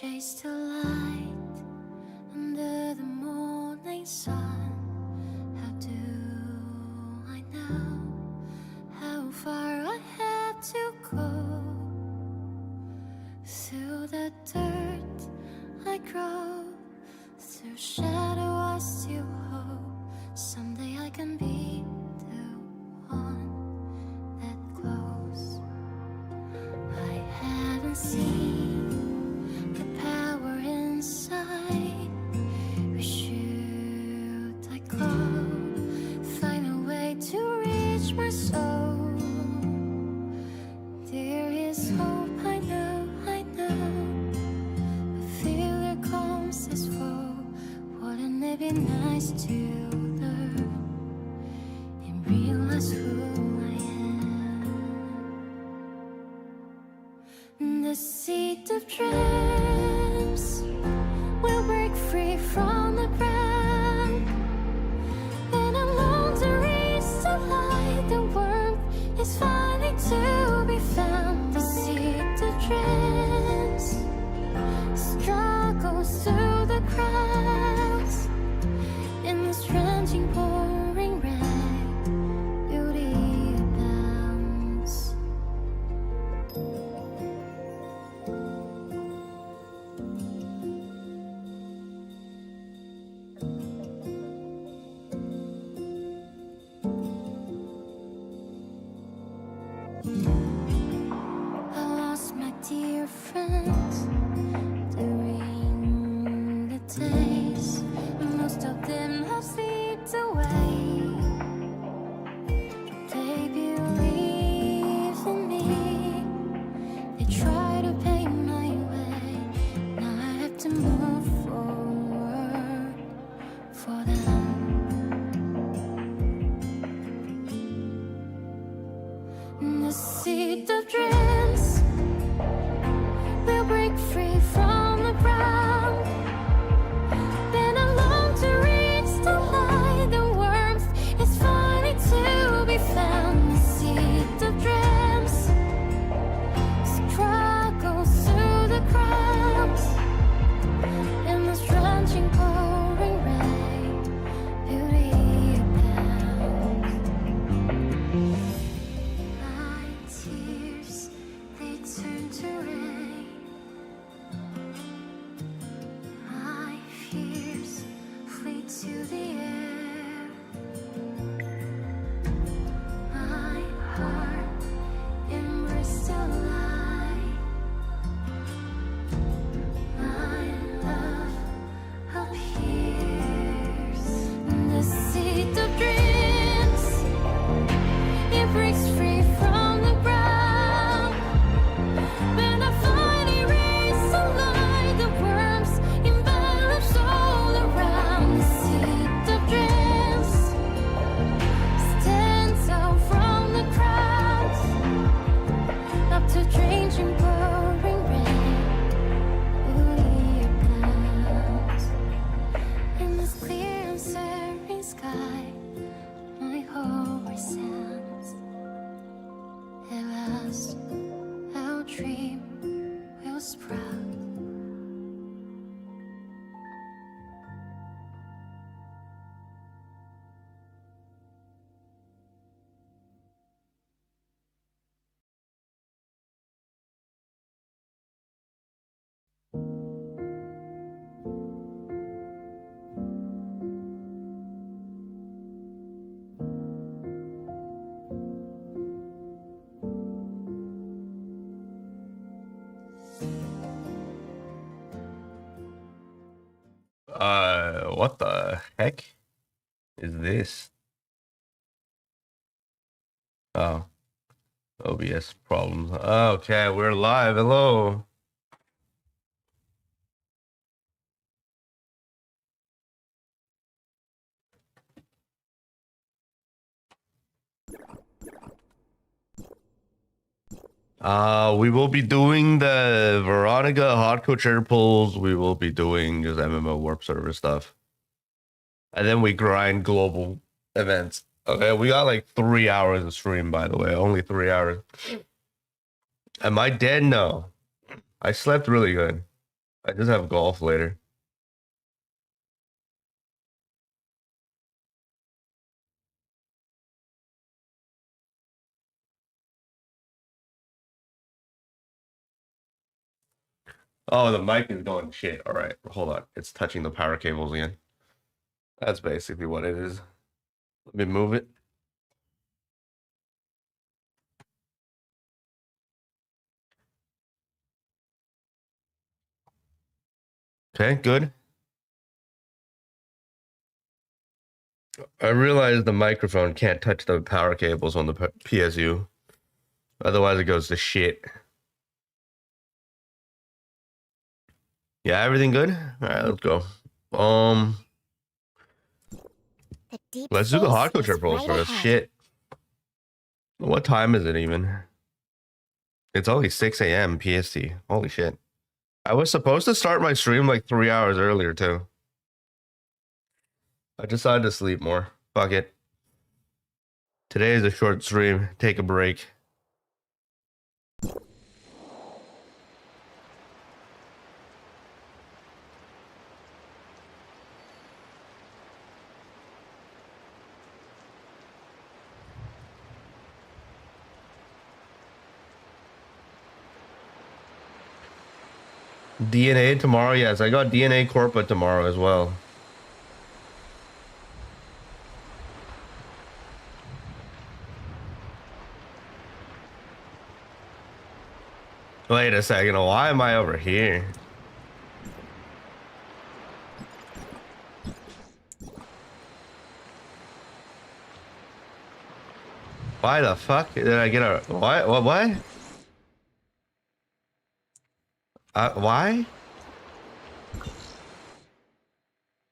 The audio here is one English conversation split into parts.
chase the light under the morning sun. How do I know how far I had to go? Through the dirt I grow, through shadow I still hope someday I can be the one that glows. I haven't seen the power inside. Where should I go? Find a way to reach my soul. There is hope, I know, I know. But failure comes as foe. Wouldn't it be nice to learn and realize who I am? The seed of dreams will break free from the ground. Then I long to reach the light. The warmth is finally to be found. The seed of dreams struggles through the crowds. In this drenching pouring rain, beauty abounds. I lost my dear friends during the days. Most of them have slipped away. They believed in me. They try to pay my way. Now I have to move forward for them. The seed of dreams will break free from the ground. Then I long to reach the light. The warmth is finally to be found. The seed of dreams struggles through the crowds. In this drenching pouring rain, beauty abounds. My tears, they turn to rain. My fears flee to the air. My heart embraced the light. My love appears. The seed of dreams, it breaks free from the ground. When I finally reach the light, the worms envelops all around. The seed of dreams stands out from the crowds, up to drenching pouring rain. Beauty abounds. In this clear and serene sky, my hope resounds. At last, our dream will sprout. What the heck is this? Oh, OBS problems. Okay, we're live. Hello. We will be doing the Veronica hardcore chair pulls. We will be doing just MMO warp server stuff. And then we grind global events. Okay, we got like 3 hours of stream, by the way. Only 3 hours. Am I dead? No. I slept really good. I just have golf later. Oh, the mic is going shit. All right, hold on. It's touching the power cables again. That's basically what it is. Let me move it. Okay, good. I realize the microphone can't touch the power cables on the PSU. Otherwise, it goes to shit. Yeah, everything good? All right, let's go. Let's do the hot coach rolls first. Shit. What time is it even? It's only 6 a.m. PST. Holy shit. I was supposed to start my stream like 3 hours earlier, too. I decided to sleep more. Fuck it. Today is a short stream. Take a break. DNA tomorrow? Yes, I got DNA Corpa tomorrow as well. Wait a second. Why am I over here? Why the fuck did I get a... What? What? Why?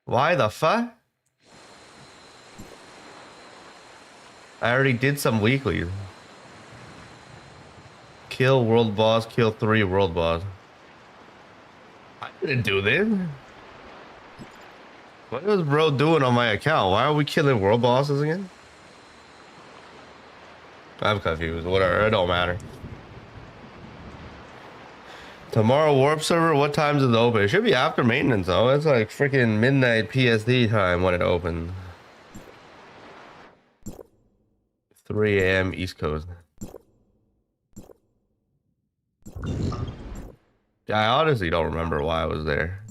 Why the fuck? I already did some weeklies. Kill world boss, kill 3 world boss. I didn't do this. What was bro doing on my account? Why are we killing world bosses again? I'm confused. Whatever, it don't matter. Tomorrow warp server, what time does it open? It should be after maintenance though. It's like freaking midnight PSD time when it opens. 3 a.m. East Coast. I honestly don't remember why I was there.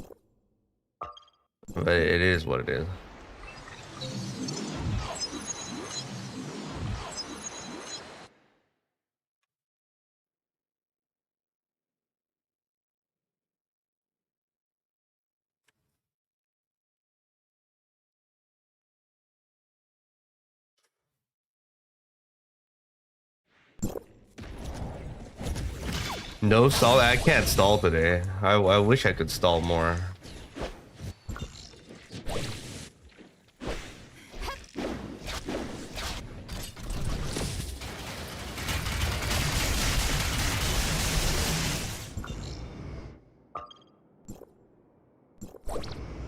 But it is what it is. No stall. I can't stall today. I wish I could stall more.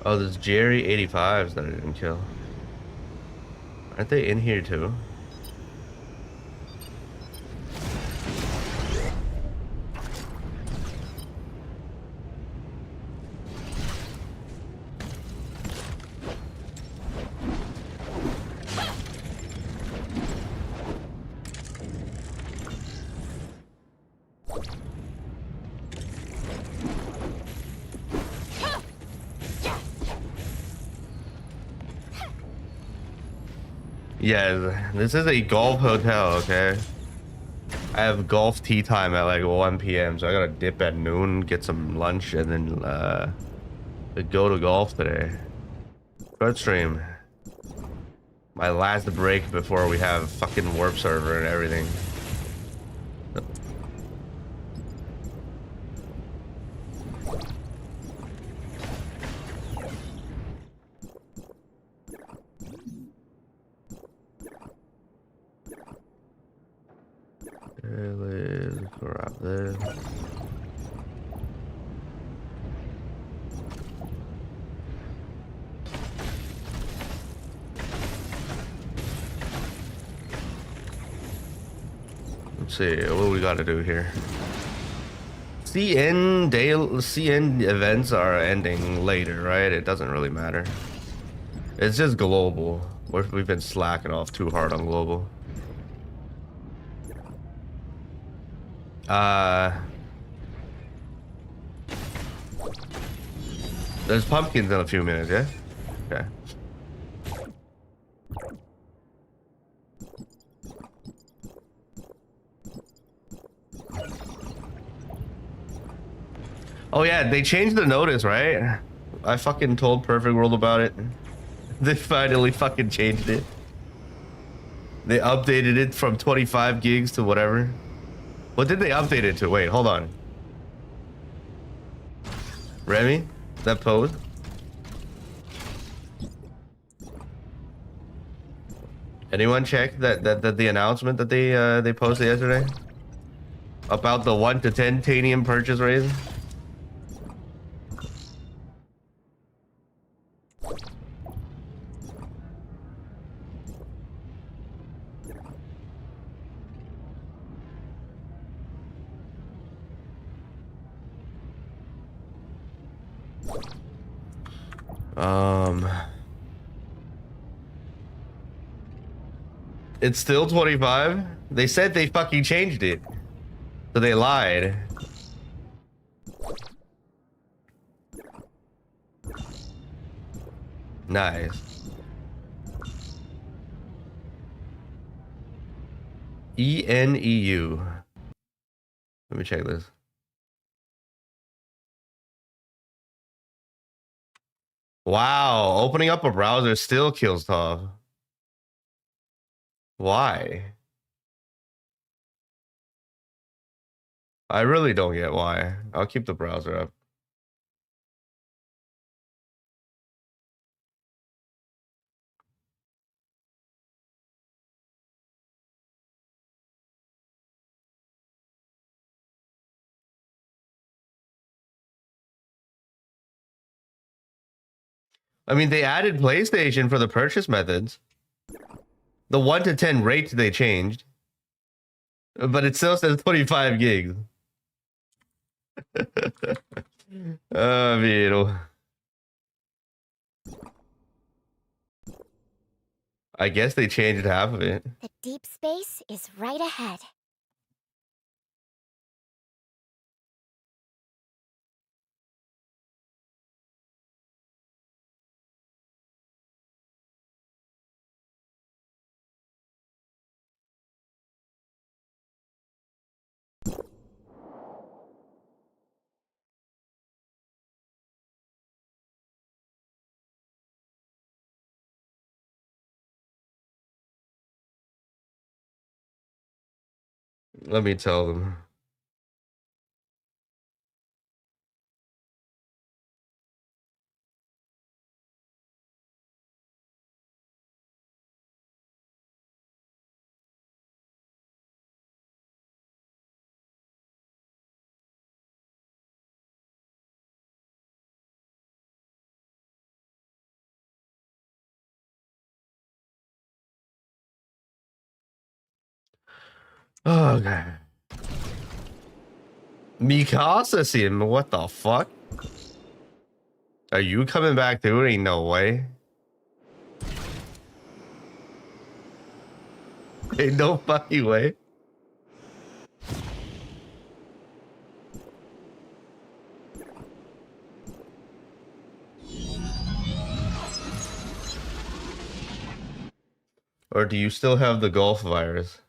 Oh, there's Jerry 85s that I didn't kill. Aren't they in here too? Yeah, this is a golf hotel, okay? I have golf tea time at like 1 p.m. so I gotta dip at noon, get some lunch, and then go to golf today. Short stream. My last break before we have fucking warp server and everything. Let's grab this. Let's see what we got to do here. CN events are ending later, right? It doesn't really matter. It's just global. We've been slacking off too hard on global. There's pumpkins in a few minutes, yeah? Okay. Oh yeah, they changed the notice, right? I fucking told Perfect World about it. They finally fucking changed it. They updated it from 25 gigs to whatever. What did they update it to? Wait, hold on. Remy? That pose? Anyone check that the announcement that they posted yesterday? About the 1 to 10 Tanium purchase raise? It's still 25? They said they fucking changed it. So they lied. Nice. ENEU. Let me check this. Wow, opening up a browser still kills Toph. Why? I really don't get why. I'll keep the browser up. I mean, they added PlayStation for the purchase methods. The 1 to 10 rate they changed. But it still says 25 gigs. Vero. I guess they changed half of it. The deep space is right ahead. Let me tell them. Oh, okay. Mikasa sim, what the fuck? Are you coming back too? Ain't no way. Ain't no fucking way. Or do you still have the Gulf virus?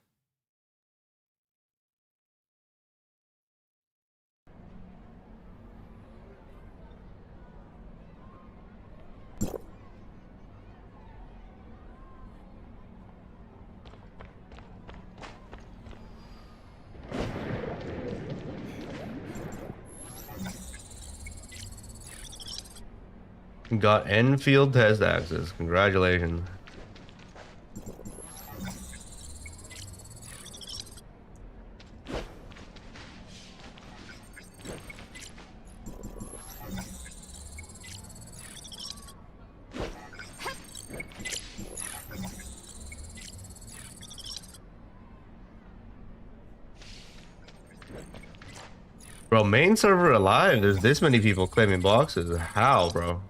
Got Enfield test access. Congratulations. Bro, Bro, main server alive. There's this many people claiming boxes. How, bro?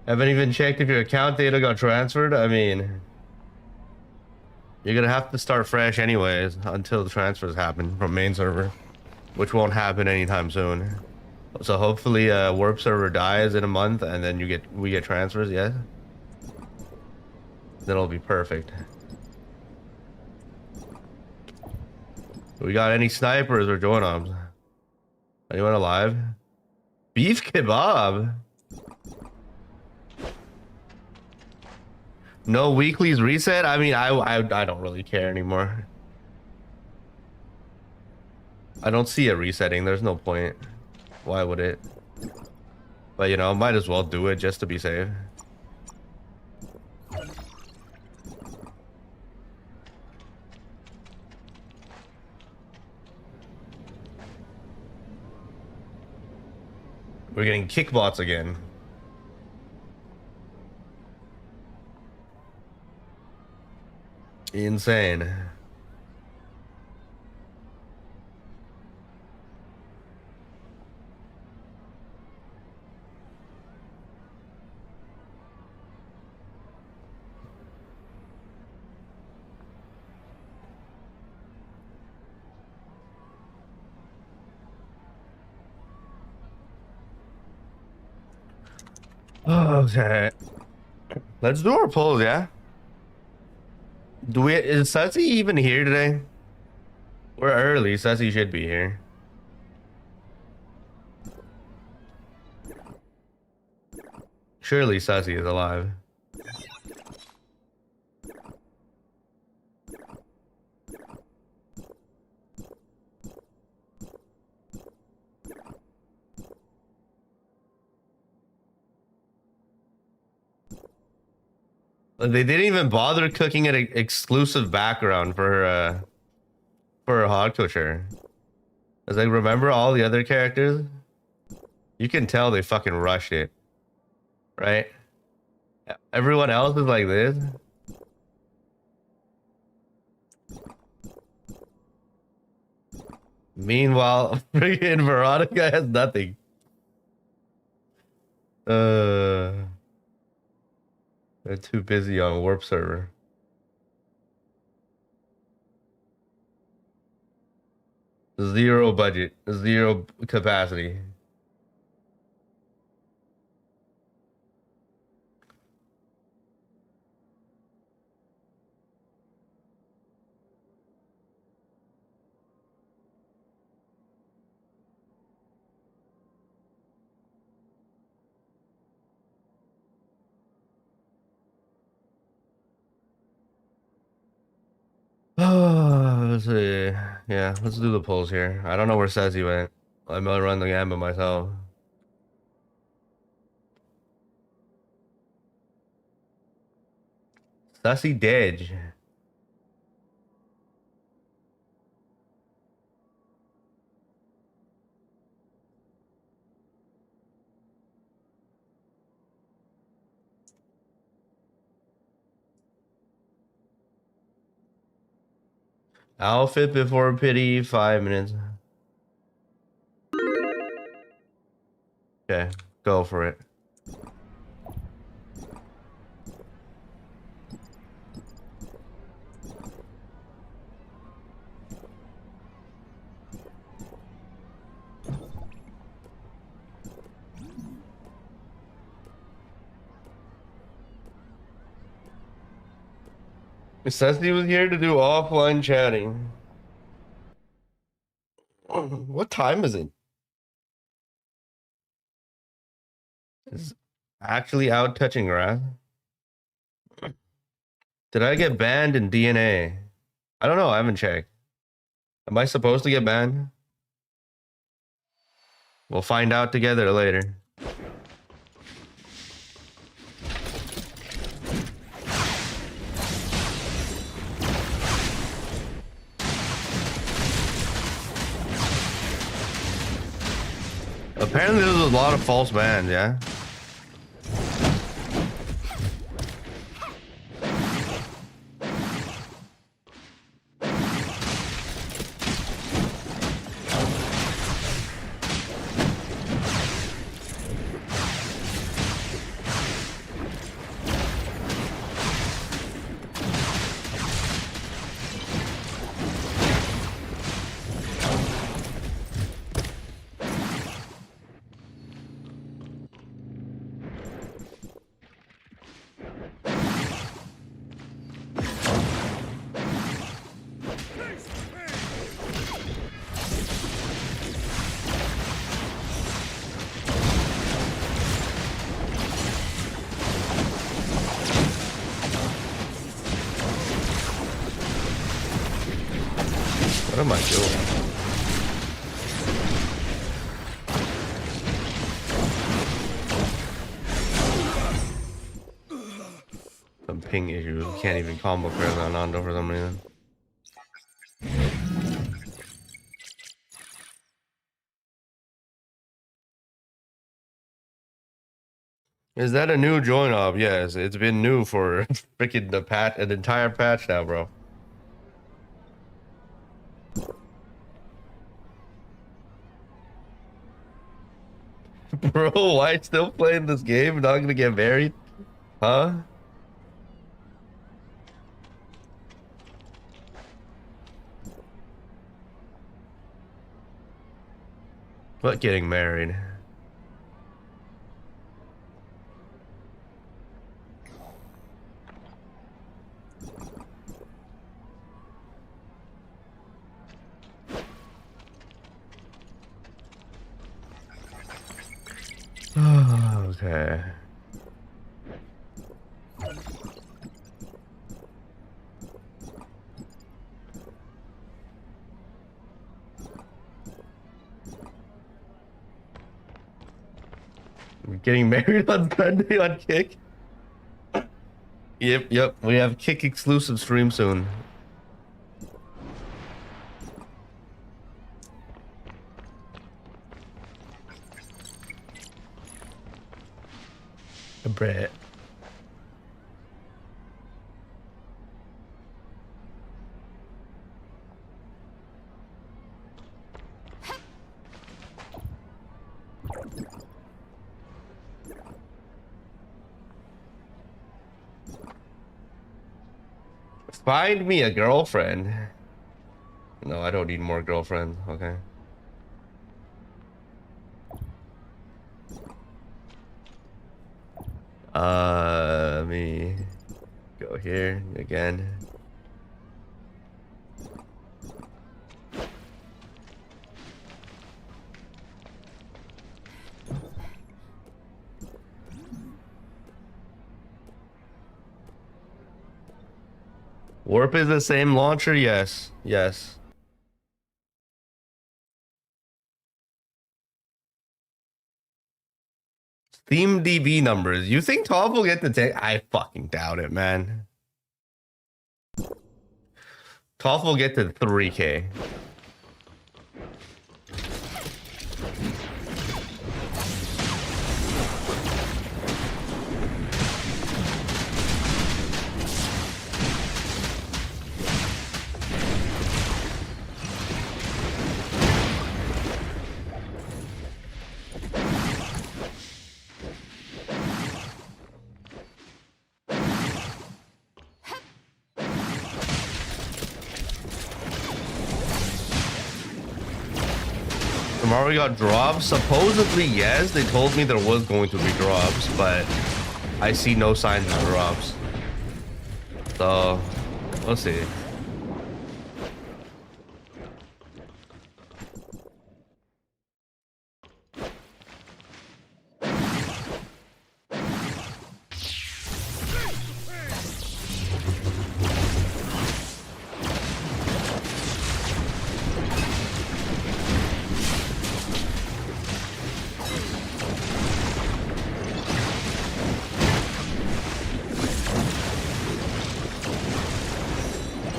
Haven't even checked if your account data got transferred. I mean, you're gonna have to start fresh anyways until the transfers happen from main server, which won't happen anytime soon. So hopefully warp server dies in a month and then we get transfers, yeah? Then it'll be perfect. We got any snipers or join-ups? Anyone alive? Beef kebab? No weeklies reset? I mean, I don't really care anymore. I don't see it resetting. There's no point. Why would it? But you know, might as well do it just to be safe. We're getting kickbots again. Insane. Okay. Let's do our polls, yeah? Is Sussy even here today? We're early. Sussy should be here. Surely Sussy is alive. They didn't even bother cooking an exclusive background for her hot kosher. As I remember all the other characters, you can tell they fucking rushed it, right? Everyone else is like this. Meanwhile, freaking Veronica has nothing. They're too busy on warp server. Zero budget, zero capacity. Let's see. Yeah, let's do the polls here. I don't know where Sassy went. I'm gonna run the gamba myself. Sassy Dedge. Outfit before pity, 5 minutes. Okay, go for it. Necessity was here to do offline chatting. What time is it? Is actually out touching grass? Did I get banned in DNA? I don't know. I haven't checked. Am I supposed to get banned? We'll find out together later. Apparently there's a lot of false bans, yeah? What am I doing? Some ping issues. Can't even combo press on Nando for some reason. Is that a new join op? Yes, it's been new for freaking an entire patch now, bro. Bro, why still playing this game? Not gonna get married? Huh? What getting married? Okay. We're getting married on Sunday on Kick. Yep. We have Kick exclusive stream soon. Brett. Find me a girlfriend. No, I don't need more girlfriends. Okay. Let me go here again. Warp is the same launcher? Yes. Yes. Theme DB numbers. You think Toph will get the take? I fucking doubt it, man. Toph will get to 3K. Tomorrow we got drops. Supposedly, yes. They told me there was going to be drops, but I see no signs of drops. So, we'll see.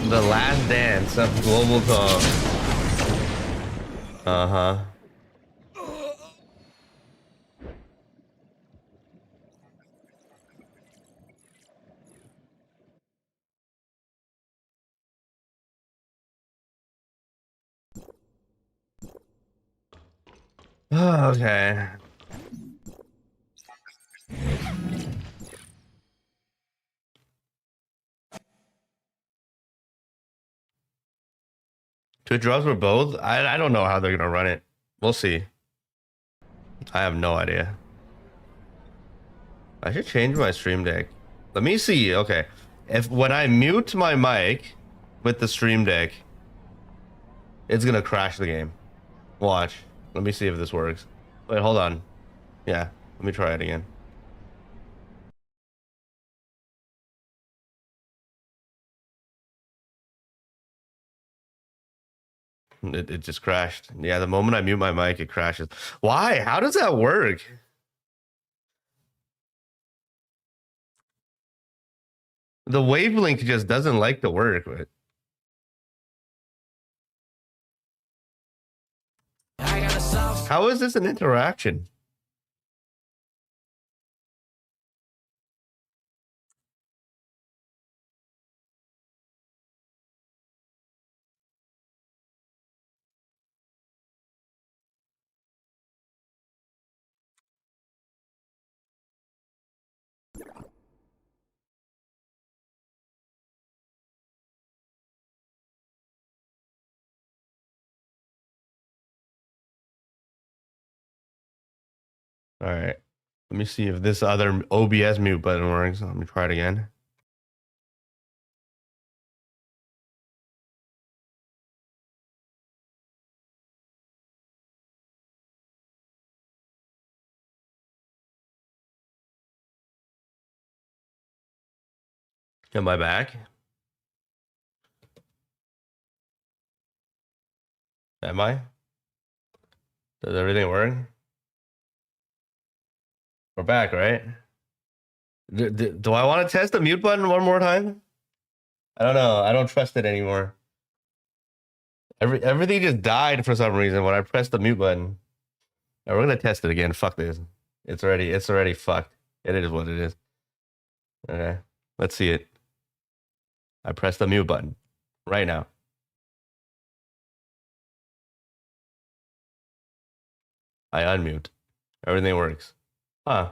The last dance of global talk. Uh-huh. Okay. Two drops for both? I don't know how they're gonna run it. We'll see. I have no idea. I should change my stream deck. Let me see. Okay. If when I mute my mic with the stream deck, it's gonna crash the game. Watch. Let me see if this works. Wait, hold on. Yeah, let me try it again. It just crashed. Yeah, the moment I mute my mic, it crashes. Why? How does that work? The wavelength just doesn't like to work. But... How is this an interaction? All right. Let me see if this other OBS mute button works. Let me try it again. Am I back? Am I? Does everything work? We're back, right? Do I want to test the mute button one more time? I don't know. I don't trust it anymore. Everything just died for some reason when I pressed the mute button. Now we're gonna test it again. Fuck this. It's already fucked. It is what it is. Okay. Let's see it. I pressed the mute button right now. I unmute. Everything works. Huh.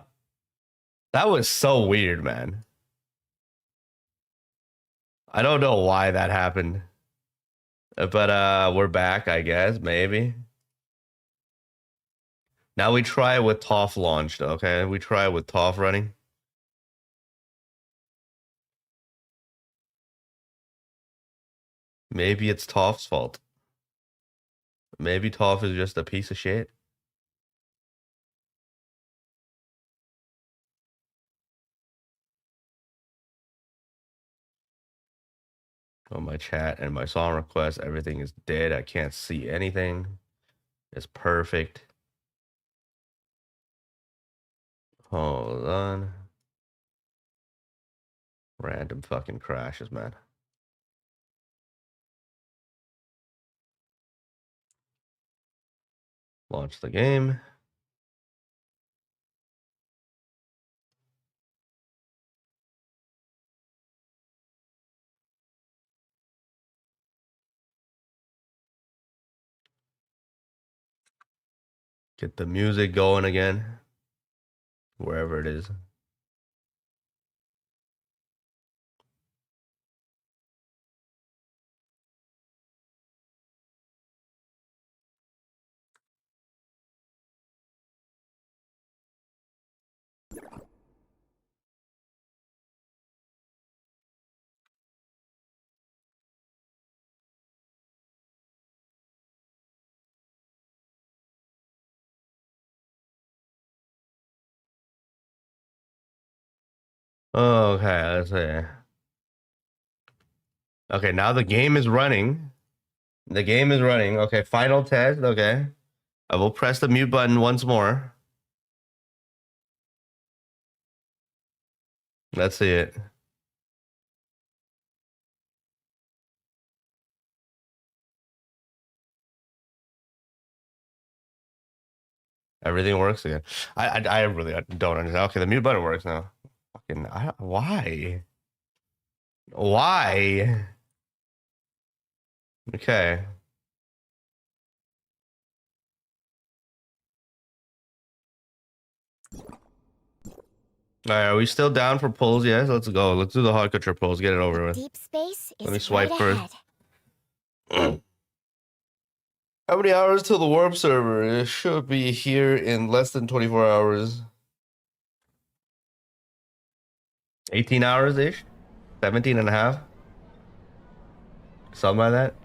That was so weird, man. I don't know why that happened. But we're back, I guess, maybe. Now we try it with TOF launched, okay? We try it with TOF running. Maybe it's TOF's fault. Maybe TOF is just a piece of shit. On my chat and my song request, everything is dead. I can't see anything. It's perfect. Hold on. Random fucking crashes, man. Launch the game. Get the music going again. Wherever it is. Okay, let's see. Okay, now the game is running. The game is running. Okay, final test. Okay. I will press the mute button once more. Let's see it. Everything works again. I really don't understand. Okay, the mute button works now. Fucking why? Why? Okay. All right, are we still down for pulls? Yes, let's go. Let's do the hot culture pulls. Get it over with. Deep space is Let me swipe right first. ahead. How many hours till the warp server? It should be here in less than 24 hours. 18 hours-ish? 17 and a half? Something like that?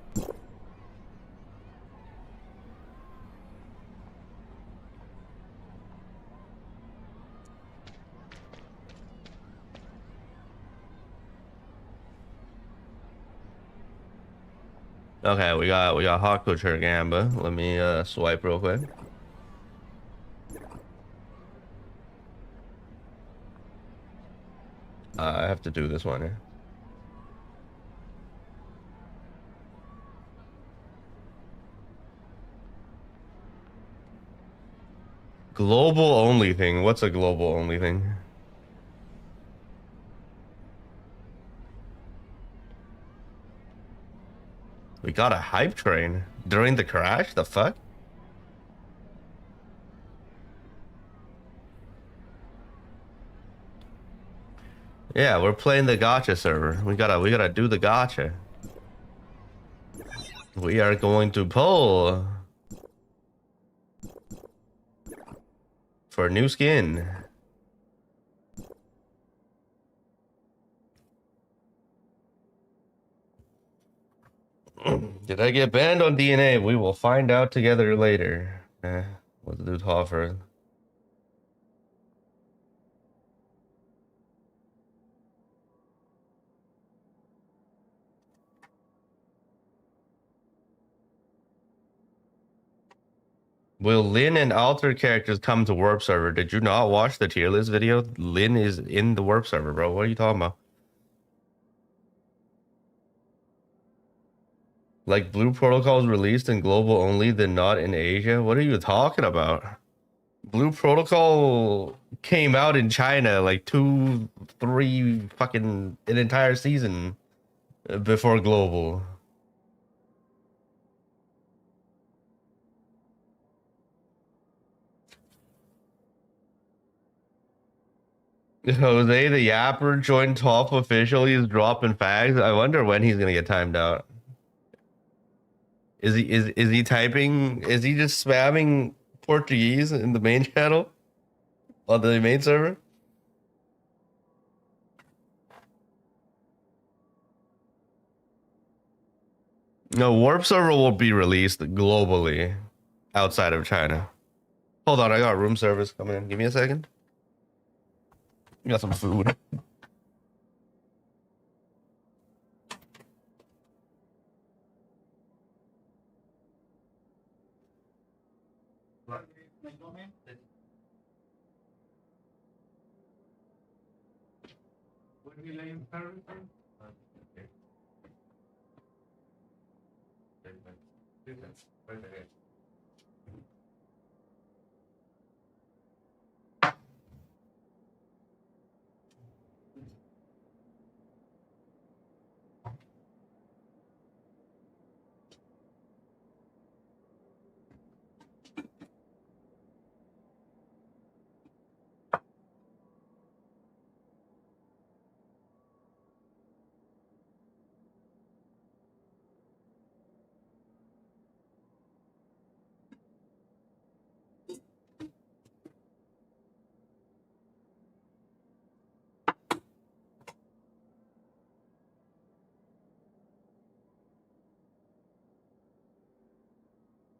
Okay, we got hot culture gamba. Let me swipe real quick. I have to do this one here. Global only thing. What's a global only thing? We got a hype train during the crash? The fuck? Yeah, we're playing the Gacha server. We gotta do the Gacha. We are going to pull for new skin. Did I get banned on DNA? We will find out together later. Let's do top first. Will Lin and Alter characters come to warp server? Did you not watch the tier list video? Lin is in the warp server, bro. What are you talking about? Like Blue Protocol is released in global only, then not in Asia? What are you talking about? Blue Protocol came out in China like 2, 3 fucking an entire season before global. Jose the Yapper joined top official. He's dropping fags. I wonder when he's gonna get timed out. Is he typing? Is he just spamming Portuguese in the main channel on the main server? No, Warp server will be released globally outside of China. Hold on, I got room service coming in. Give me a second. I got some food.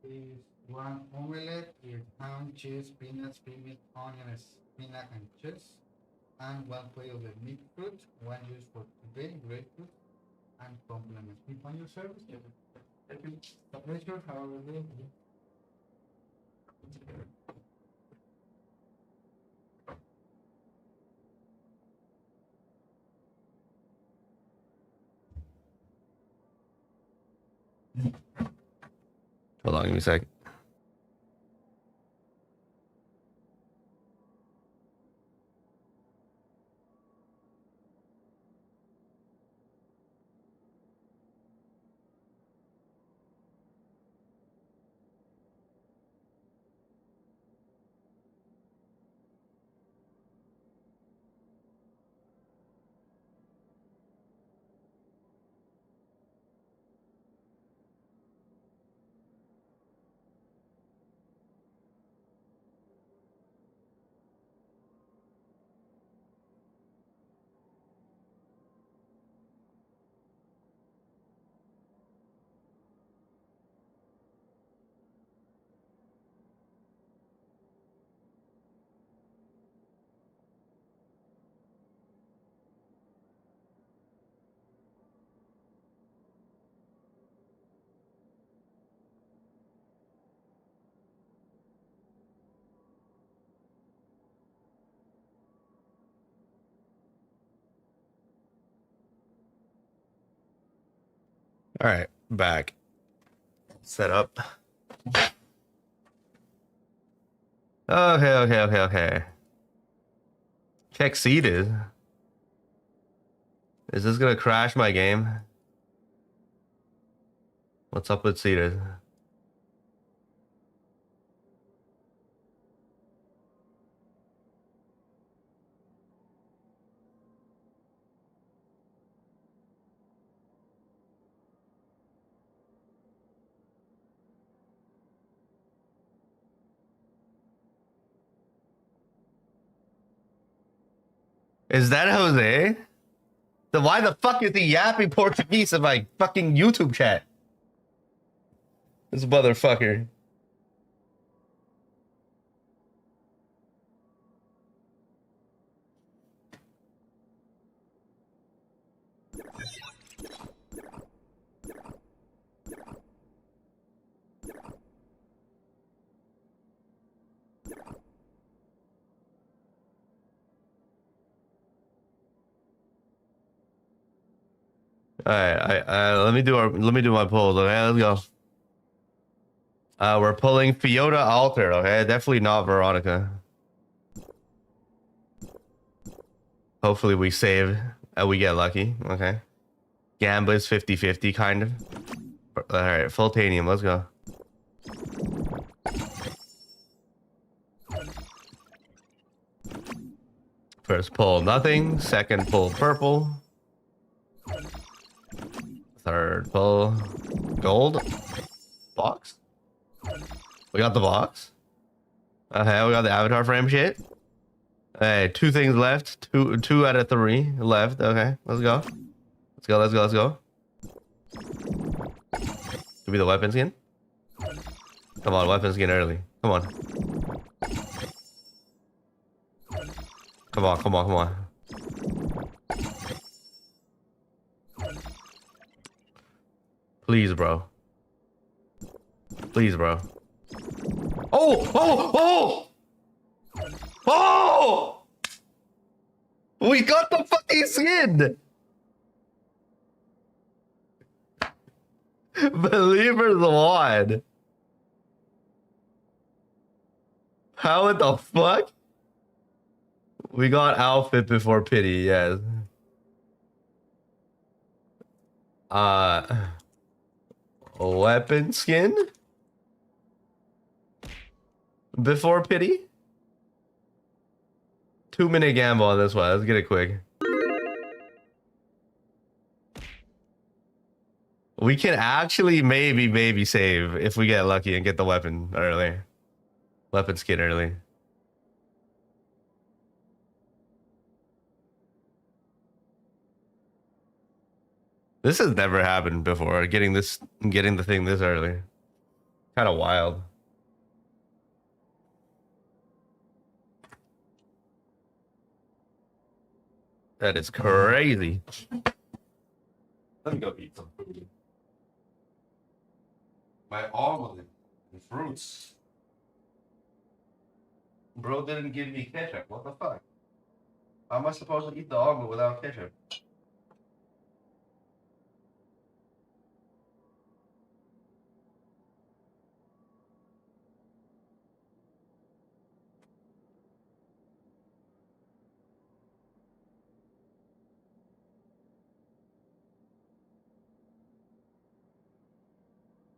Is one omelette with ham, cheese, peanuts, pimento, onions, spinach, and cheese, and one plate of the meat fruit, one juice for today, grapefruit, and compliments. Keep on your service. Thank you. A pleasure. Have a good day. Hold on, give me a second. All right, back. Set up. Okay. Check seated. Is this gonna crash my game? What's up with seated? Is that Jose? Then why the fuck is he yapping Portuguese in my fucking YouTube chat? This motherfucker. All right, let me do my polls. Okay, let's go. We're pulling Fiona Alter. Okay, definitely not Veronica. Hopefully we save and we get lucky. Okay, Gamba is 50-50 kind of. All right, Fultanium. Let's go. First pull, nothing. Second pull, purple. Third pull, gold. Box. We got the box. Okay, we got the avatar frame shit. Hey, 2 things left. Two out of 3 left. Okay, let's go. Let's go. Give me the weapon skin. Come on, weapon skin early. Come on. Come on. Please, bro. Oh! We got the fucking skin! Believers one. How the fuck? We got outfit before pity, yes. Weapon skin? Before pity? 2-minute gamble on this one. Let's get it quick. We can actually maybe save if we get lucky and get the weapon early. Weapon skin early. This has never happened before. Getting the thing this early. Kind of wild. That is crazy. Let me go eat some food. My omelet and fruits. Bro didn't give me ketchup. What the fuck? How am I supposed to eat the omelet without ketchup?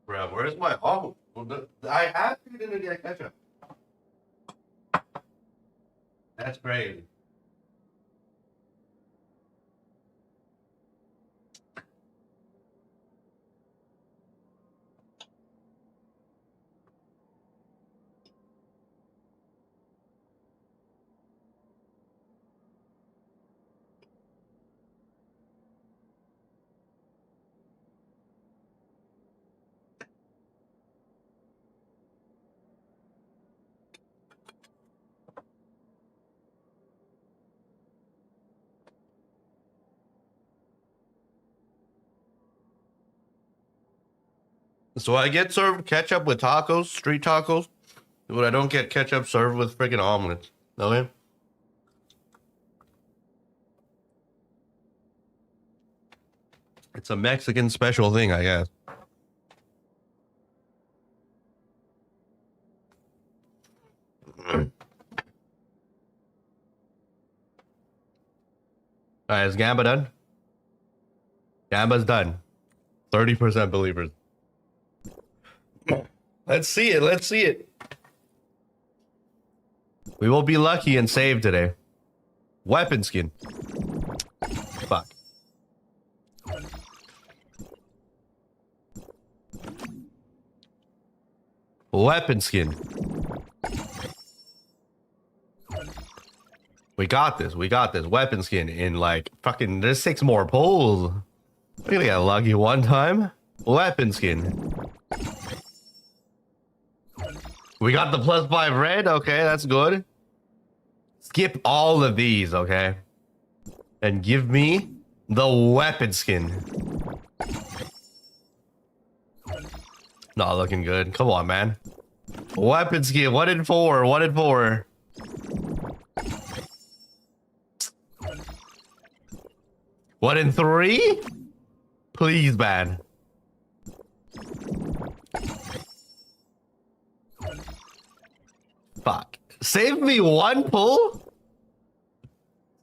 Bro, where's my omelet? I actually didn't get ketchup. That's crazy. So I get served ketchup with tacos, street tacos, but I don't get ketchup served with freaking omelets. Okay? It's a Mexican special thing, I guess. All right, is Gamba done? Gamba's done. 30% believers. Let's see it. Let's see it. We will be lucky and save today. Weapon skin. Fuck. Weapon skin. We got this. We got this. Weapon skin in like fucking. There's 6 more pulls. We're gonna get lucky one time. Weapon skin. We got the +5 red. Okay, that's good. Skip all of these, okay? And give me the weapon skin. Not looking good. Come on, man. Weapon skin. 1 in 4. 1 in 4. What in 3? Please, man. Fuck. Save me 1 pull?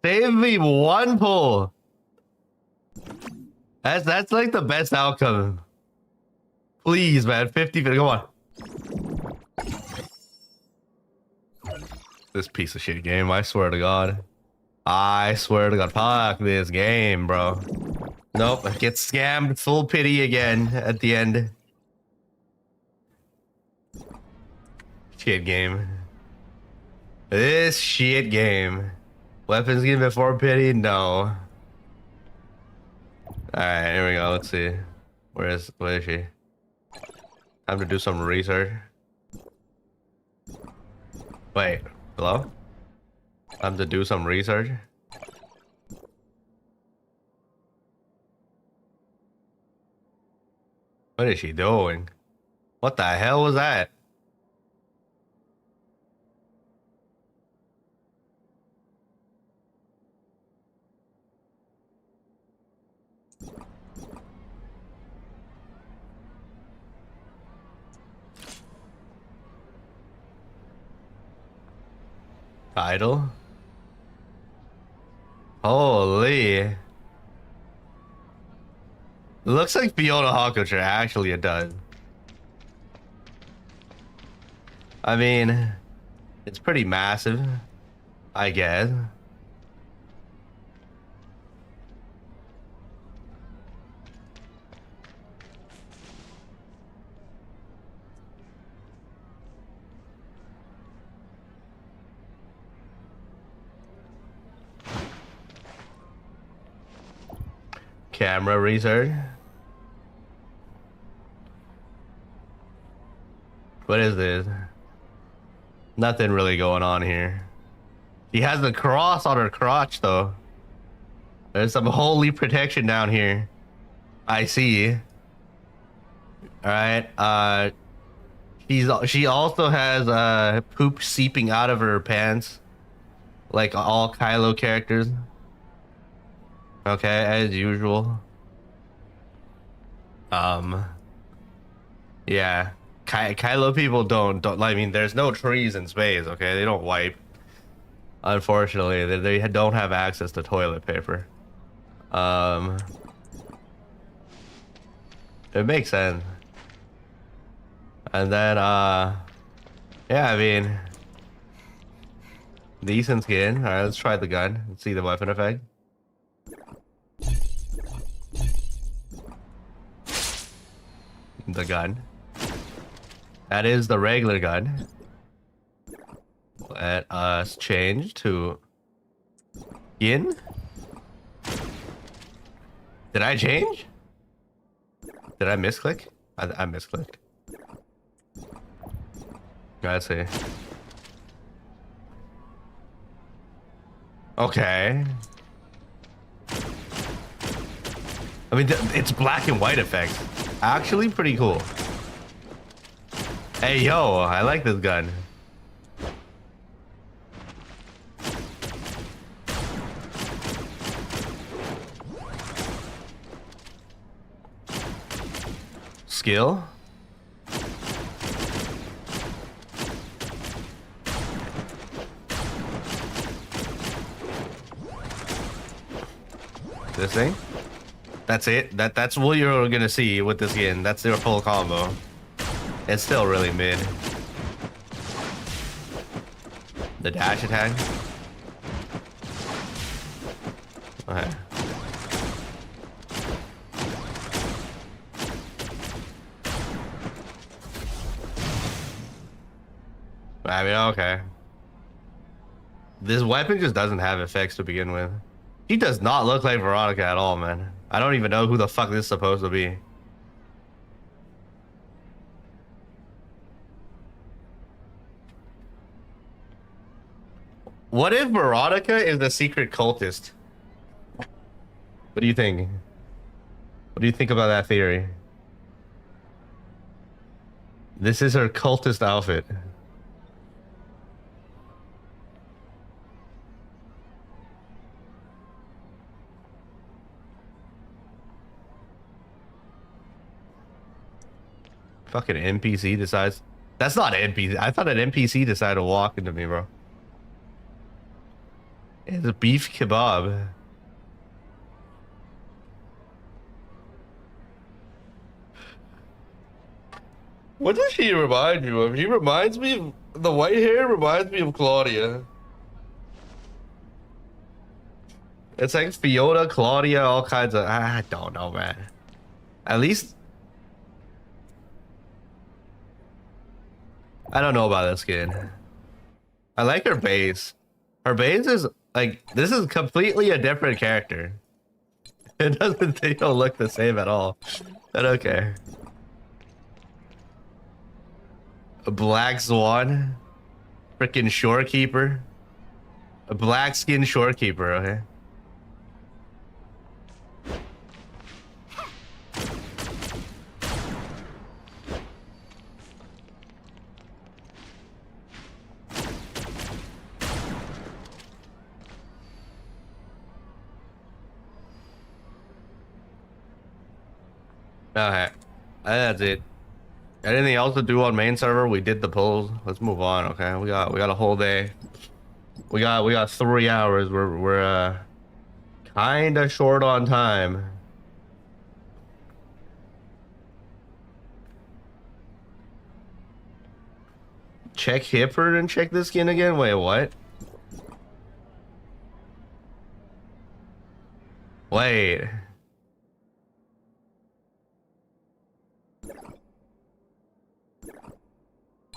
Save me 1 pull. That's like the best outcome. Please, man. 50. Come on. This piece of shit game. I swear to God. I swear to God. Fuck this game, bro. Nope. I get scammed. Full pity again at the end. Shit game. This shit game. Weapons game before pity? No. Alright, here we go. Let's see. Where is she? Time to do some research. Wait, hello? Time to do some research. What is she doing? What the hell was that? Title? Holy. Looks like Fiona Hawkins actually it does. I mean, it's pretty massive, I guess. Camera research. What is this? Nothing really going on here. She has the cross on her crotch though. There's some holy protection down here. I see. Alright, she also has poop seeping out of her pants. Like all Kylo characters. Okay, as usual. Yeah. Kylo people don't I mean, there's no trees in space, okay? They don't wipe. Unfortunately, they don't have access to toilet paper. It makes sense. And then yeah, I mean, decent skin. All right, let's try the gun. Let's see the weapon effect. The gun. That is the regular gun. Let us change to skin. Did I change? Did I misclick? I misclicked. Let's see. Okay. I mean, it's black and white effects. Actually pretty cool. Hey, yo, I like this gun. Skill? This thing? That's it? That's what you're gonna see with this skin. That's their full combo. It's still really mid. The dash attack? Okay. I mean, okay. This weapon just doesn't have effects to begin with. She does not look like Veronica at all, man. I don't even know who the fuck this is supposed to be. What if Veronica is the secret cultist? What do you think? What do you think about that theory? This is her cultist outfit. Fucking NPC decides. That's not an NPC. I thought an NPC decided to walk into me, bro. It's a beef kebab. What does she remind you of? She reminds me of... The white hair reminds me of Claudia. It's like Fiona, Claudia, all kinds of... I don't know, man. At least... I don't know about this skin. I like her base. Her base is like, this is completely a different character. It doesn't, they don't look the same at all. But okay. A black swan. Freaking shorekeeper. A black skin shorekeeper, okay. Okay, that's it. Anything else to do on main server? We did the pulls. Let's move on. Okay, we got a whole day. We got 3 hours. We're kind of short on time. Check Hipper and check the skin again. Wait, what? Wait.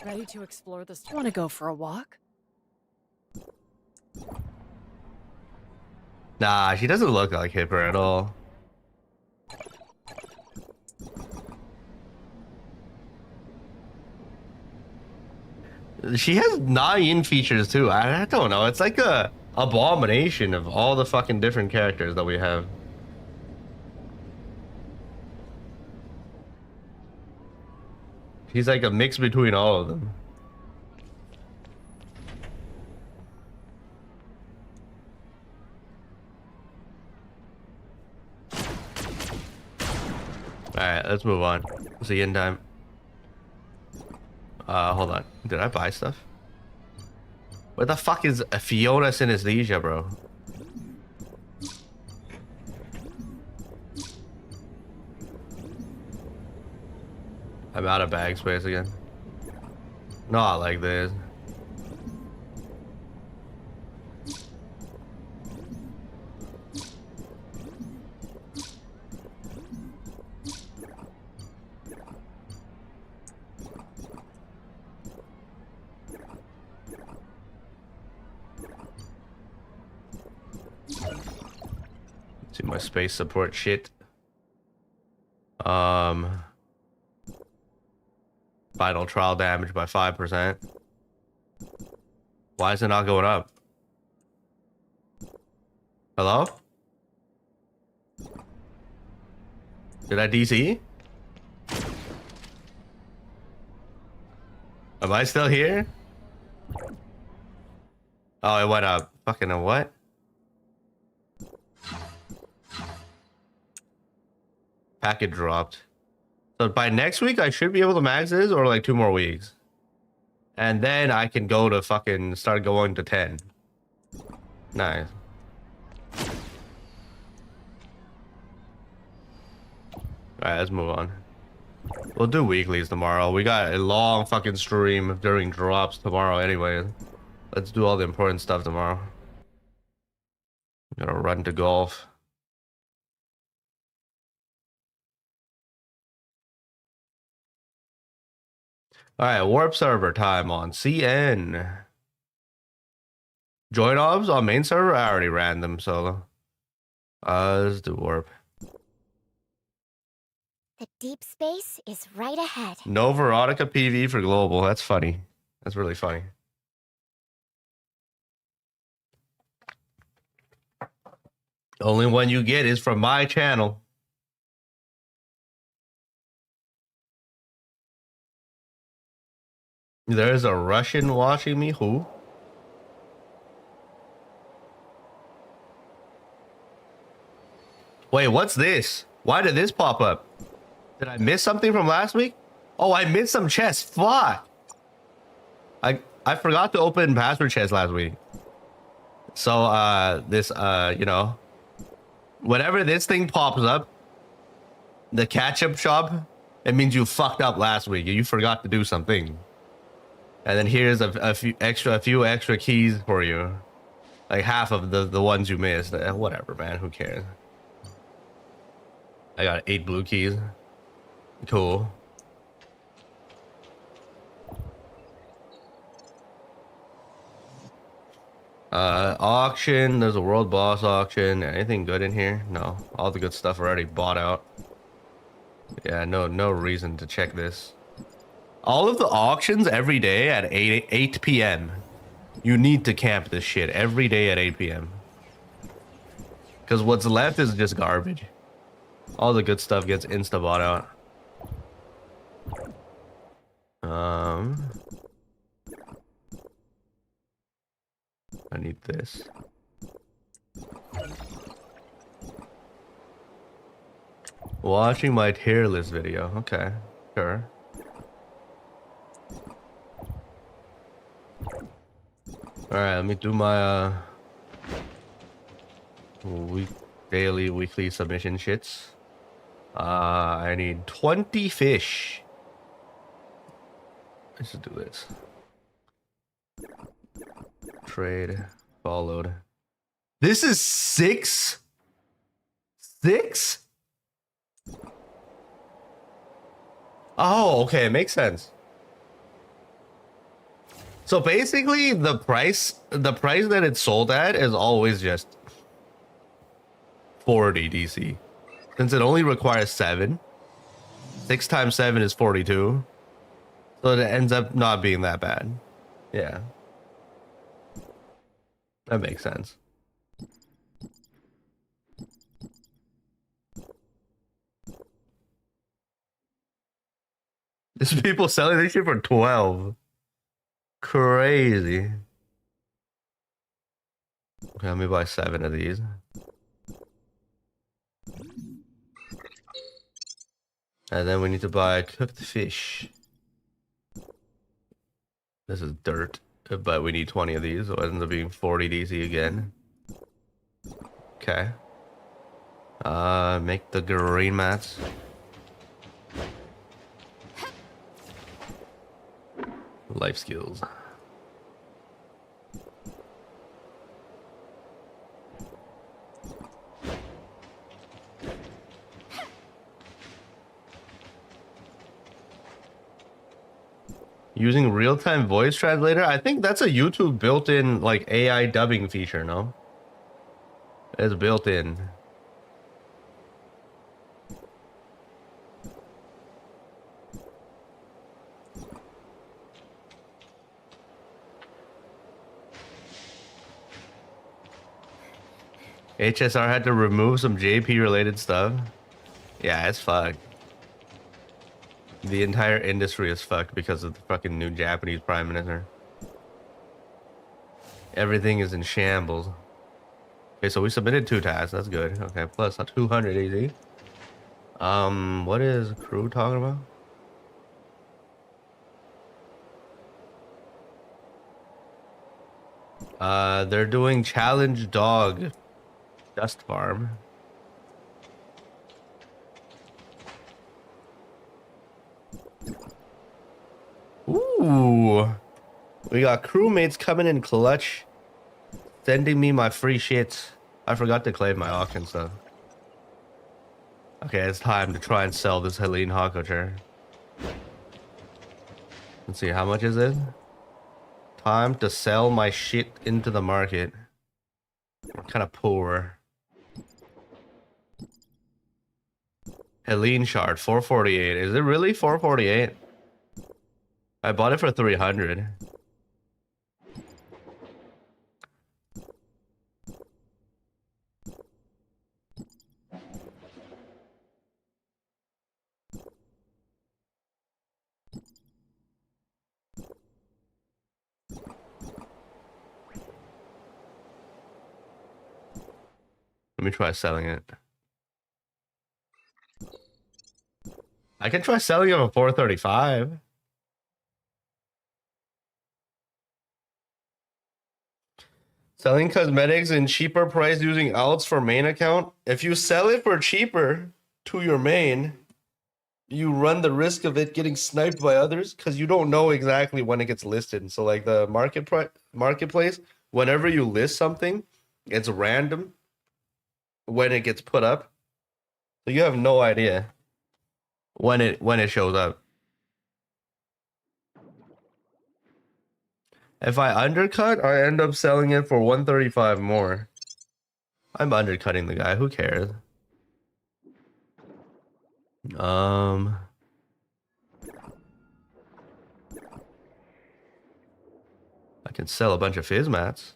Ready to explore this? Want to go for a walk? Nah, she doesn't look like Hipper at all. She has 9 features too. I don't know. It's like a abomination of all the fucking different characters that we have. He's like a mix between all of them. Alright, let's move on. See you in time. Hold on. Did I buy stuff? Where the fuck is a Fiona Synesthesia, bro? I'm out of bag space again. Not like this. See my space support shit. Final trial damage by 5%. Why is it not going up? Hello? Did I DC? Am I still here? Oh, it went up. Fucking a what? Packet dropped. So by next week, I should be able to max this, or like 2 more weeks. And then I can go to fucking start going to 10. Nice. Alright, let's move on. We'll do weeklies tomorrow. We got a long fucking stream during drops tomorrow anyway. Let's do all the important stuff tomorrow. Gotta run to golf. Alright, warp server time on CN. Join obs on main server? I already ran them solo. Let's do warp. The deep space is right ahead. No Veronica PV for global. That's funny. That's really funny. Only one you get is from my channel. There's a Russian watching me. Who? Wait, what's this? Why did this pop up? Did I miss something from last week? Oh, I missed some chests. Fuck. I forgot to open password chest last week. So this you know, whenever this thing pops up, the catch-up shop, it means you fucked up last week. You forgot to do something. And then here's a few extra keys for you. Like half of the ones you missed. Whatever, man. Who cares? I got 8 blue keys. Cool. Auction. There's a world boss auction. Anything good in here? No. All the good stuff already bought out. Yeah, no reason to check this. All of the auctions every day at 8 p.m. You need to camp this shit every day at 8 p.m. Because what's left is just garbage. All the good stuff gets insta bought out. I need this. Watching my tier list video. Okay, sure. Alright, let me do my weekly submission shits. I need 20 fish. Let's just do this. Trade followed. This is 6? 6? Oh, okay, it makes sense. So basically the price that it's sold at is always just 40 DC. Since it only requires 7. 6 times 7 is 42. So it ends up not being that bad. Yeah. That makes sense. There's people selling this shit for 12. Crazy. Okay, let me buy 7 of these. And then we need to buy cooked fish. This is dirt, but we need 20 of these, so it ends up being 40 DC again. Okay. Make the green mats. Life skills. Using real-time voice translator? I think that's a YouTube built-in like AI dubbing feature, no? It's built in. HSR had to remove some JP related stuff. Yeah, it's fucked. The entire industry is fucked because of the fucking new Japanese prime minister. Everything is in shambles. Okay, so we submitted 2 tasks. That's good. Okay, plus 200 AZ. What is crew talking about? They're doing challenge dog dust farm. Ooh, we got crewmates coming in clutch, sending me my free shits. I forgot to claim my auction stuff. Okay, it's time to try and sell this Helene Hako chair. Let's see, how much is it? Time to sell my shit into the market. We're kind of poor. Helene shard, 448. Is it really 448? I bought it for 300. Let me try selling it. I can try selling it for 435. Selling cosmetics in cheaper price using outs for main account. If you sell it for cheaper to your main, you run the risk of it getting sniped by others because you don't know exactly when it gets listed. So like the marketplace, whenever you list something, it's random when it gets put up. So you have no idea when it shows up. If I undercut, I end up selling it for 135 more. I'm undercutting the guy. Who cares? I can sell a bunch of fizz mats.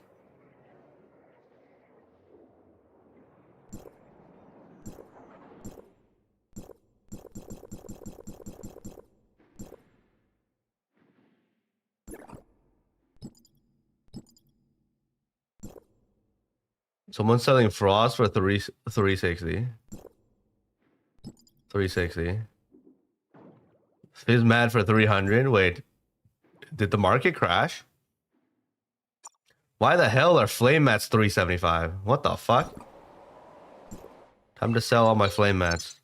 Someone's selling frost for 360. 360. Fizz mat for 300. Wait, did the market crash? Why the hell are flame mats 375? What the fuck? Time to sell all my flame mats.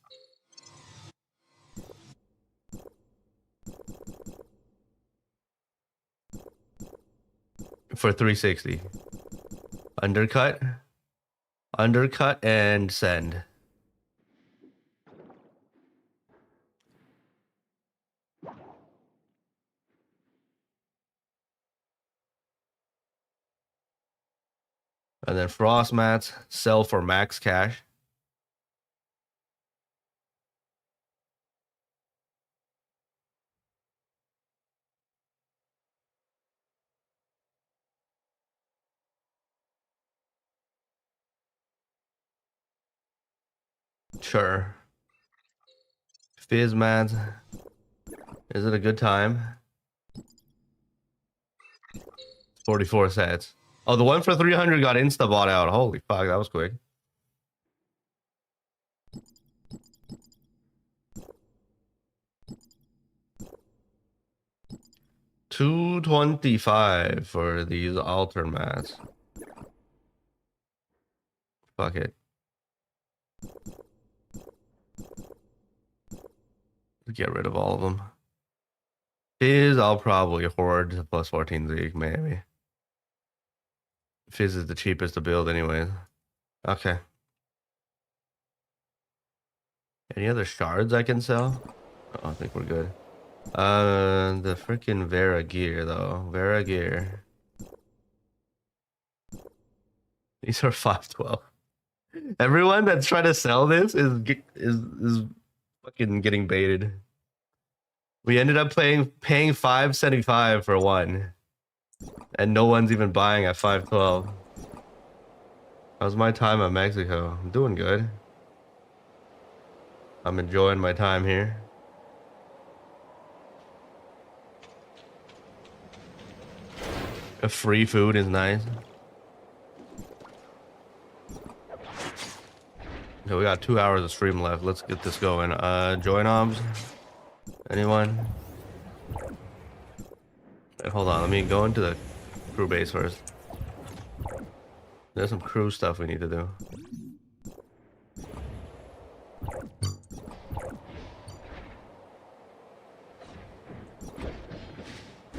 For 360. Undercut. Undercut and send. And then frost mats sell for max cash. Sure. Fizz mats. Is it a good time? 44 sets. Oh, the one for 300 got insta bought out. Holy fuck, that was quick. $225 for these altar mats. Fuck it. Get rid of all of them. Fizz, I'll probably hoard to plus 14 Zeke, maybe. Fizz is the cheapest to build anyways. Okay. Any other shards I can sell? Oh, I think we're good. The freaking Vera gear though. Vera gear. These are 512. Everyone that's trying to sell this is fucking getting baited. We ended up paying $575 for one, and no one's even buying at 512. How's my time in Mexico? I'm doing good. I'm enjoying my time here. Free food is nice. Okay, we got 2 hours of stream left. Let's get this going. Join obs. Anyone? Wait, hold on. Let me go into the crew base first. There's some crew stuff we need to do.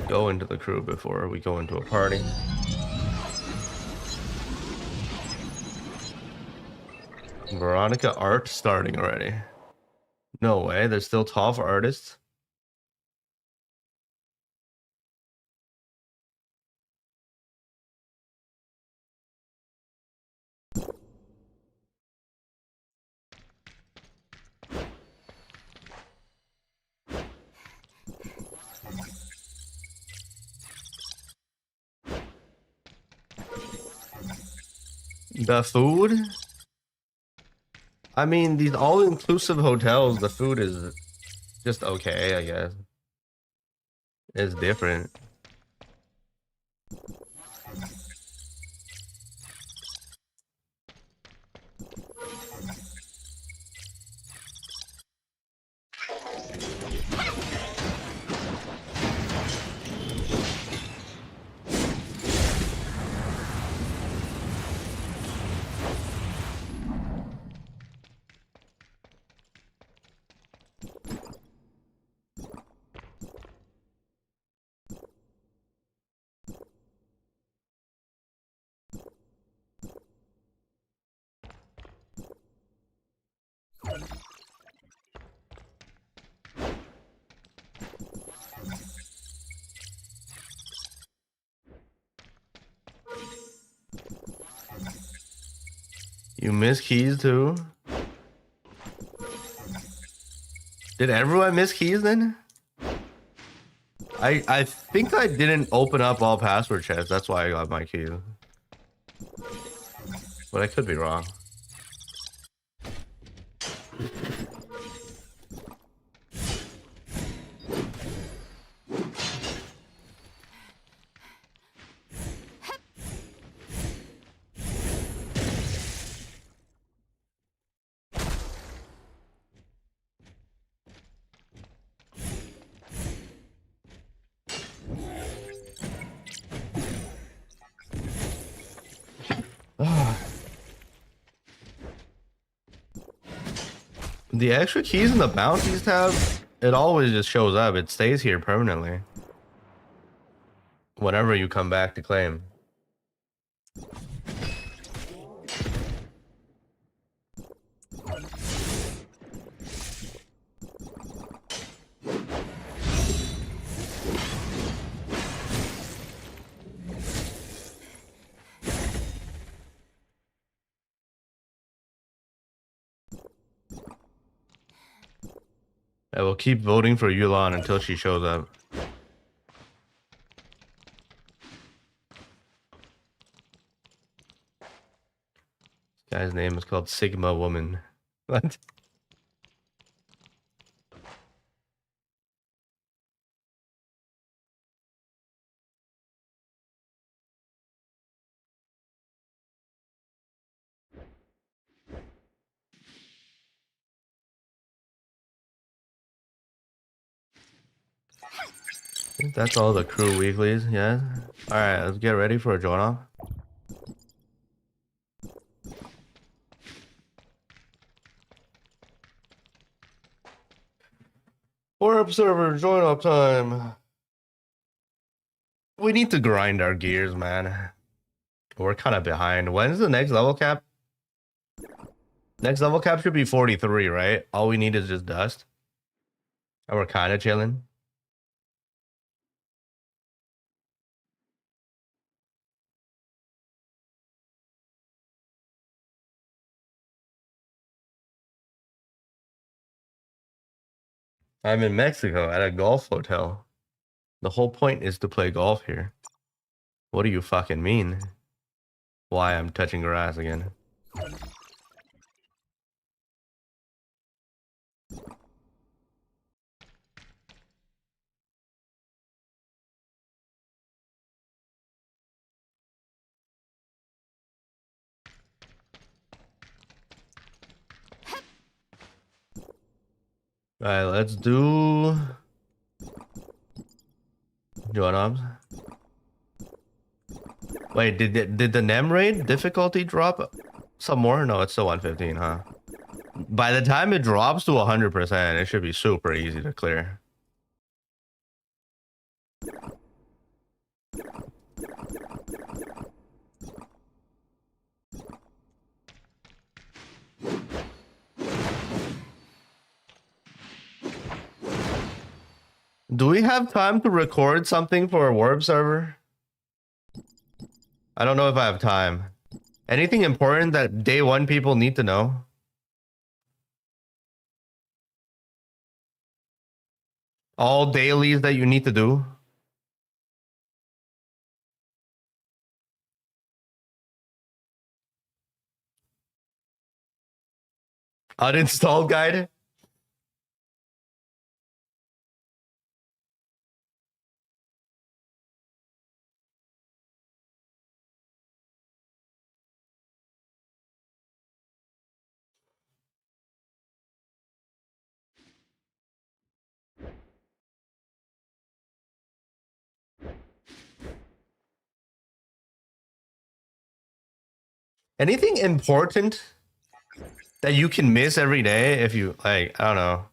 Go into the crew before we go into a party. Veronica art starting already. No way. There's still top artists. The food? I mean, these all-inclusive hotels, the food is just okay, I guess. It's different. You miss keys too? Did everyone miss keys then? I think I didn't open up all password chests. That's why I got my key. But I could be wrong. The extra keys in the bounties tab, it always just shows up. It stays here permanently. Whenever you come back to claim. I will keep voting for Yulan until she shows up. This guy's name is called Sigma Woman. What? I think that's all the crew weeklies, yeah. Alright, let's get ready for a join off. Four up server, join up time. We need to grind our gears, man. We're kind of behind. When's the next level cap? Next level cap should be 43, right? All we need is just dust. And we're kind of chilling. I'm in Mexico at a golf hotel. The whole point is to play golf here. What do you fucking mean? Why I'm touching grass again? All right, let's do join arms. Wait, did the NEM raid difficulty drop some more? No, it's still 115, huh? By the time it drops to 100%, it should be super easy to clear. Do we have time to record something for a warp server? I don't know if I have time. Anything important that day one people need to know? All dailies that you need to do? Uninstall guide? Anything important that you can miss every day if you, like, I don't know.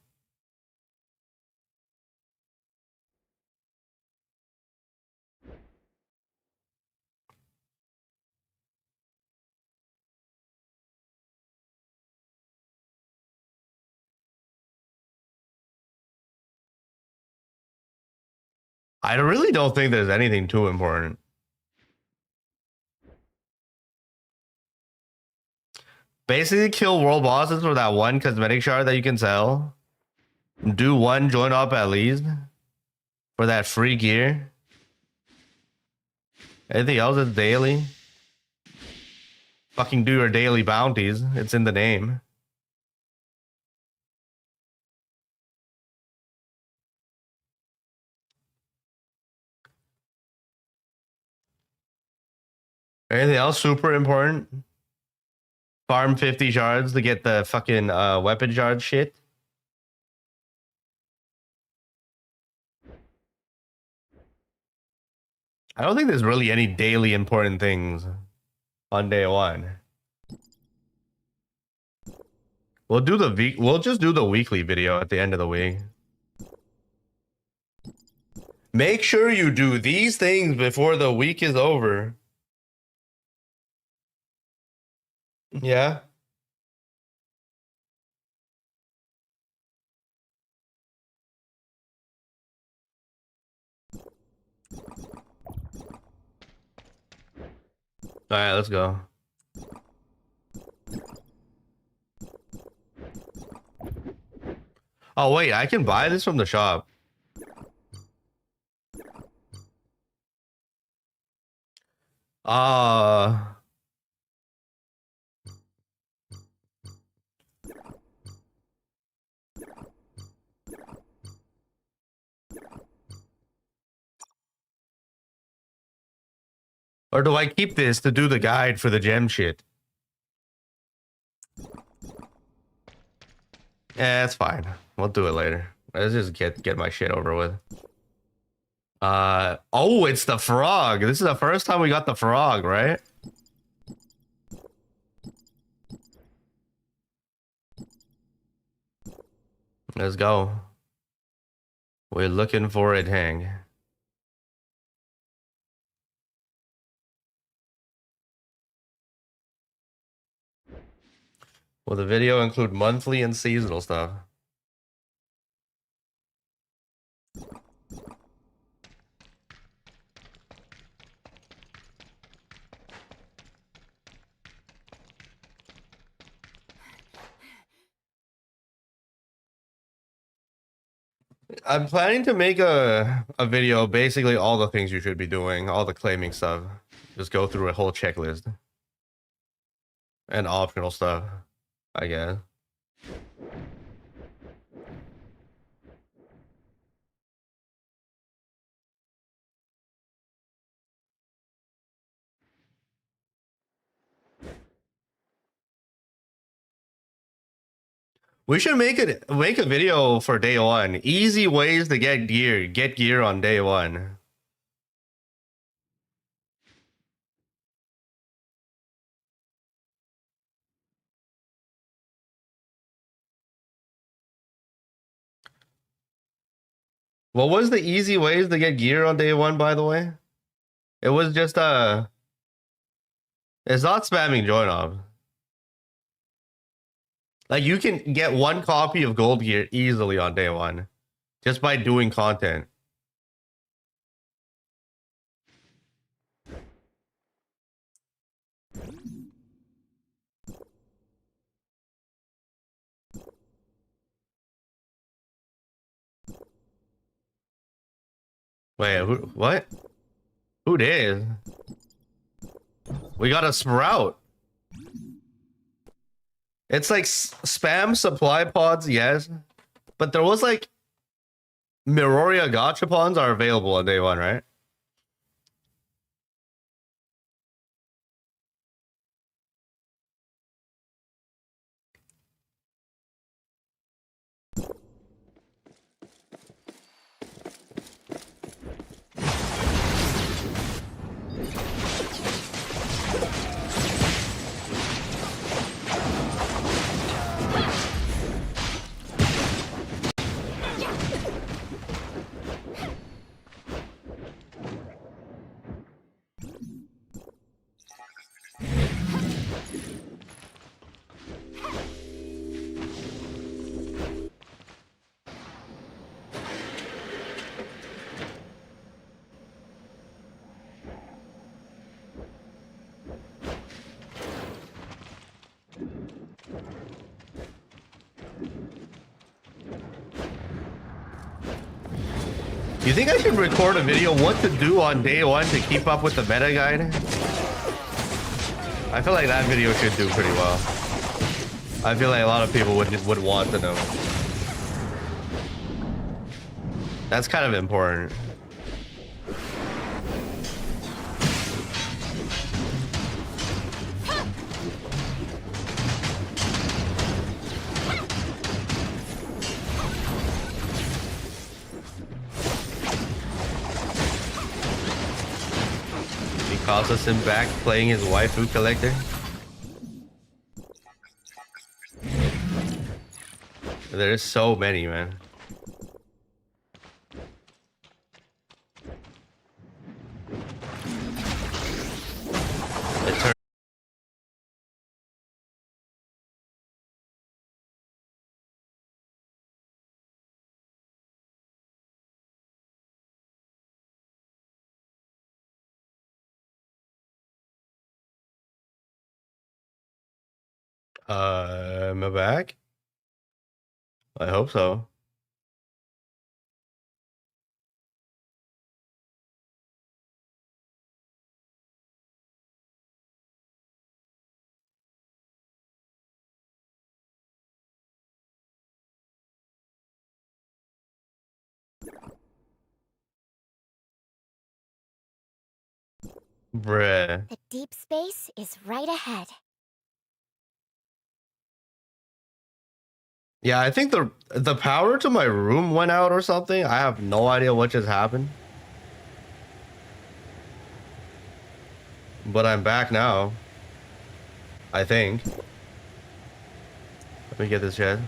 I really don't think there's anything too important. Basically, kill world bosses for that one cosmetic shard that you can sell. Do one join up at least for that free gear. Anything else is daily. Fucking do your daily bounties. It's in the name. Anything else super important? Farm 50 shards to get the fucking weapon shard shit. I don't think there's really any daily important things on day one. We'll just do the weekly video at the end of the week. Make sure you do these things before the week is over. Yeah. All right, let's go. Oh, wait, I can buy this from the shop. Uh, or do I keep this to do the guide for the gem shit? Yeah, it's fine. We'll do it later. Let's just get my shit over with. Oh, it's the frog. This is the first time we got the frog, right? Let's go. We're looking for it, Hang. Will the video include monthly and seasonal stuff? I'm planning to make a video, basically all the things you should be doing, all the claiming stuff. Just go through a whole checklist. And optional stuff, I guess. We should make a video for day one. Easy ways to get gear. Get gear on day one. What was the easy ways to get gear on day one, by the way? It was just it's not spamming join off. Like you can get 1 copy of gold gear easily on day one just by doing content. Wait, what? Who did? We got a sprout. It's like spam supply pods, yes. But there was like Miroria gachapons are available on day one, right? You think I should record a video what to do on day one to keep up with the meta guide? I feel like that video should do pretty well. I feel like a lot of people would want to know. That's kind of important. Causes him back playing his waifu collector. There's so many, man. Am I back? I hope so. Bruh. The deep space is right ahead. Yeah, I think the power to my room went out or something. I have no idea what just happened. But I'm back now. I think. Let me get this jet.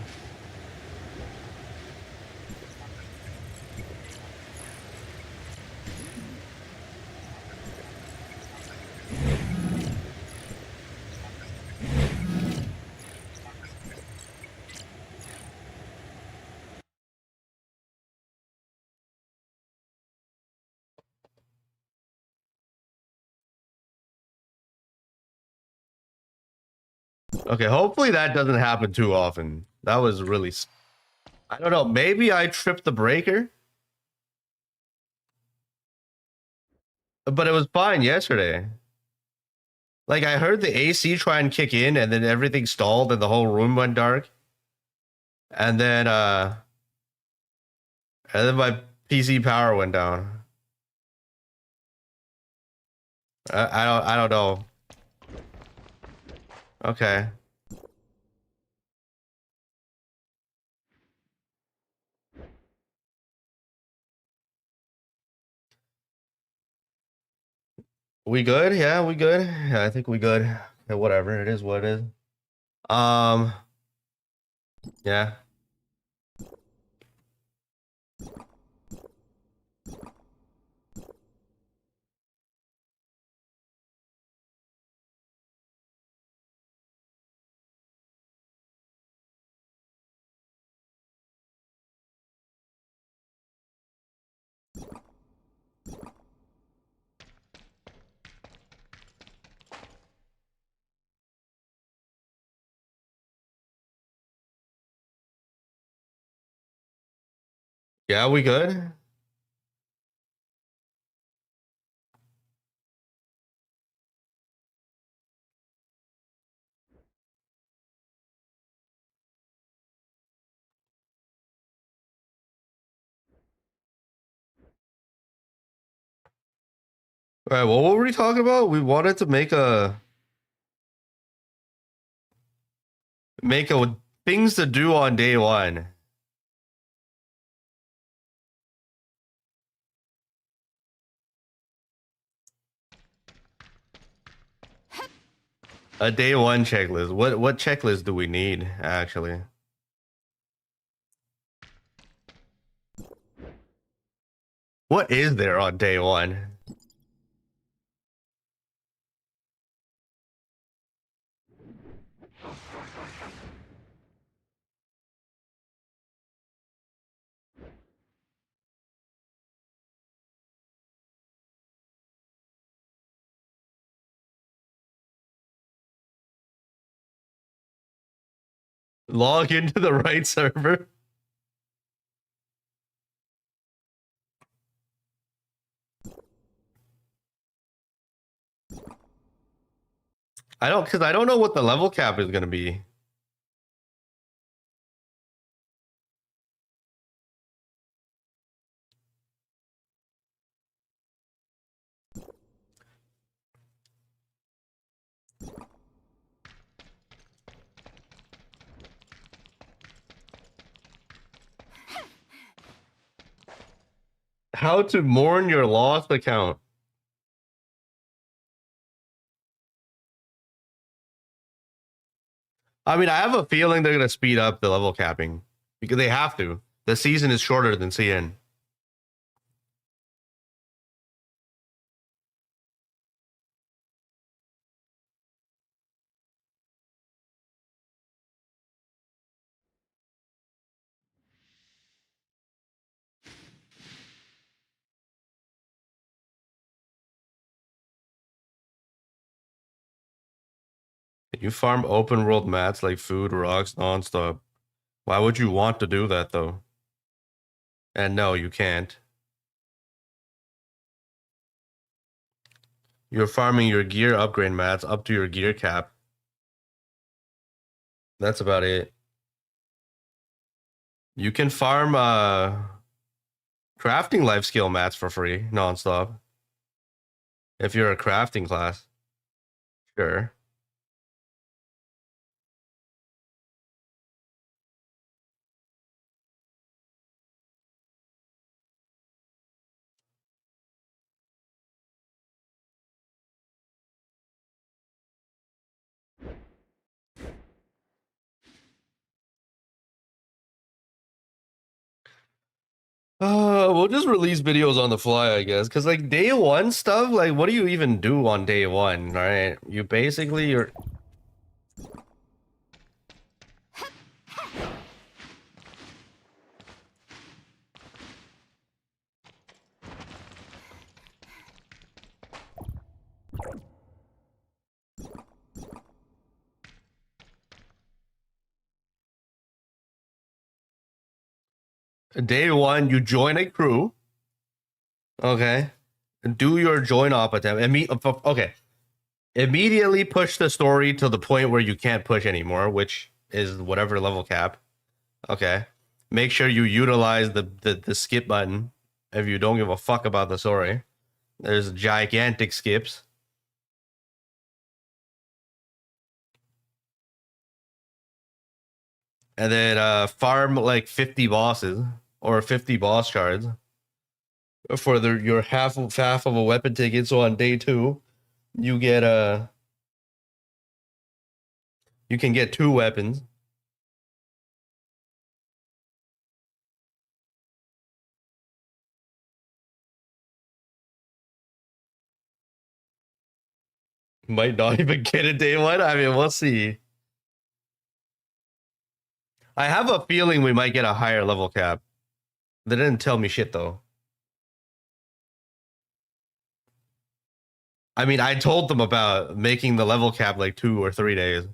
Okay, hopefully that doesn't happen too often. That was really... I don't know, maybe I tripped the breaker? But it was fine yesterday. Like, I heard the AC try and kick in, and then everything stalled, and the whole room went dark. And then my PC power went down. I don't know. Okay. We good? Yeah, we good. Yeah, I think we good. Yeah, whatever. It is what it is. Yeah. Yeah, we good. All right, well, what were we talking about? We wanted to make a things to do on day one. A day one checklist. What checklist do we need actually? What is there on day one? Log into the right server. Because I don't know what the level cap is gonna be. How to mourn your lost account. I mean, I have a feeling they're gonna speed up the level capping because they have to. The season is shorter than CN. You farm open world mats like food, rocks, nonstop. Why would you want to do that though? And no, you can't. You're farming your gear upgrade mats up to your gear cap. That's about it. You can farm crafting life skill mats for free, nonstop. If you're a crafting class. Sure. We'll just release videos on the fly, I guess. Cause like day one stuff, like what do you even do on day one, right? You basically you're day one, you join a crew. Okay. Do your join op attempt. Okay. Immediately push the story to the point where you can't push anymore, which is whatever level cap. Okay. Make sure you utilize the skip button if you don't give a fuck about the story. There's gigantic skips. And then farm like 50 bosses or 50 boss cards for your half of a weapon ticket. So on day two, you get you can get 2 weapons. Might not even get a day one. I mean, we'll see. I have a feeling we might get a higher level cap. They didn't tell me shit though. I mean, I told them about making the level cap like 2 or 3 days.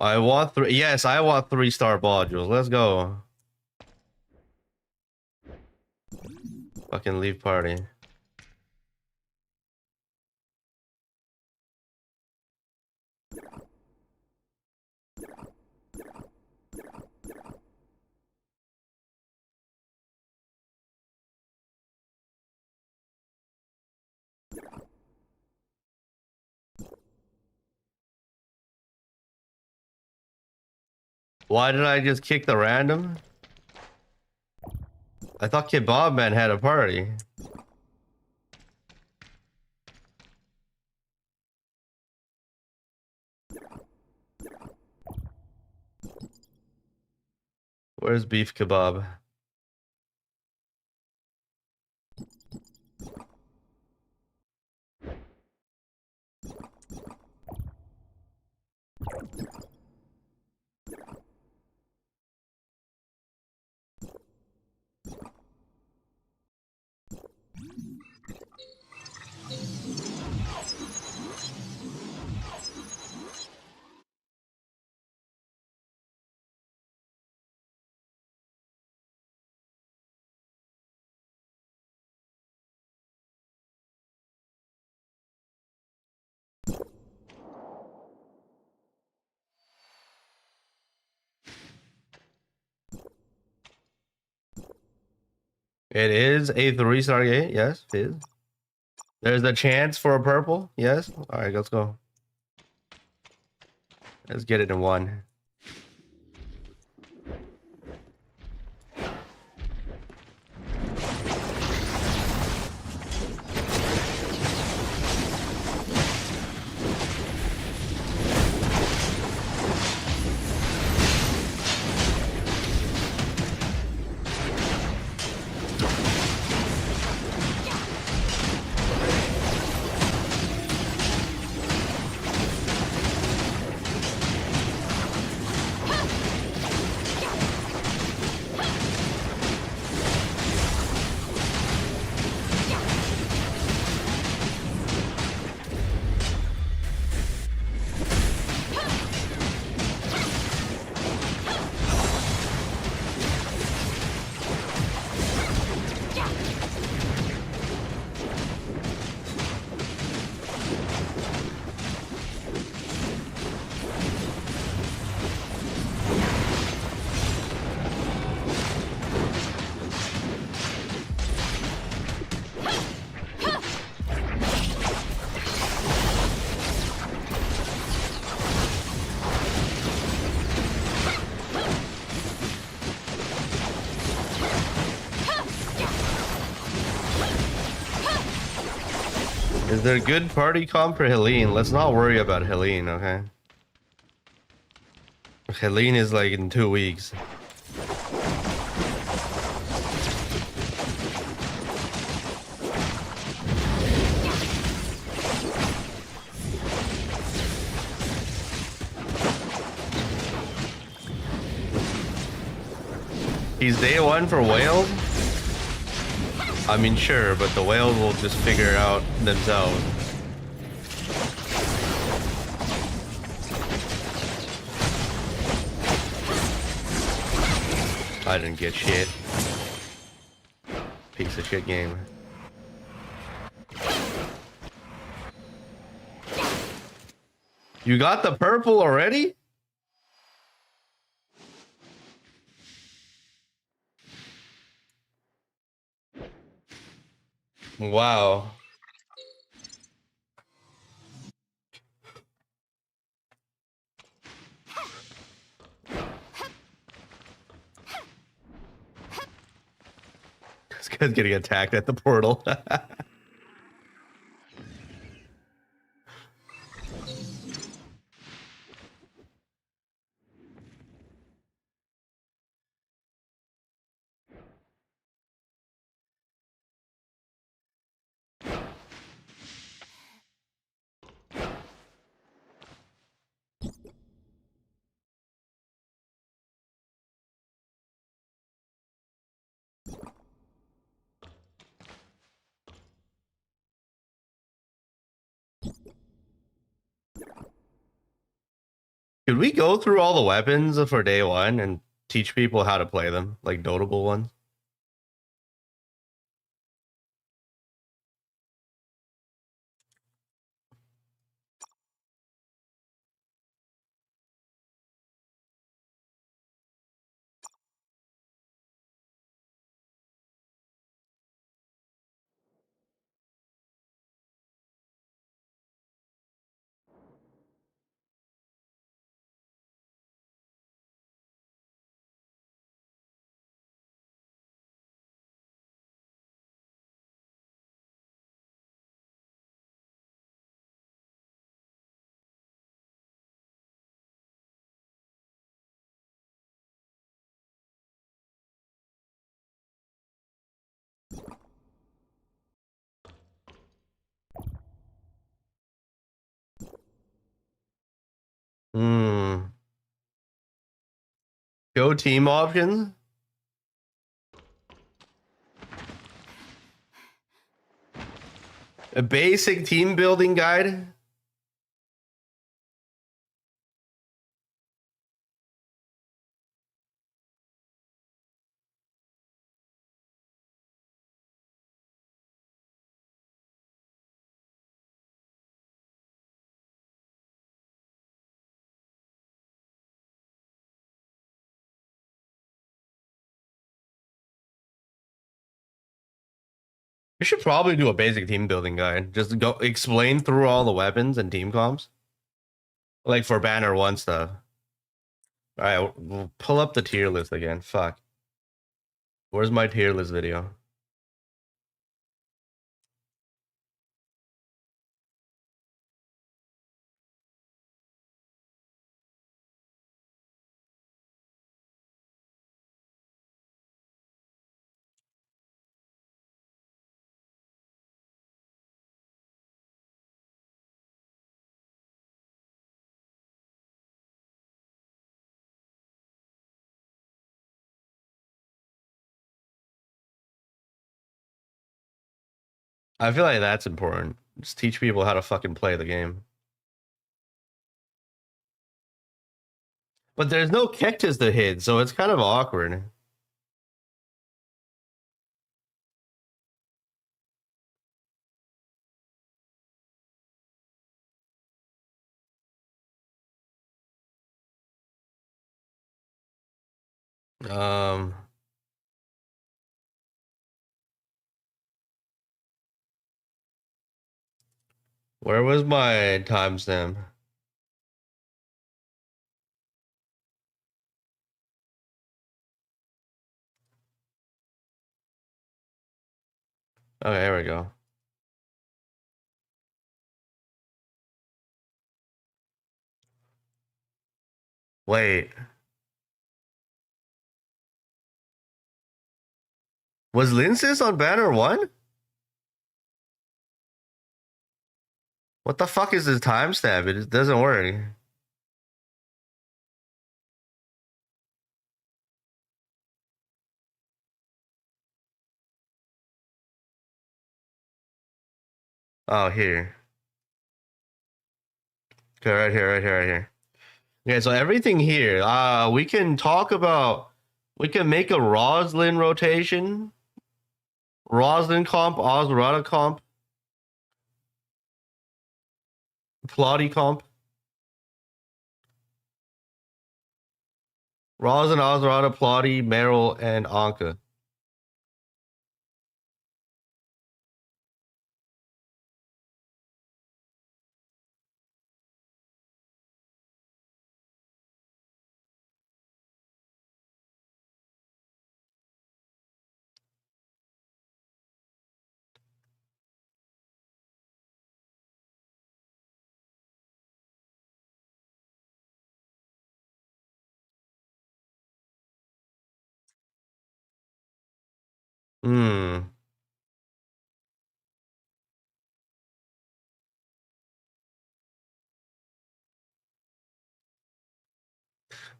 I want 3. Yes, I want 3-star modules. Let's go. Fucking leave party. Why did I just kick the random? I thought Kebab Man had a party. Where's beef kebab? It is a 3-star gate. Yes, it is. There's a chance for a purple. Yes. All right, let's go. Let's get it in 1. Is there a good party comp for Helene? Let's not worry about Helene, okay? Helene is like in 2 weeks. He's day 1 for whales? I mean, sure, but the whales will just figure it out themselves. I didn't get shit. Piece of shit game. You got the purple already? Wow. This guy's getting attacked at the portal. Could we go through all the weapons for day one and teach people how to play them, like notable ones? Hmm. Go team options. A basic team building guide. We should probably do a basic team building guide. Just go explain through all the weapons and team comps. Like for banner one stuff. All right, we'll pull up the tier list again. Fuck. Where's my tier list video? I feel like that's important. Just teach people how to fucking play the game. But there's no cactus to hit, so it's kind of awkward. Um, where was my timestamp? Okay, here we go. Wait. Was Linsis on banner one? What the fuck is this timestamp? It doesn't work. Oh, here. Okay, right here, right here, right here. Okay, so everything here. We can talk about. We can make a Roslyn rotation. Roslyn comp, Ozrata comp, Plotty comp. Roslyn, Ozrata, Plotty, Meryl, and Anka. Hmm.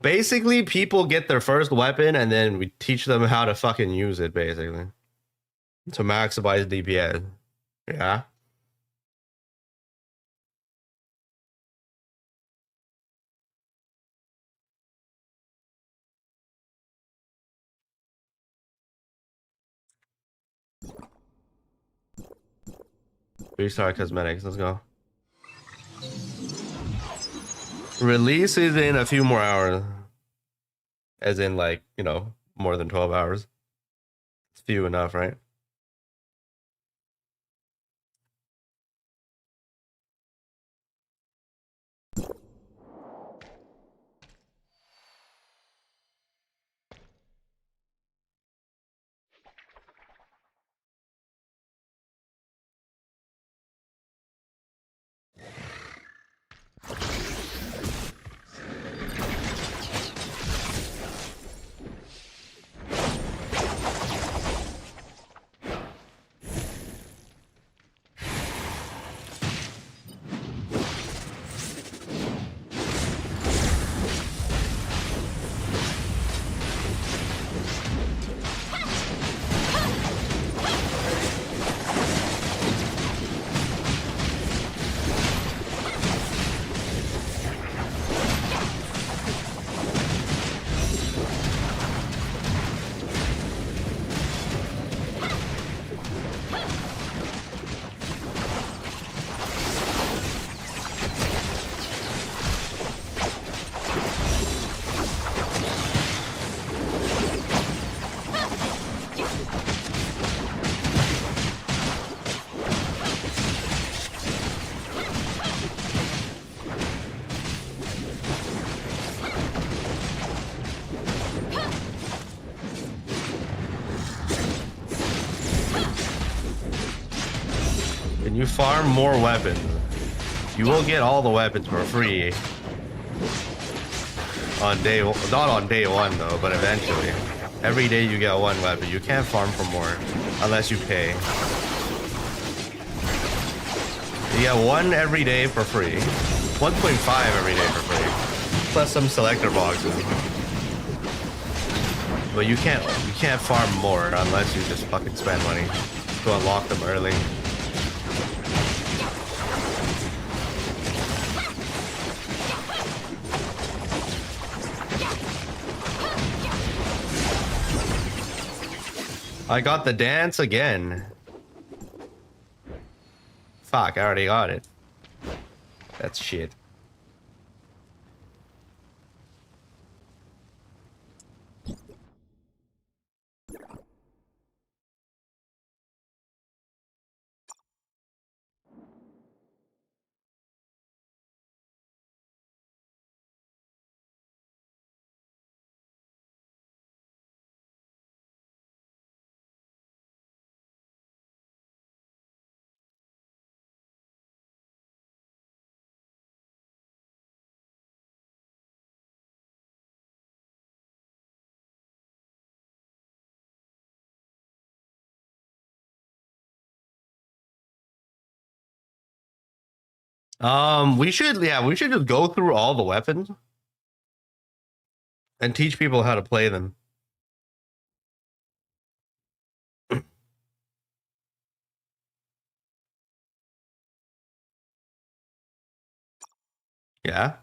Basically, people get their first weapon and then we teach them how to fucking use it, basically. To maximize DPS. Yeah. Restart cosmetics. Let's go. Release is in a few more hours. As in, like, you know, more than 12 hours. It's few enough, right? When you farm more weapons, you will get all the weapons for free. On day, not on day one though, but eventually. Every day you get one weapon. You can't farm for more unless you pay. You get one every day for free. 1.5 every day for free. Plus some selector boxes. But you can't farm more unless you just fucking spend money to unlock them early. I got the dance again. Fuck, I already got it. That's shit. We should just go through all the weapons and teach people how to play them. Yeah.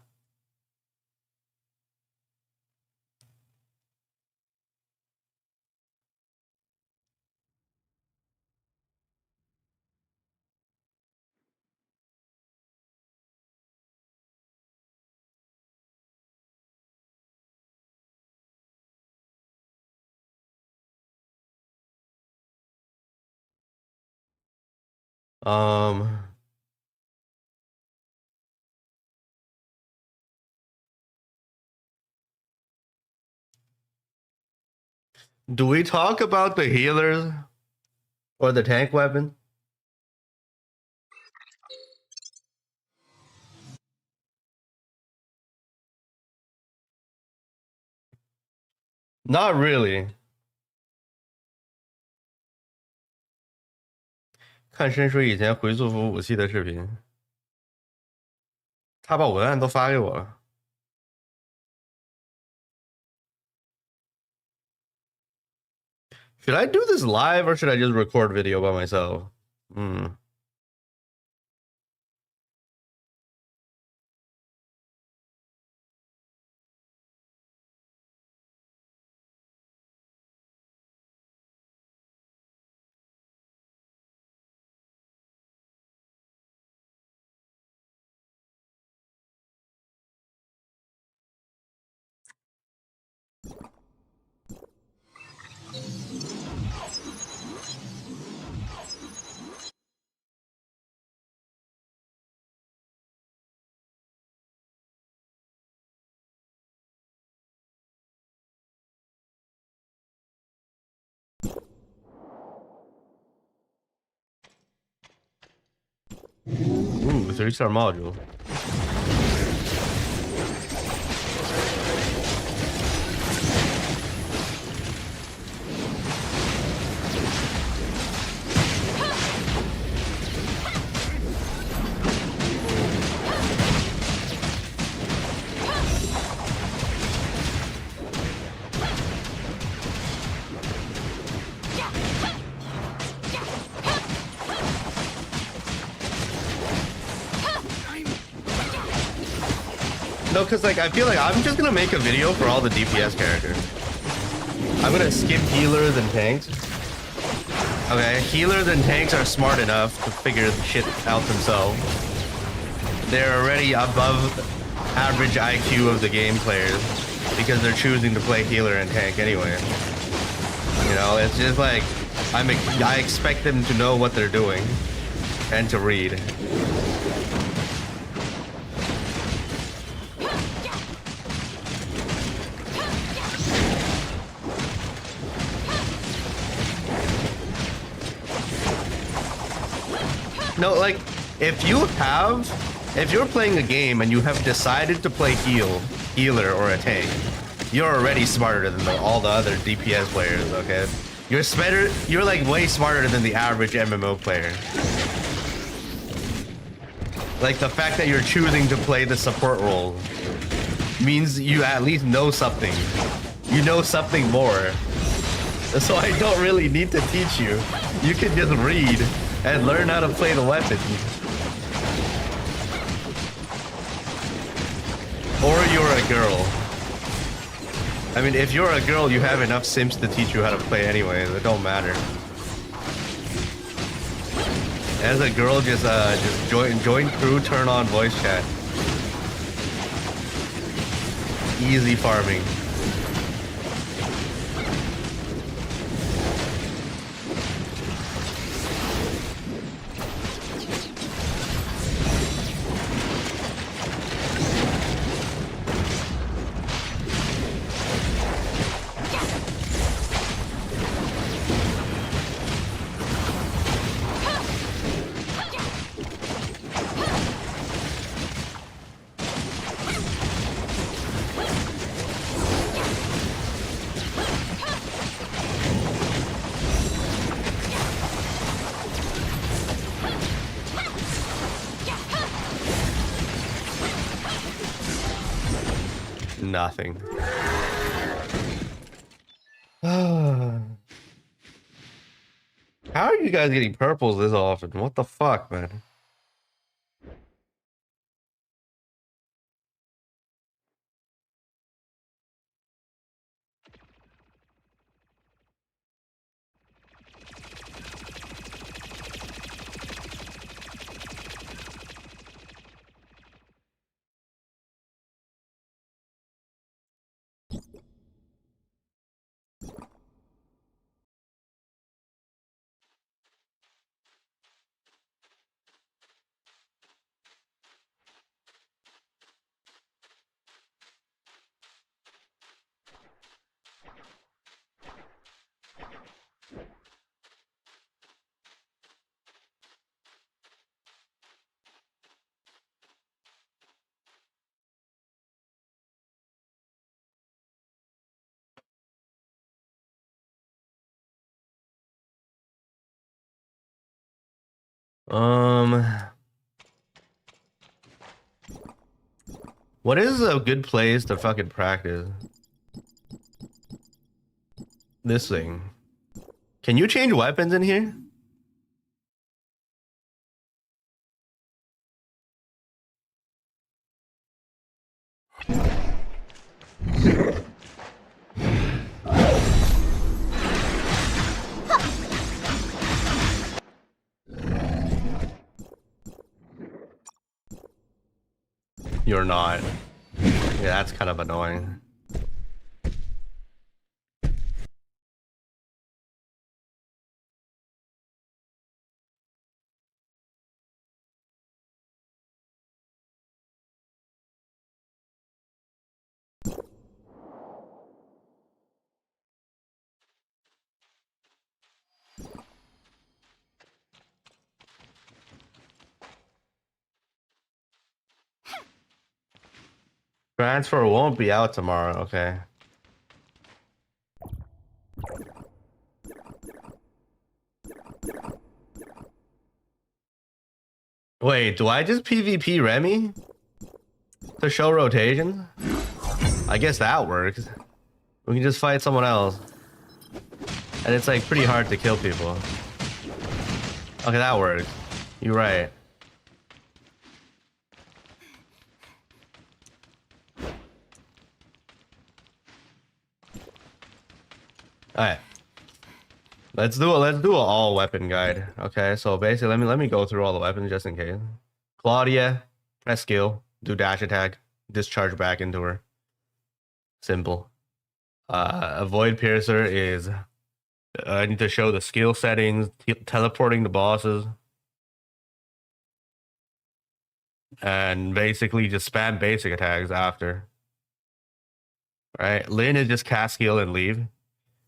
Um, do we talk about the healers or the tank weapon? Not really. 看深水以前回溯服武器的视频，他把文案都发给我了。Should I do this live or should I just record video by myself? Hmm. Ooh, 3-star module. No, because like I feel like I'm just gonna make a video for all the DPS characters. I'm gonna skip healers and tanks. Okay, healers and tanks are smart enough to figure the shit out themselves. They're already above average IQ of the game players because they're choosing to play healer and tank anyway. You know, it's just like I expect them to know what they're doing and to read. No, like, if you're playing a game and you have decided to play healer, or a tank, you're already smarter than all the other DPS players, okay? You're like way smarter than the average MMO player. Like, the fact that you're choosing to play the support role means you at least know something. You know something more. So I don't really need to teach you. You can just read and learn how to play the weapon. Or you're a girl. I mean, if you're a girl, you have enough sims to teach you how to play anyway. It don't matter. As a girl, just join crew, turn on voice chat. Easy farming. Nothing. How are you guys getting purples this often? What the fuck, man? What is a good place to fucking practice this thing? Can you change weapons in here? You're not. Yeah, that's kind of annoying. Transfer won't be out tomorrow, okay. Wait, do I just PvP Remy to show rotations? I guess that works. We can just fight someone else. And it's like pretty hard to kill people. Okay, that works. You're right. Alright. Let's do an all weapon guide. Okay, so basically let me go through all the weapons just in case. Claudia, press skill, do dash attack, discharge back into her. Simple. Avoid piercer is I need to show the skill settings, teleporting the bosses. And basically just spam basic attacks after. Right? Lin is just cast skill and leave.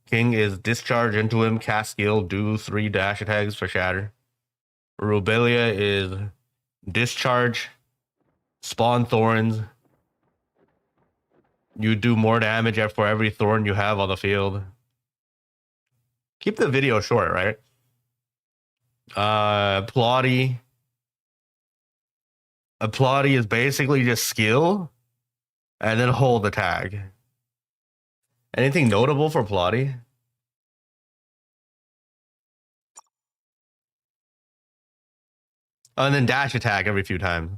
King is discharge into him, cast skill, do 3 dash attacks for shatter. Rubelia is discharge, spawn thorns. You do more damage for every thorn you have on the field. Keep the video short, right? Plotty. A plotty is basically just skill and then hold attack. Anything notable for plotty? Oh, and then dash attack every few times.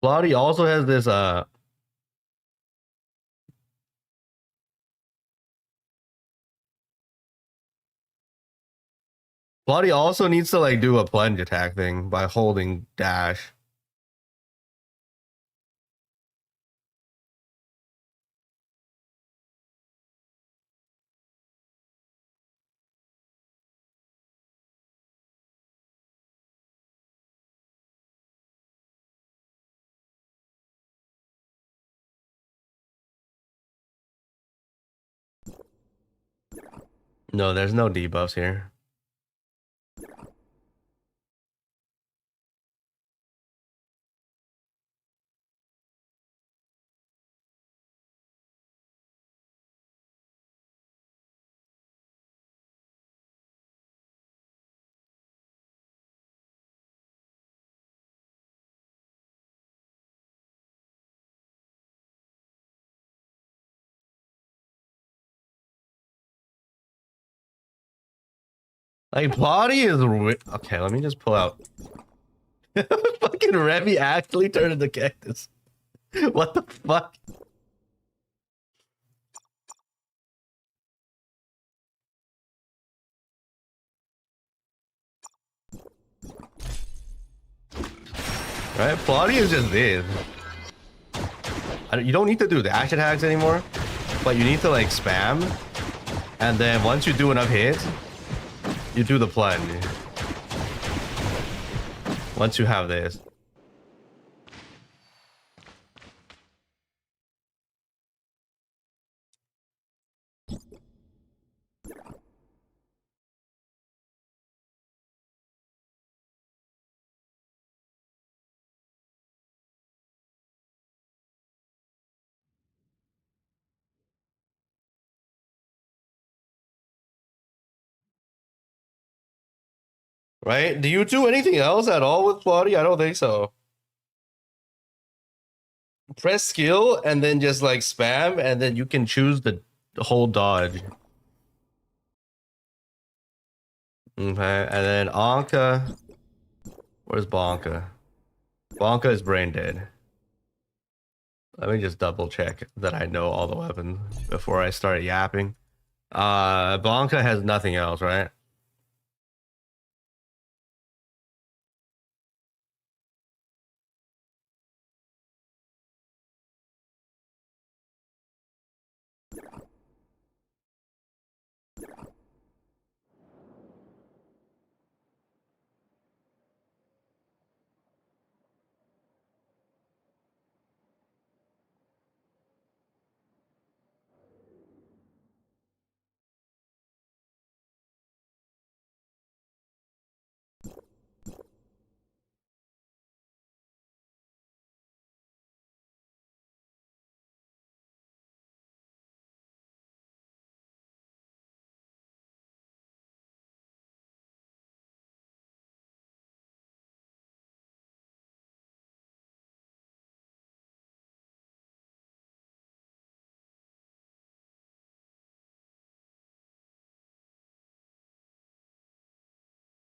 Plotty also has this Plotty also needs to like do a plunge attack thing by holding dash. No, there's no debuffs here. Like Plotty is okay. Let me just pull out. Fucking Remy actually turned into cactus. What the fuck? Right, Plotty is just this. You don't need to do dash attacks anymore, but you need to like spam, and then once you do enough hits, you do the plunge. Once you have this. Right? Do you do anything else at all with Plotty? I don't think so. Press skill and then just like spam, and then you can choose the whole dodge. Okay, and then Anka. Where's Bonka? Bonka is brain dead. Let me just double check that I know all the weapons before I start yapping. Bonka has nothing else, right?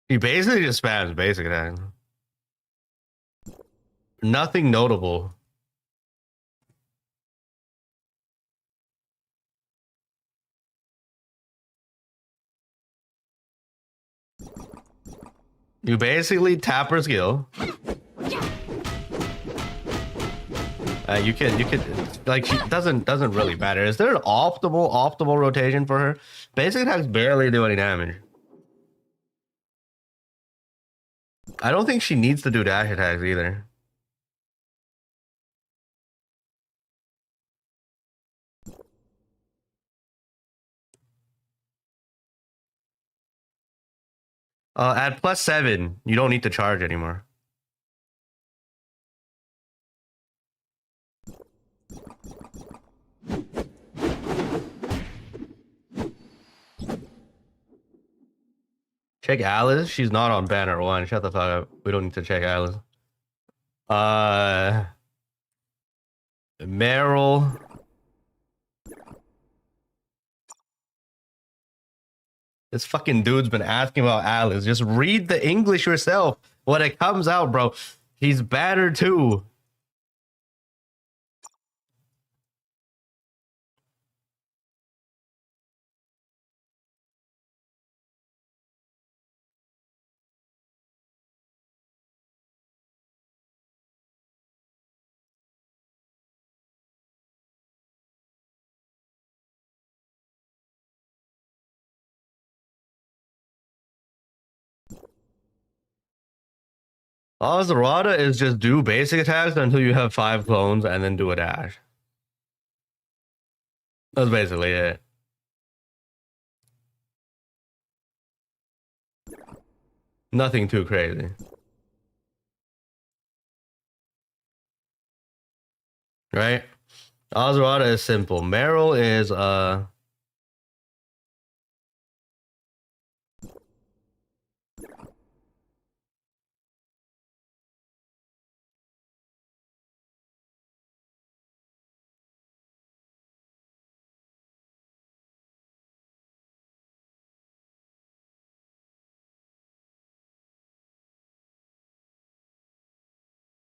He basically just spams basic attack. Nothing notable. You basically tap her skill. You could like she doesn't really matter. Is there an optimal rotation for her? Basic attacks barely do any damage. I don't think she needs to do dash attacks either. At +7, you don't need to charge anymore. Check Alice. She's not on banner 1. Shut the fuck up. We don't need to check Alice. Meryl. This fucking dude's been asking about Alice. Just read the English yourself when it comes out, bro. He's banner 2. Ozarada is just do basic attacks until you have 5 clones and then do a dash. That's basically it. Nothing too crazy. Right? Ozarada is simple. Meryl is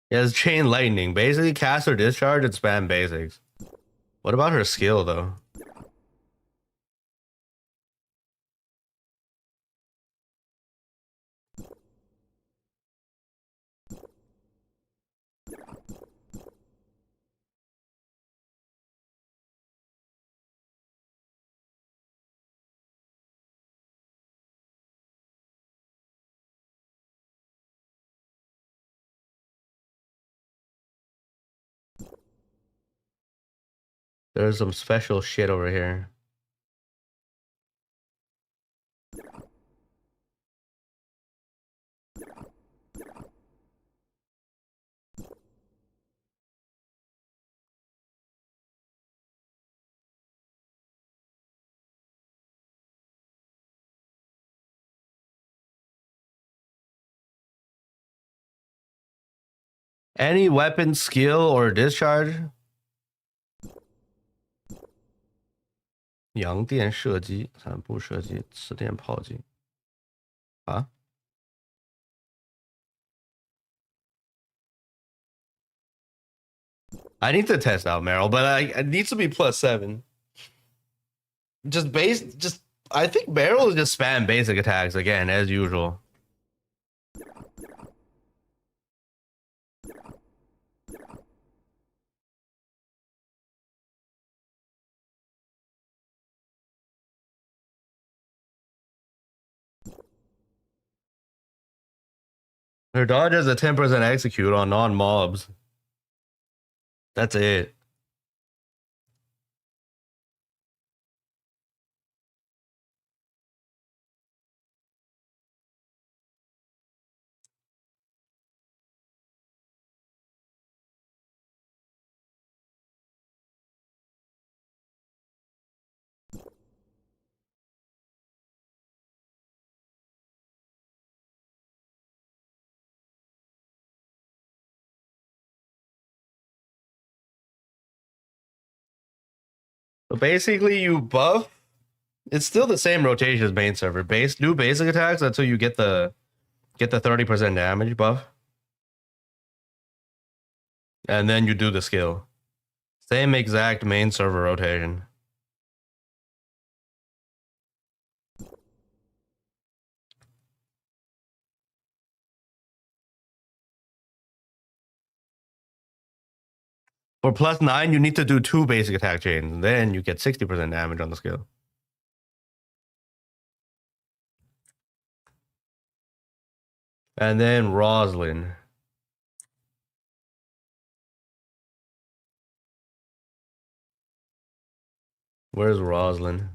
he has chain lightning. Basically cast or discharge and spam basics. What about her skill though? There's some special shit over here. Any weapon skill or discharge. 阳电射击、散步射击、磁电炮击。啊？ I need to test out Meryl, but it needs to be +7. I think Meryl is just spam basic attacks again, as usual. Her dodge has a 10% execute on non-mobs. That's it. So basically, you buff. It's still the same rotation as main server. Do basic attacks until you get the 30% damage buff, and then you do the skill. Same exact main server rotation. For +9, you need to do 2 basic attack chains. Then you get 60% damage on the skill. And then Roslyn. Where's Roslyn?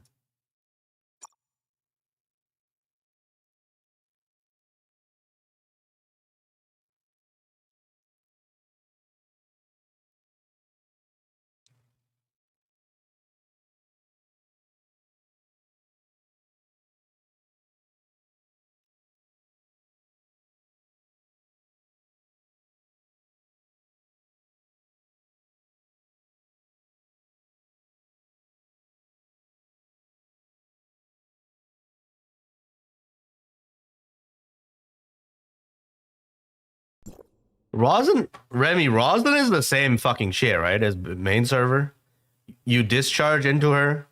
Roslyn is the same fucking shit, right? As main server. You discharge into her.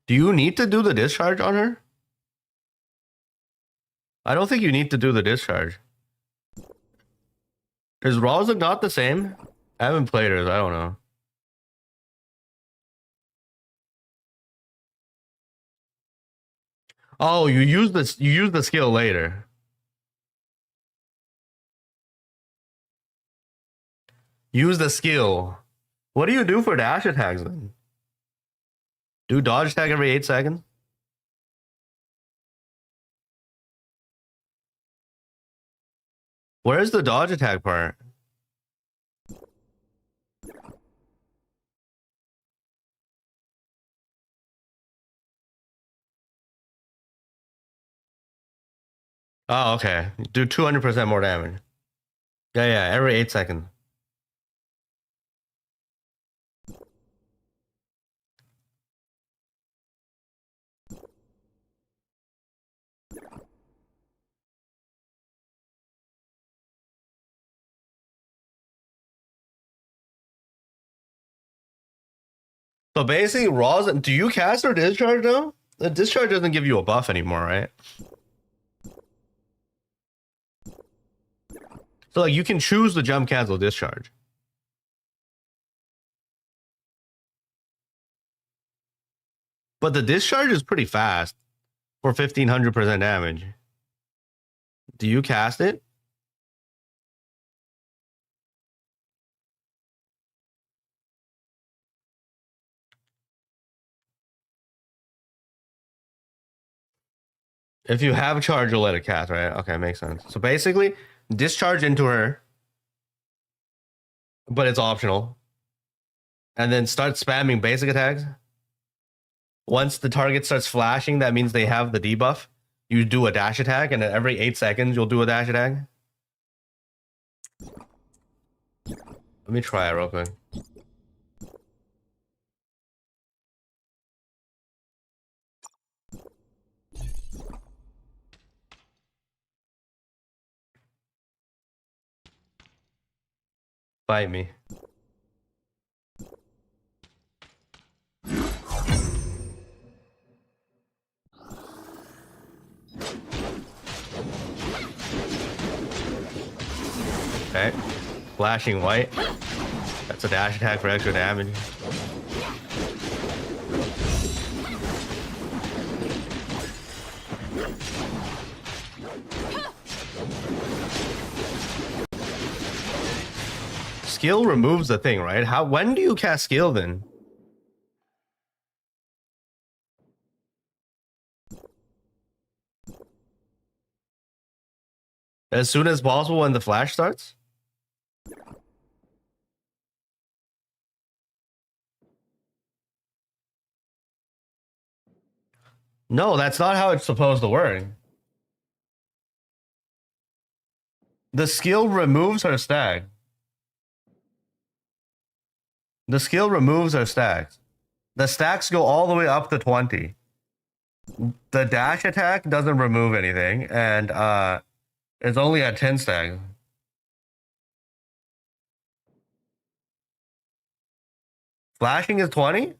Do you need to do the discharge on her? I don't think you need to do the discharge. Is Roslyn not the same? I haven't played her, so I don't know. Oh, you use the skill later. Use the skill. What do you do for dash attacks then? Do dodge attack every 8 seconds? Where's the dodge attack part? Oh, okay. Do 200% more damage. Yeah, every 8 seconds. So basically, Roslyn, do you cast or discharge now? The discharge doesn't give you a buff anymore, right? So like you can choose the jump cancel discharge. But the discharge is pretty fast for 1500% damage. Do you cast it? If you have charge, you'll let it cast, right? Okay, makes sense. So basically, discharge into her, but it's optional. And then start spamming basic attacks. once the target starts flashing, that means they have the debuff. You do a dash attack, and every 8 seconds you'll do a dash attack. Let me try it real quick. Fight me. Okay. Flashing white. That's a dash attack for extra damage. Skill removes the thing, right? When do you cast skill then? As soon as possible when the flash starts? No, that's not how it's supposed to work. The skill removes her stack. The skill removes her stacks. The stacks go all the way up to 20. The dash attack doesn't remove anything, and it's only at 10 stacks. Flashing is 20?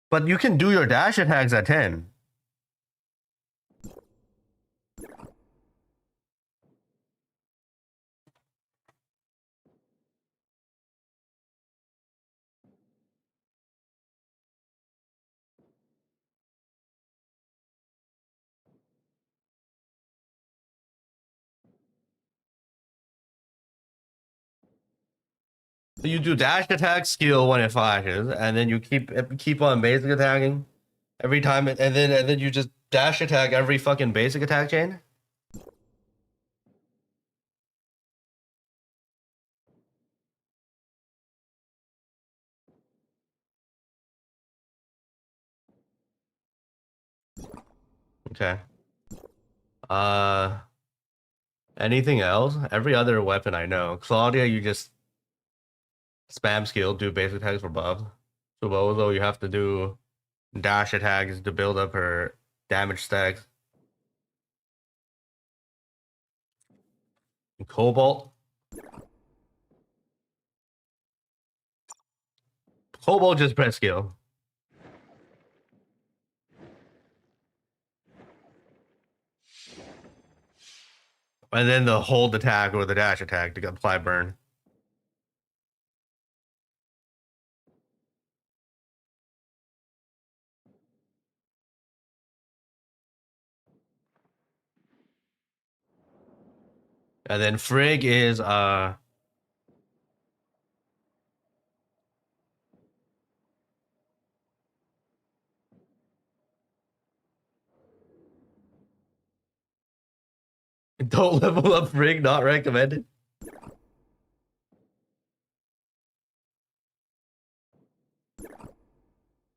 But you can do your dash attacks at 10. So you do dash attack skill when it flashes, and then you keep on basic attacking every time, and then you just dash attack every fucking basic attack chain. Okay. Anything else? Every other weapon I know. Claudia, you just spam skill, do basic attacks for buff. Subozo, you have to do dash attacks to build up her damage stacks. Cobalt. Cobalt just press skill. And then the hold attack or the dash attack to apply burn. And then Frigg is don't level up Frigg, not recommended.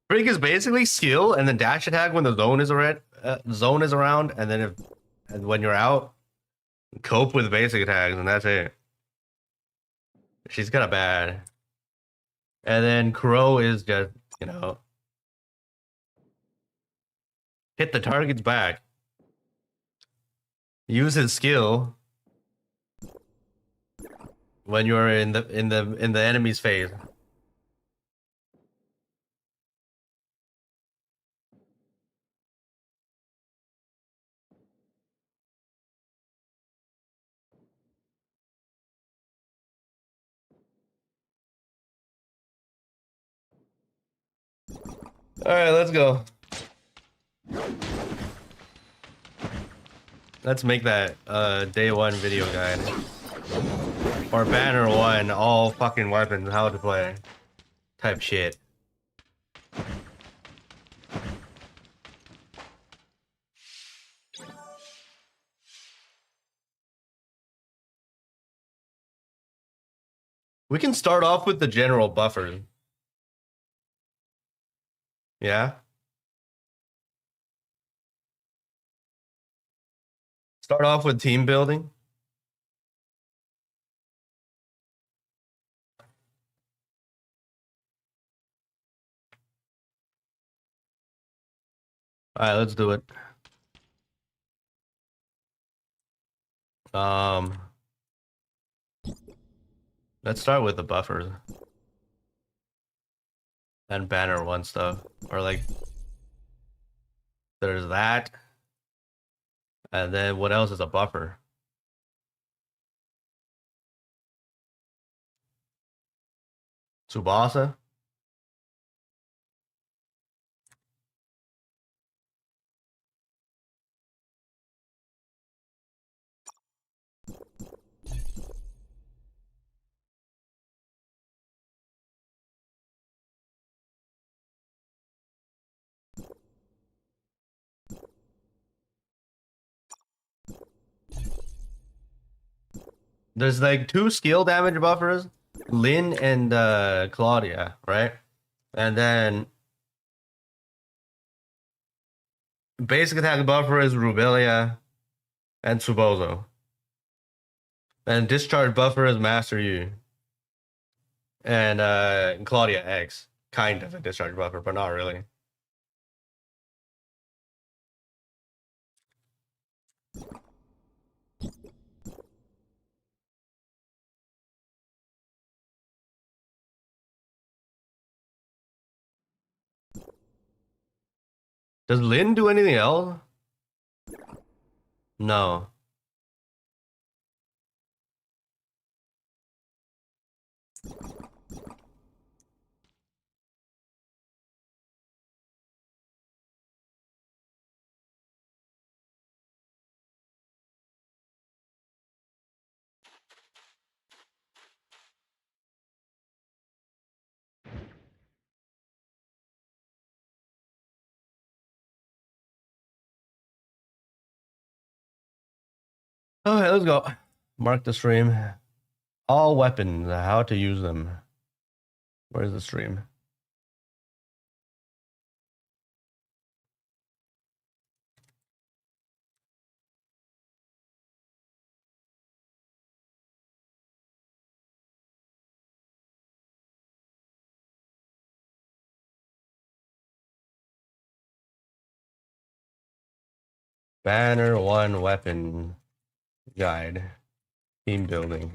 Frigg is basically skill and then dash attack when the zone is around, and then when you're out, cope with basic attacks, and that's it. She's kind of bad. And then Crow is just, hit the target's back. Use his skill when you're in the enemy's phase. All right, let's go. Let's make that day one video guide. Or banner one, all fucking weapons, how to play. Type shit. We can start off with the general buffers. Yeah. Start off with team building. All right, let's do it. Let's start with the buffers and banner one stuff, or like there's that, and then what else is a buffer? Tsubasa. There's like 2 skill damage buffers, Lin and Claudia, right? And then basic attack buffer is Rubelia and Tsubozo. And discharge buffer is Master Yu. And Claudia X. Kind of a discharge buffer, but not really. Does Lin do anything else? No. Okay, let's go. Mark the stream. All weapons, how to use them. Where's the stream? Banner 1 weapon guide. Team building.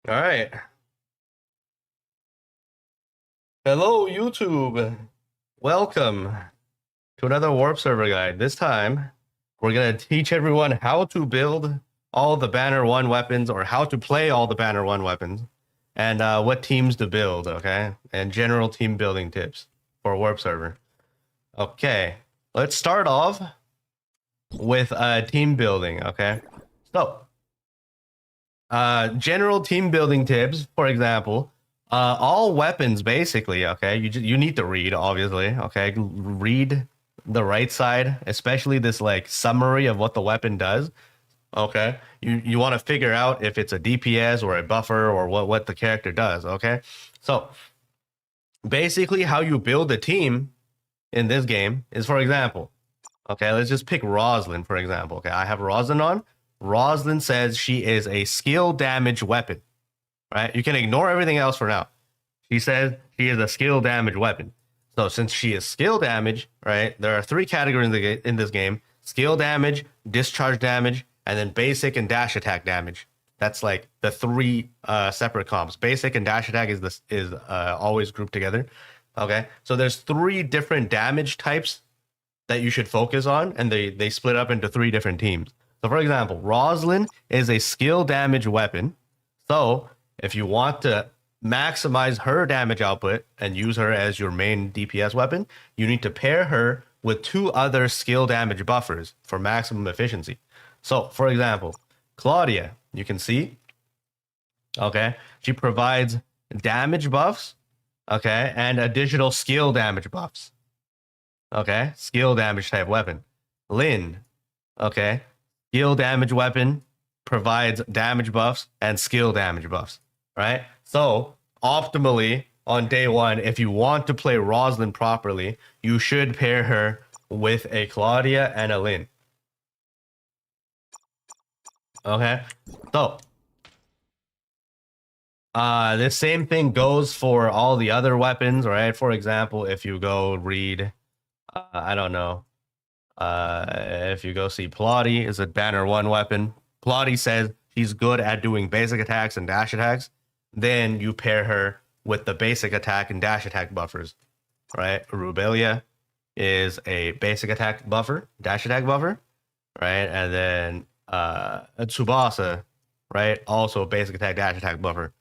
All right. Hello, YouTube. Welcome to another Warp Server guide. This time, we're going to teach everyone how to build all the Banner 1 weapons, or how to play all the Banner 1 weapons, and what teams to build, okay? And general team building tips for Warp Server. Okay, let's start off with team building, okay? So, general team building tips, for example, all weapons basically, okay? You need to read, obviously, okay? Read the right side, especially this like summary of what the weapon does, okay? You want to figure out if it's a DPS or a buffer or what the character does, okay? So, basically how you build a team in this game is, for example, okay, let's just pick Roslyn, for example. Okay, I have Roslyn on. Roslyn says she is a skill damage weapon, right? You can ignore everything else for now. She says she is a skill damage weapon. So since she is skill damage, right, there are 3 categories in this game: skill damage, discharge damage, and then basic and dash attack damage. That's like the 3 separate comps. Basic and dash attack is always grouped together. Okay, so there's 3 different damage types that you should focus on, and they split up into 3 different teams. So for example, Roslyn is a skill damage weapon. So if you want to maximize her damage output and use her as your main DPS weapon, you need to pair her with 2 other skill damage buffers for maximum efficiency. So for example, Claudia, you can see, okay, she provides damage buffs, okay, and additional skill damage buffs. Okay, skill damage type weapon. Lin, okay, skill damage weapon provides damage buffs and skill damage buffs, right? So optimally on day one, if you want to play Rosalind properly, you should pair her with a Claudia and a Lynn. Okay, so the same thing goes for all the other weapons, right? For example, if you go read, I don't know, if you go see Plotty is a banner 1 weapon. Plotty says he's good at doing basic attacks and dash attacks. Then you pair her with the basic attack and dash attack buffers, right? Rubelia is a basic attack buffer, dash attack buffer, right? And then Tsubasa, right? Also basic attack, dash attack buffer.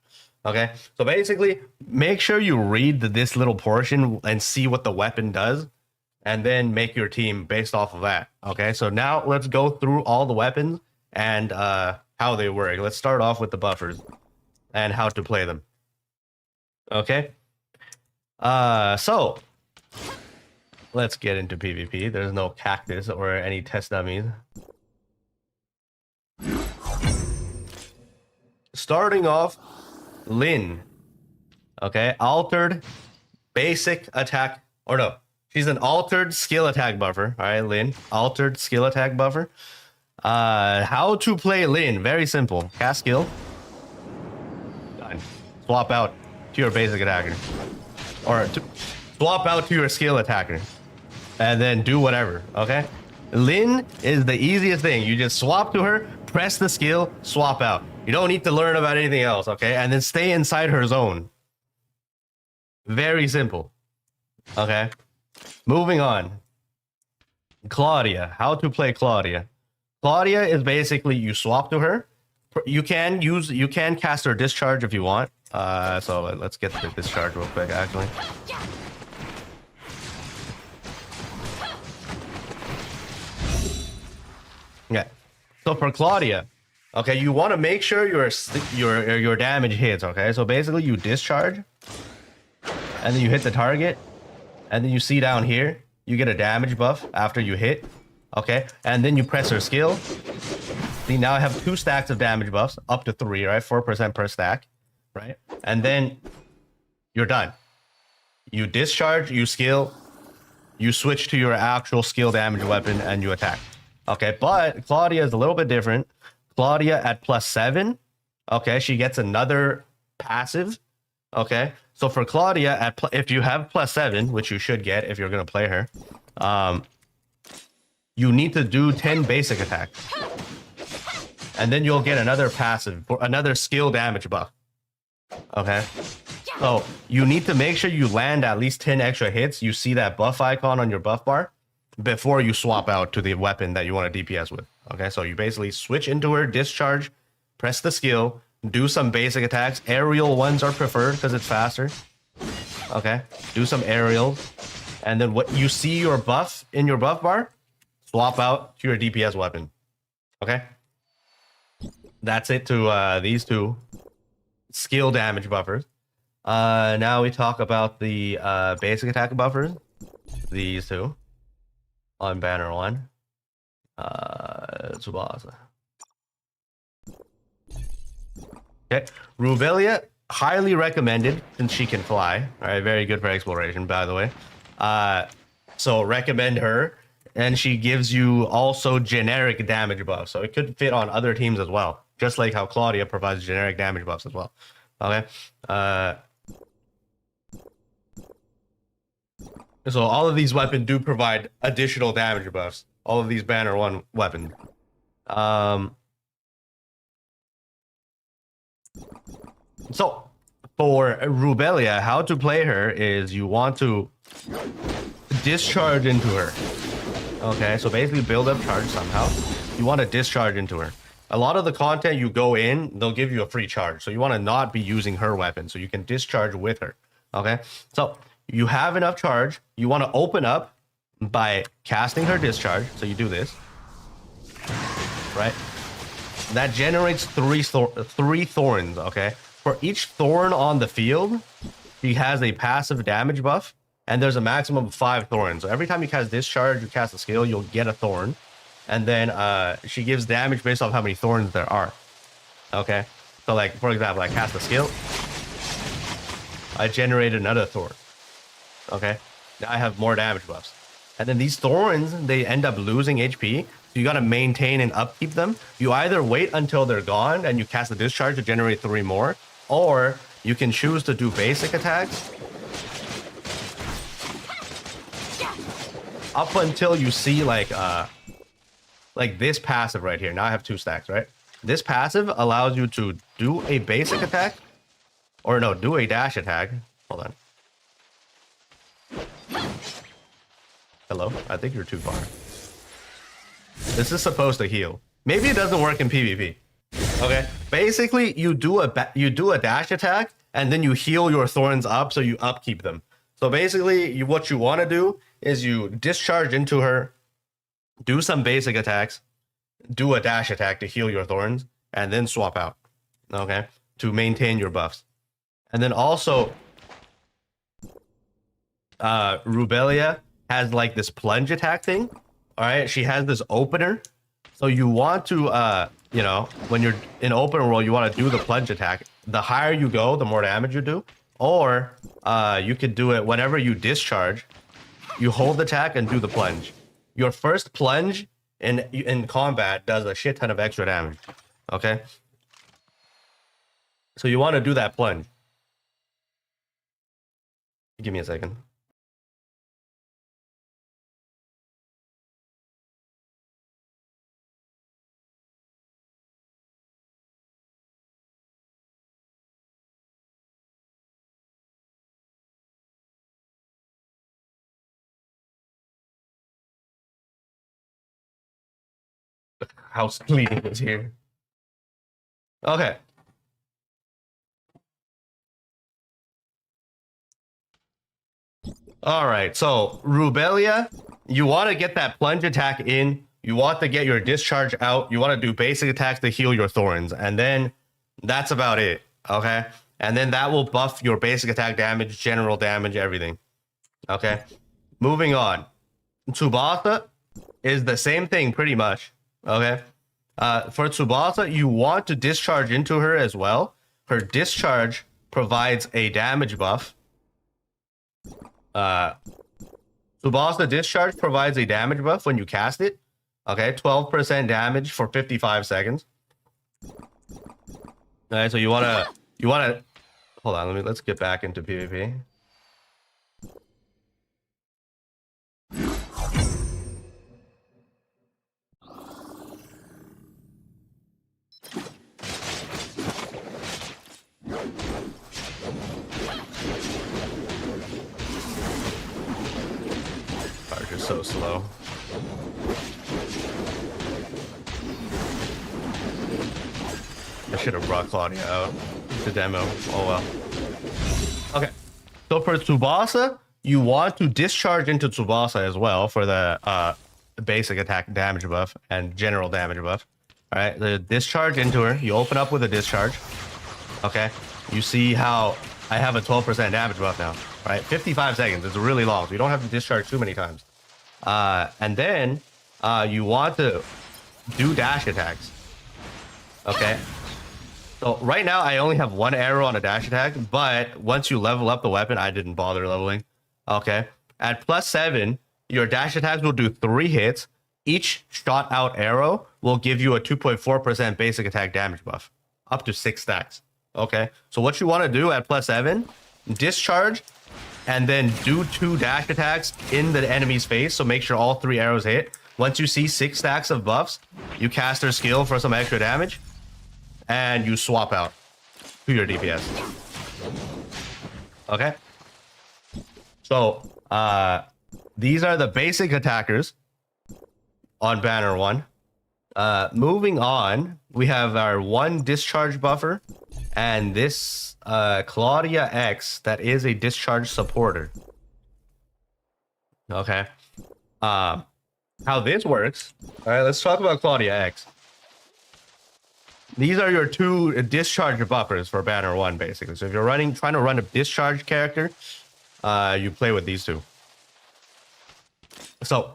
Okay, so basically, make sure you read this little portion and see what the weapon does, and then make your team based off of that. Okay, so now let's go through all the weapons and how they work. Let's start off with the buffers and how to play them. Okay, so let's get into PvP. There's no cactus or any test dummies. Starting off, Lynn. Okay, altered basic attack, or no, she's an altered skill attack buffer. All right, Lynn, altered skill attack buffer. How to play Lynn? Very simple. Cast skill. Done. Swap out to your basic attacker, or swap out to your skill attacker, and then do whatever. Okay, Lynn is the easiest thing. You just swap to her, press the skill, swap out. You don't need to learn about anything else, okay? And then stay inside her zone. Very simple. Okay. Moving on. Claudia. How to play Claudia. Claudia is basically you swap to her. You can cast her discharge if you want. So let's get the discharge real quick, actually. Okay. So for Claudia, okay, you want to make sure your damage hits, okay? So basically you discharge, and then you hit the target, and then you see down here, you get a damage buff after you hit, okay? And then you press her skill. See, now I have 2 stacks of damage buffs, up to 3, right? 4% per stack, right? And then you're done. You discharge, you skill, you switch to your actual skill damage weapon, and you attack. Okay, but Claudia is a little bit different. Claudia at +7, okay, she gets another passive. Okay, so for Claudia if you have +7, which you should get if you're gonna play her, you need to do 10 basic attacks, and then you'll get another passive, another skill damage buff. Okay, so you need to make sure you land at least 10 extra hits. You see that buff icon on your buff bar before you swap out to the weapon that you want to DPS with. Okay, so you basically switch into her, discharge, press the skill, do some basic attacks. Aerial ones are preferred because it's faster. Okay, do some aerials, and then what you see your buff in your buff bar, swap out to your DPS weapon. Okay, that's it to these 2 skill damage buffers. Now we talk about the basic attack buffers. These 2 on banner 1. Tsubasa. Okay, Rubelia, highly recommended since she can fly. All right, very good for exploration, by the way. So recommend her, and she gives you also generic damage buffs, so it could fit on other teams as well, just like how Claudia provides generic damage buffs as well. Okay. So all of these weapons do provide additional damage buffs. All of these banner 1 weapons. So for Rubelia, how to play her is you want to discharge into her. Okay, so basically build up charge somehow. You want to discharge into her. A lot of the content you go in, they'll give you a free charge. So you want to not be using her weapon, so you can discharge with her. Okay, so you have enough charge. You want to open up by casting her discharge. So you do this, right? That generates three thorns. Okay, for each thorn on the field, he has a passive damage buff, and there's a maximum of 5 thorns. So every time you cast discharge, you cast a skill, you'll get a thorn. and then she gives damage based off how many thorns there are. Okay, so like for example, I cast a skill, I generate another thorn. Okay, now I have more damage buffs, and then these thorns, they end up losing HP. So you got to maintain and upkeep them. You either wait until they're gone and you cast the discharge to generate 3 more, or you can choose to do basic attacks up until you see like this passive right here. Now I have 2 stacks, right? This passive allows you to do a basic attack, or no, do a dash attack. Hold on. Hello? I think you're too far. This is supposed to heal. Maybe it doesn't work in PvP. Okay. Basically, you do a dash attack, and then you heal your thorns up, so you upkeep them. So basically, what you want to do is you discharge into her, do some basic attacks, do a dash attack to heal your thorns, and then swap out. Okay, to maintain your buffs. And then also, Rubelia has like this plunge attack thing. All right, she has this opener. So you want to, you know, when you're in open roll, you want to do the plunge attack. The higher you go, the more damage you do. Or you could do it whenever you discharge. You hold the attack and do the plunge. Your first plunge in combat does a shit ton of extra damage. Okay? So you want to do that plunge. Give me a second. House cleaning is here. Okay. All right. So Rubelia, you want to get that plunge attack in. You want to get your discharge out. You want to do basic attacks to heal your thorns, and then that's about it. Okay. And then that will buff your basic attack damage, general damage, everything. Okay. Moving on. Tsubasa is the same thing pretty much. Okay. For Tsubasa, you want to discharge into her as well. Her discharge provides a damage buff. Tsubasa discharge provides a damage buff when you cast it. Okay, 12% damage for 55 seconds. All right, so you wanna hold on. Let's get back into PvP. Charge is so slow. I should have brought Claudia out to demo. Oh well. Okay. So for Tsubasa, you want to discharge into Tsubasa as well for the basic attack damage buff and general damage buff. All right. The discharge into her. You open up with a discharge. Okay. You see how I have a 12% damage buff now. Right. 55 seconds. It's really long. So you don't have to discharge too many times. And then you want to do dash attacks. Okay. So right now I only have 1 arrow on a dash attack, but once you level up the weapon, I didn't bother leveling. Okay. At +7, your dash attacks will do 3 hits. Each shot out arrow will give you a 2.4% basic attack damage buff, up to 6 stacks. Okay. So what you want to do at +7, discharge, and then do 2 dash attacks in the enemy's face. So make sure all 3 arrows hit. Once you see 6 stacks of buffs, you cast their skill for some extra damage, and you swap out to your DPS. Okay. So these are the basic attackers on banner 1. Moving on, we have our 1 discharge buffer and this Claudia X that is a discharge supporter. Okay. How this works. All right, let's talk about Claudia X. These are your 2 discharge buffers for banner 1, basically. So if you're trying to run a discharge character, you play with these 2. So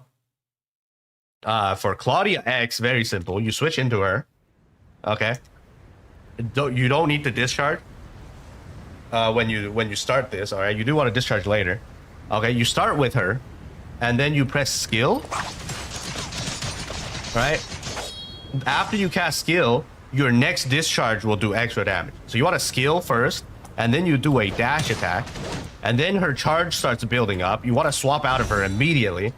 For Claudia X, very simple. You switch into her. Okay. You don't need to discharge when you start this. All right. You do want to discharge later. Okay. You start with her, and then you press skill. Right. After you cast skill, your next discharge will do extra damage. So you want to skill first, and then you do a dash attack, and then her charge starts building up. You want to swap out of her immediately.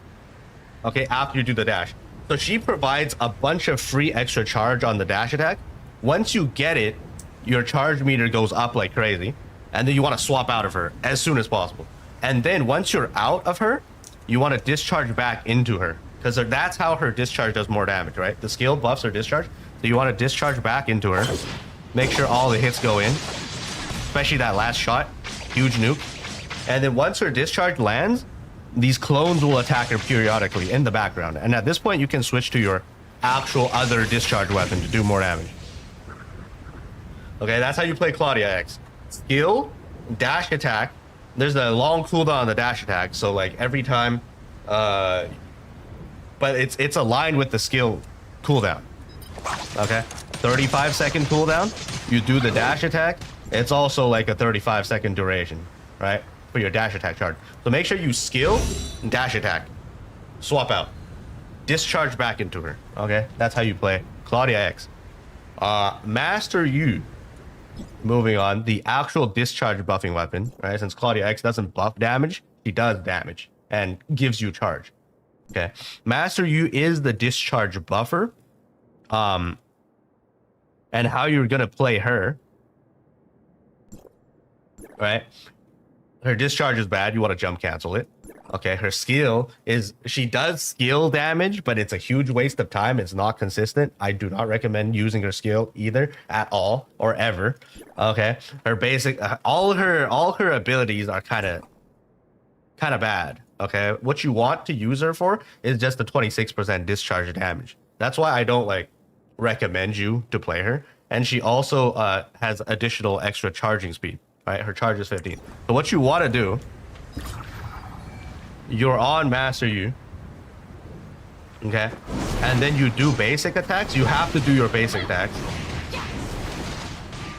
Okay, after you do the dash. So she provides a bunch of free extra charge on the dash attack. Once you get it, your charge meter goes up like crazy, and then you want to swap out of her as soon as possible. And then once you're out of her, you want to discharge back into her, because that's how her discharge does more damage, right? The skill buffs her discharge, so you want to discharge back into her. Make sure all the hits go in, especially that last shot, huge nuke. And then once her discharge lands, these clones will attack her periodically in the background. And at this point, you can switch to your actual other discharge weapon to do more damage. Okay, that's how you play Claudia X. Skill, dash attack. There's a long cooldown on the dash attack, so like every time, but it's aligned with the skill cooldown. Okay, 35-second cooldown. You do the dash attack. It's also like a 35-second duration, right? For your dash attack charge. So make sure you skill, dash attack, swap out, discharge back into her. Okay, that's how you play Claudia X. Master Yu. Moving on, the actual discharge buffing weapon, right? Since Claudia X doesn't buff damage, she does damage and gives you charge. Okay, Master Yu is the discharge buffer. And how you're gonna play her, right? Her discharge is bad. You want to jump cancel it. Okay, her skill is, she does skill damage, but it's a huge waste of time. It's not consistent. I do not recommend using her skill either at all or ever. Okay, her basic, all her abilities are kind of bad. Okay, what you want to use her for is just the 26% discharge damage. That's why I don't like recommend you to play her. And she also has additional extra charging speed. Right, her charge is 15. So what you want to do, you're on Master Yu, okay, and then you do basic attacks. You have to do your basic attacks.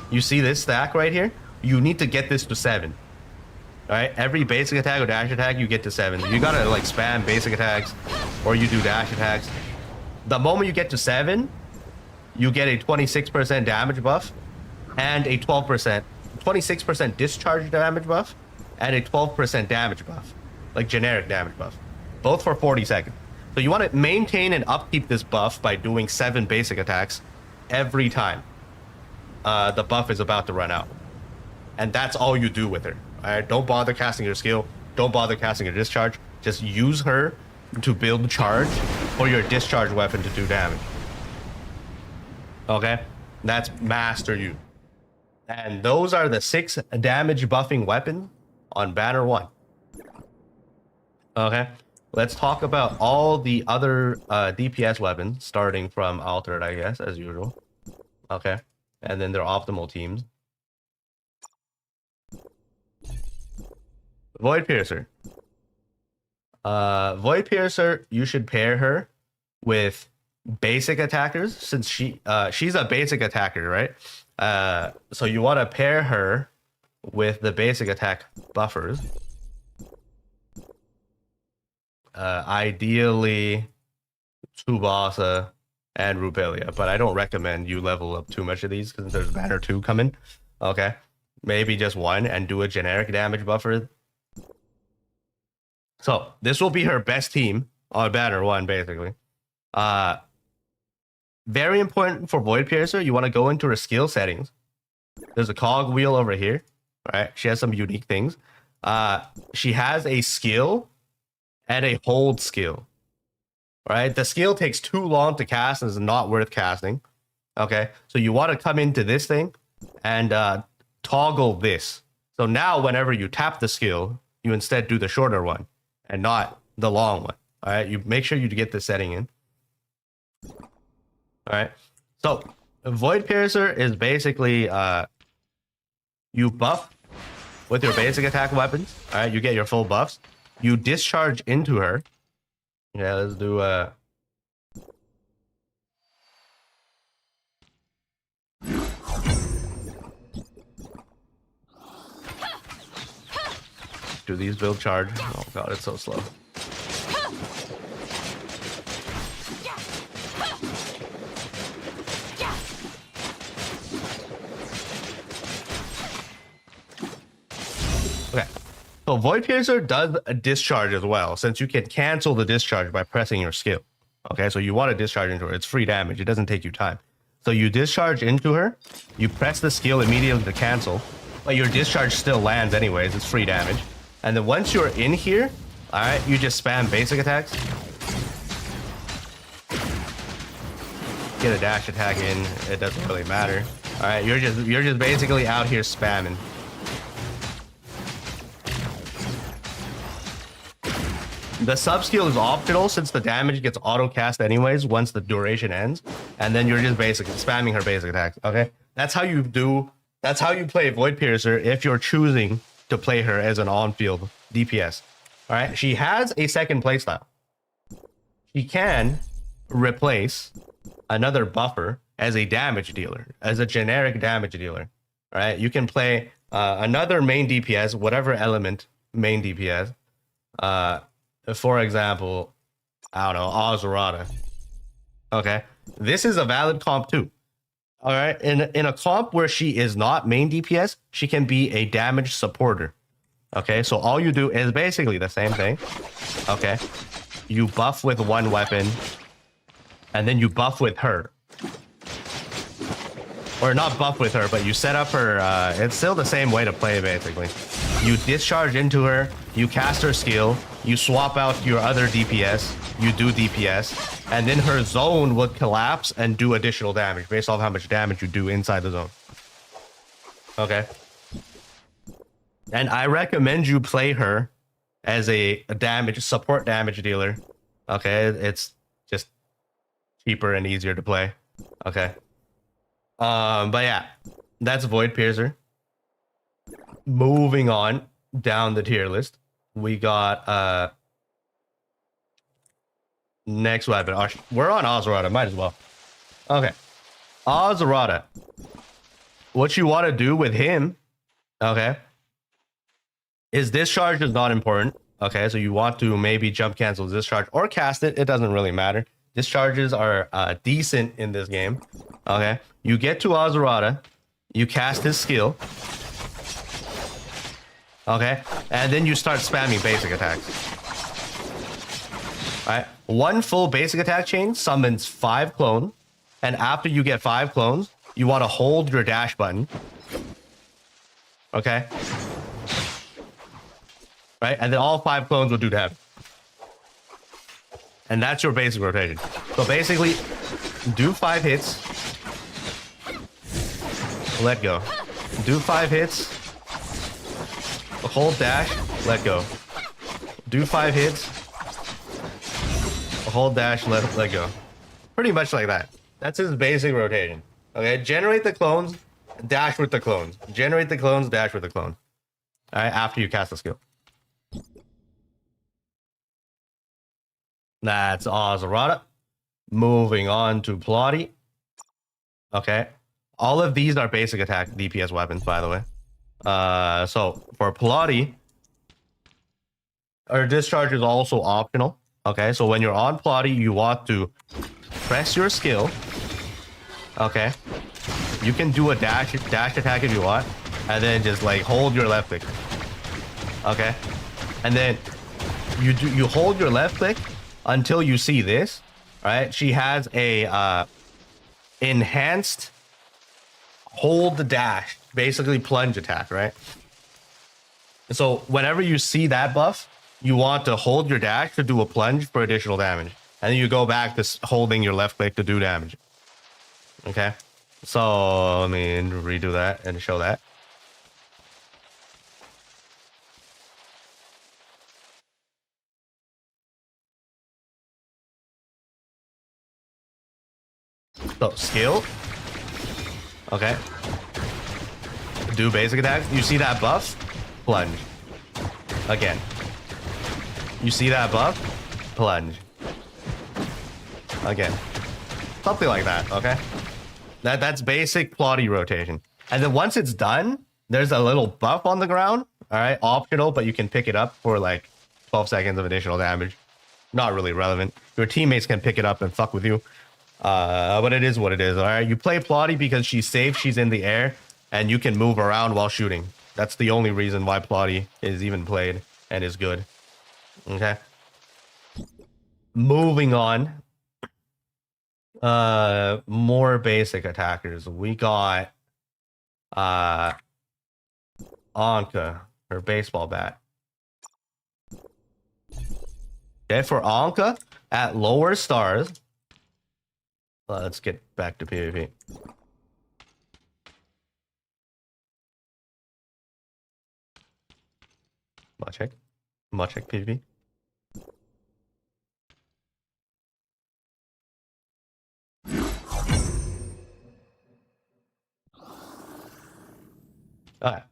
You see this stack right here? You need to get this to 7. All right, every basic attack or dash attack, you get to 7. You gotta like spam basic attacks, or you do dash attacks. The moment you get to 7, you get a 26% damage buff and a 26% discharge damage buff and a 12% damage buff, like generic damage buff, both for 40 seconds. So you want to maintain and upkeep this buff by doing 7 basic attacks every time the buff is about to run out. And that's all you do with her. All right, don't bother casting her skill. Don't bother casting her discharge. Just use her to build charge or your discharge weapon to do damage. Okay, that's Master Yu. And those are the 6 damage buffing weapons on Banner 1. Okay, let's talk about all the other DPS weapons, starting from Altered, I guess, as usual. Okay, and then their optimal teams. Void Piercer. Void Piercer, you should pair her with basic attackers, since she's a basic attacker, right? So you want to pair her with the basic attack buffers. Ideally Tsubasa and Rubelia, but I don't recommend you level up too much of these because there's Banner 2 coming. Okay, maybe just 1 and do a generic damage buffer. So this will be her best team on Banner 1, basically. Very important for Void Piercer, you want to go into her skill settings. There's a cog wheel over here, right? She has some unique things. She has a skill and a hold skill, right? The skill takes too long to cast and is not worth casting. Okay, so you want to come into this thing and toggle this. So now whenever you tap the skill, you instead do the shorter one and not the long one. All right, you make sure you get the setting in. All right, so Void Piercer is basically you buff with your basic attack weapons. All right, you get your full buffs. You discharge into her. Yeah, let's do Do these build charge? Oh god, it's so slow. Okay. So Void Piercer does a discharge as well, since you can cancel the discharge by pressing your skill. Okay, so you want to discharge into her. It's free damage. It doesn't take you time. So you discharge into her, you press the skill immediately to cancel, but your discharge still lands anyways. It's free damage. And then once you're in here, all right, you just spam basic attacks. Get a dash attack in. It doesn't really matter. All right, you're just basically out here spamming. The sub skill is optional since the damage gets auto cast anyways once the duration ends, and then you're just basically spamming her basic attacks. Okay, that's how you do. That's how you play Void Piercer if you're choosing to play her as an on-field DPS. All right, she has a second playstyle. She can replace another buffer as a damage dealer, as a generic damage dealer. All right, you can play another main DPS, whatever element main DPS. For example, I don't know, Ozarada. Okay, this is a valid comp too. All right, in a comp where she is not main DPS, she can be a damage supporter. Okay, so all you do is basically the same thing. Okay, you buff with one weapon, and then you buff with her. Or not buff with her, but you set up her, it's still the same way to play basically. You discharge into her, you cast her skill, you swap out your other DPS, you do DPS, and then her zone will collapse and do additional damage based off how much damage you do inside the zone. Okay. And I recommend you play her as a support damage dealer. Okay, it's just cheaper and easier to play. Okay. But yeah, that's Void Piercer. Moving on down the tier list, we got next weapon. We're on Ozarada, might as well. Okay, Ozarada. What you want to do with him, okay, is discharge is not important. Okay, so you want to maybe jump cancel discharge or cast it. It doesn't really matter. Discharges are decent in this game. Okay, you get to Ozarada, you cast his skill. Okay, and then you start spamming basic attacks. All right, one full basic attack chain summons 5 clones, and after you get 5 clones, you want to hold your dash button. Okay, right, and then all 5 clones will do damage. And that's your basic rotation. So basically, do 5 hits. Let go. Do 5 hits. Hold dash. Let go. Do 5 hits. Hold dash. Let go. Pretty much like that. That's his basic rotation. Okay. Generate the clones. Dash with the clones. Generate the clones. Dash with the clones. All right. After you cast the skill. That's Ozarada. Moving on to Plotty. Okay. All of these are basic attack DPS weapons, by the way. So for Plotty, our discharge is also optional. Okay, so when you're on Plotty, you want to press your skill. Okay. You can do a dash attack if you want, and then just like hold your left click. Okay. And then you hold your left click until you see this, right? She has a enhanced hold the dash, basically plunge attack, right? So whenever you see that buff, you want to hold your dash to do a plunge for additional damage. And then you go back to holding your left click to do damage. Okay? So let me redo that and show that. So skill. Okay. Do basic attack. You see that buff? Plunge. Again. You see that buff? Plunge. Again. Something like that, okay? That's basic plotty rotation. And then once it's done, there's a little buff on the ground. All right, optional, but you can pick it up for like 12 seconds of additional damage. Not really relevant. Your teammates can pick it up and fuck with you. But it is what it is. All right, you play plotty because she's safe, she's in the air, and you can move around while shooting. That's the only reason why plotty is even played and is good. Okay. Moving on. More basic attackers. We got Anka, her baseball bat. Okay, for Anka at lower stars. Let's get back to PvP. Mod check PvP. Alright.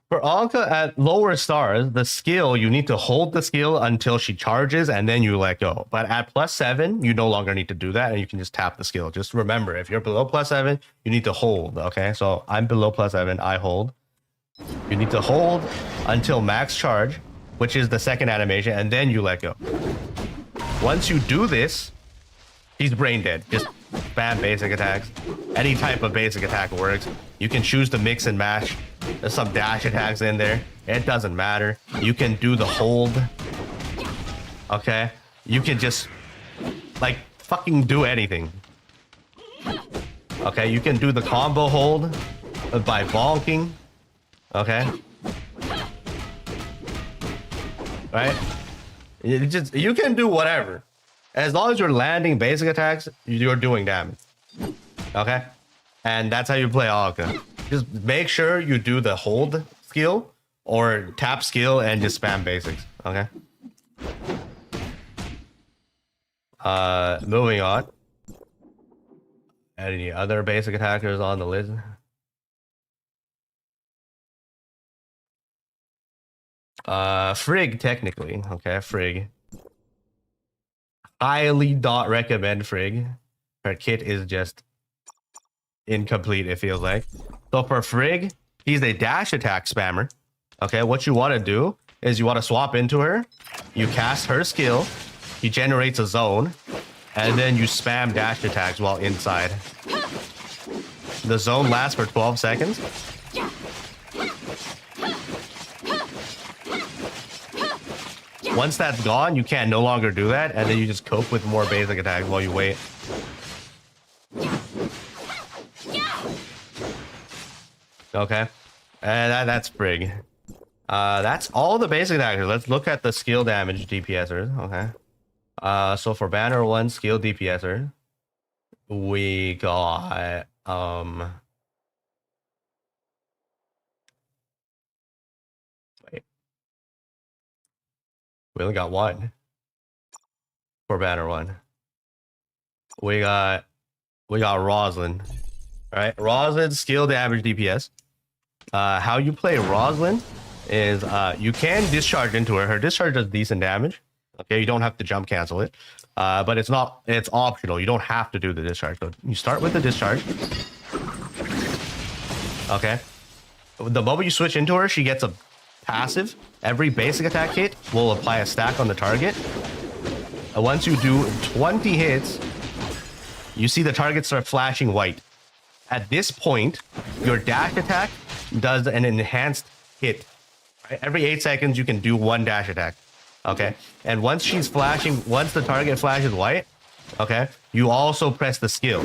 For Anka at lower stars, the skill, you need to hold the skill until she charges and then you let go. But at +7, you no longer need to do that and you can just tap the skill. Just remember, if you're below +7, you need to hold, okay? So I'm below +7, I hold. You need to hold until max charge, which is the second animation, and then you let go. Once you do this, he's brain dead. Just spam basic attacks. Any type of basic attack works. You can choose to mix and match. There's some dash attacks in there. It doesn't matter. You can do the hold. Okay? You can just, like, fucking do anything. Okay? You can do the combo hold by bonking. Okay? Right? You can do whatever. As long as you're landing basic attacks, you're doing damage. Okay? And that's how you play Anka. Just make sure you do the hold skill or tap skill and just spam basics. Okay? Moving on. Any other basic attackers on the list? Frigg, technically. Okay, Frigg. Highly not recommend Frigg. Her kit is just incomplete, it feels like. So for Frigg, he's a dash attack spammer. Okay, what you want to do is you want to swap into her. You cast her skill. He generates a zone. And then you spam dash attacks while inside. The zone lasts for 12 seconds. Once that's gone, you can no longer do that, and then you just cope with more basic attacks while you wait. Okay, and that's Frigg. That's all the basic attackers. Let's look at the skill damage DPSers. Okay. So for banner 1 skill DPSer, we got wait. We only got one for banner 1. We got Roslyn. Right? Roslyn's skill damage DPS. How you play Roslyn is you can discharge into her. Her discharge does decent damage. Okay, you don't have to jump cancel it. But it's optional. You don't have to do the discharge. So you start with the discharge. Okay. The moment you switch into her, she gets a passive. Every basic attack hit will apply a stack on the target. Once you do 20 hits, you see the target start flashing white. At this point, your dash attack does an enhanced hit. Right? Every 8 seconds, you can do 1 dash attack. Okay? And once she's flashing, once the target flashes white, okay, you also press the skill.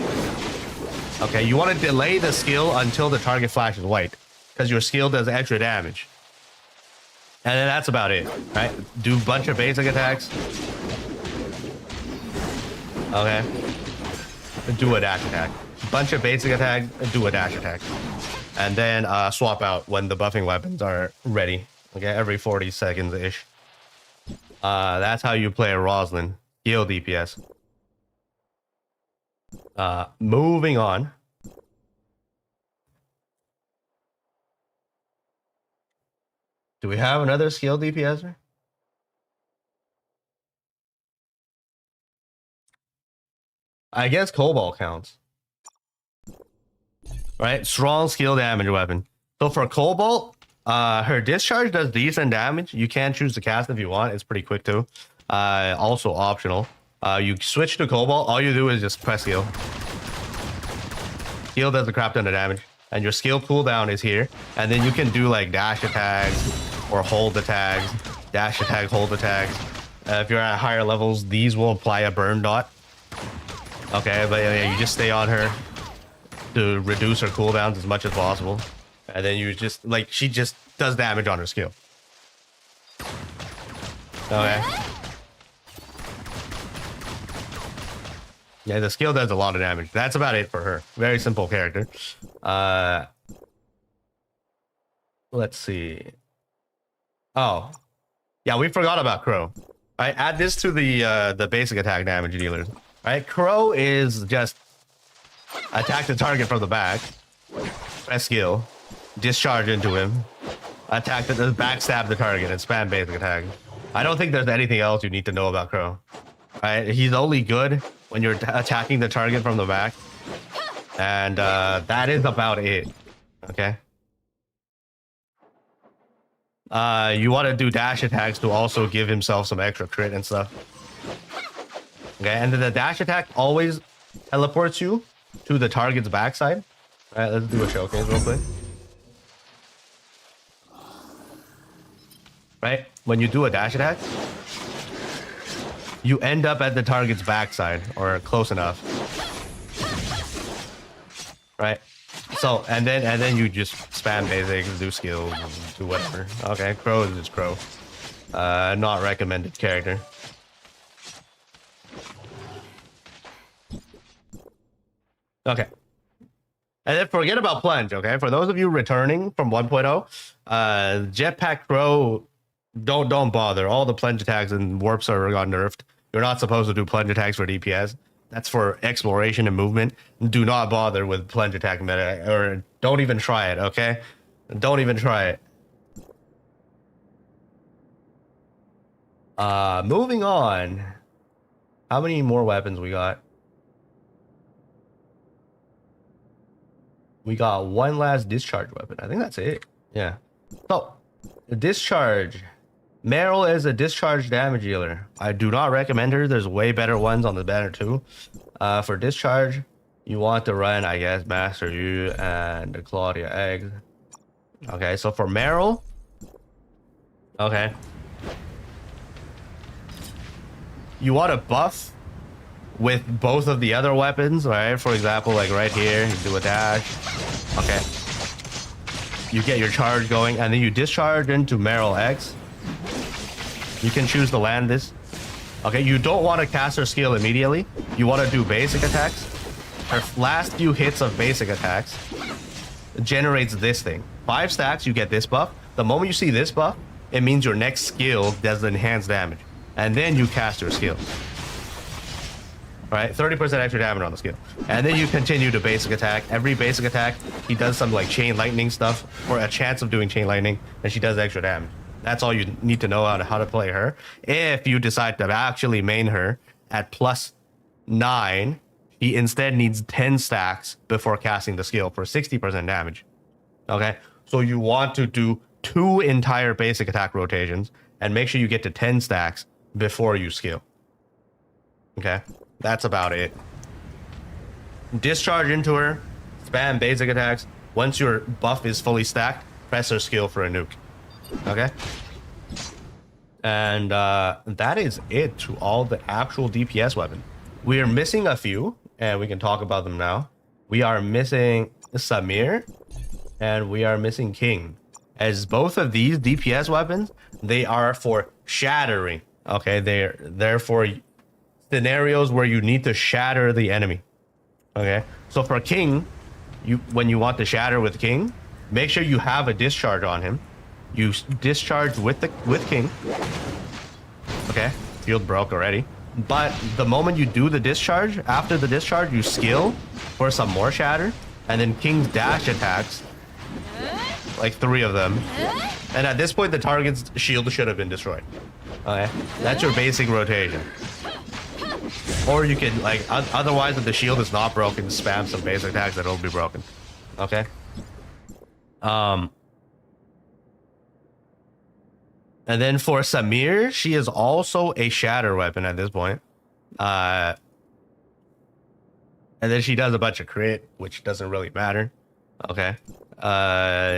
Okay? You want to delay the skill until the target flashes white, because your skill does extra damage. And then that's about it, right? Do a bunch of basic attacks. Okay? Do a dash attack. Bunch of basic attacks, do a dash attack. And then swap out when the buffing weapons are ready. Okay, every 40 seconds-ish. That's how you play a Roslyn. Heal DPS. Moving on. Do we have another skill DPSer? I guess Cobalt counts. right? Strong skill damage weapon. So for Cobalt, her discharge does decent damage. You can choose to cast if you want. It's pretty quick too. Also optional. You switch to Cobalt. All you do is just press skill. Skill does a crap ton of damage, and your skill cooldown is here. And then you can do like dash attacks or hold attacks, dash attack, hold attacks. If you're at higher levels, these will apply a burn dot. Okay, but yeah, you just stay on her to reduce her cooldowns as much as possible. And then you just, like, she just does damage on her skill. Okay. Yeah, the skill does a lot of damage. That's about it for her. Very simple character. Let's see. Oh. Yeah, we forgot about Crow. All right, add this to the basic attack damage dealers. All right, Crow is just attack the target from the back, press skill, discharge into him, attack the backstab the target, and spam basic attack. I don't think there's anything else you need to know about Crow. All right, he's only good when you're attacking the target from the back, and that is about it. Okay. You want to do dash attacks to also give himself some extra crit and stuff. Okay, and then the dash attack always teleports you to the target's backside. All right, let's do a showcase real quick. Right, when you do a dash attack, you end up at the target's backside or close enough. Right. So and then you just spam basics, do skills, do whatever. Okay, Crow is just Crow. Not recommended character. Okay. And then forget about plunge, okay? For those of you returning from 1.0, Jetpack Crow, don't bother. All the plunge attacks and warp server got nerfed. You're not supposed to do plunge attacks for DPS. That's for exploration and movement. Do not bother with plunge attack meta, or don't even try it, okay? Don't even try it. Moving on. How many more weapons we got? We got one last discharge weapon. I think that's it. Yeah. So, the discharge. Meryl is a discharge damage dealer. I do not recommend her. There's way better ones on the banner too. For discharge, you want to run, I guess, Master Yu and the Claudia Eggs. Okay, so for Meryl, okay, you want to buff with both of the other weapons, right? For example, like right here, you do a dash. Okay, you get your charge going, and then you discharge into Meryl X. You can choose to land this. Okay, you don't want to cast her skill immediately. You want to do basic attacks. Her last few hits of basic attacks generates this thing. 5 stacks, you get this buff. The moment you see this buff, it means your next skill does enhanced damage. And then you cast your skill. Right, 30% extra damage on the skill. And then you continue to basic attack. Every basic attack, he does some like chain lightning stuff, or a chance of doing chain lightning, and she does extra damage. That's all you need to know how to play her. If you decide to actually main her at +9, he instead needs 10 stacks before casting the skill for 60% damage. Okay, so you want to do 2 entire basic attack rotations and make sure you get to 10 stacks before you skill. Okay, that's about it. Discharge into her, spam basic attacks. Once your buff is fully stacked, press her skill for a nuke. Okay, and that is it to all the actual DPS weapon. We are missing a few, and we can talk about them now. We are missing Samir, and we are missing King. As both of these DPS weapons, they are for shattering. Okay, they're for scenarios where you need to shatter the enemy. Okay, so for King, when you want to shatter with King, make sure you have a discharge on him. You discharge with King. Okay, field broke already. But the moment you do the discharge, after the discharge, you skill for some more shatter, and then King's dash attacks, like 3 of them. And at this point, the target's shield should have been destroyed. Okay, that's your basic rotation. Or you can, like, otherwise, if the shield is not broken, spam some basic attacks that will be broken. Okay. And then for Samir, she is also a shatter weapon at this point. And then she does a bunch of crit, which doesn't really matter. Okay.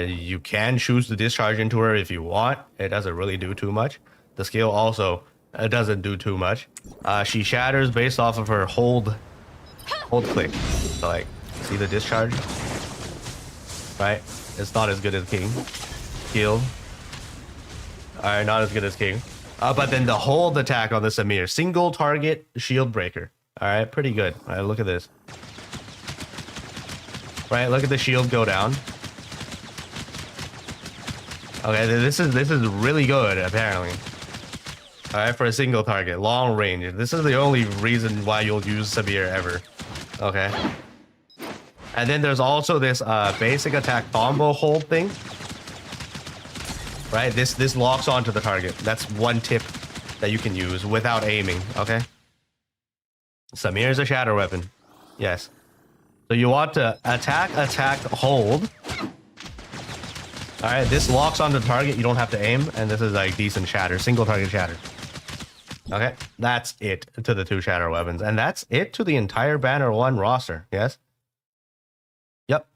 You can choose to discharge into her if you want. It doesn't really do too much. The skill also doesn't do too much. She shatters based off of her hold click. So like, see the discharge? Right? It's not as good as King. Heal. Alright, not as good as King. But then the hold attack on the Samir. Single target shield breaker. Alright, pretty good. Alright, look at this. Right, look at the shield go down. Okay, this is really good, apparently. Alright, for a single target. Long range. This is the only reason why you'll use Samir ever. Okay. And then there's also this basic attack combo hold thing. Right, this locks onto the target. That's one tip that you can use without aiming, okay? Samir is a shatter weapon. Yes. So you want to attack, hold. Alright, this locks onto the target. You don't have to aim. And this is like decent shatter. Single target shatter. Okay, that's it to the 2 shatter weapons. And that's it to the entire Banner 1 roster. Yes? Yep.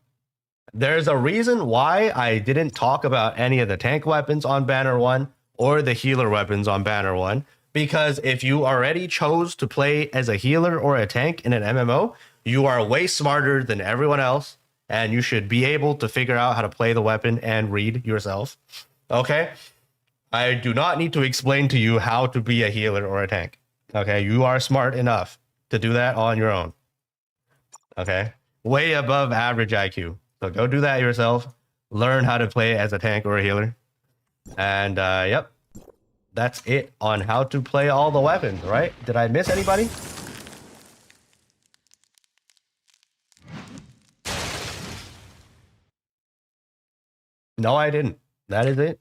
There's a reason why I didn't talk about any of the tank weapons on Banner 1 or the healer weapons on Banner 1. Because if you already chose to play as a healer or a tank in an MMO, you are way smarter than everyone else, and you should be able to figure out how to play the weapon and read yourself. Okay? I do not need to explain to you how to be a healer or a tank. Okay? You are smart enough to do that on your own. Okay? Way above average IQ. So go do that yourself. Learn how to play as a tank or a healer. And, yep. That's it on how to play all the weapons, right? Did I miss anybody? No, I didn't. That is it.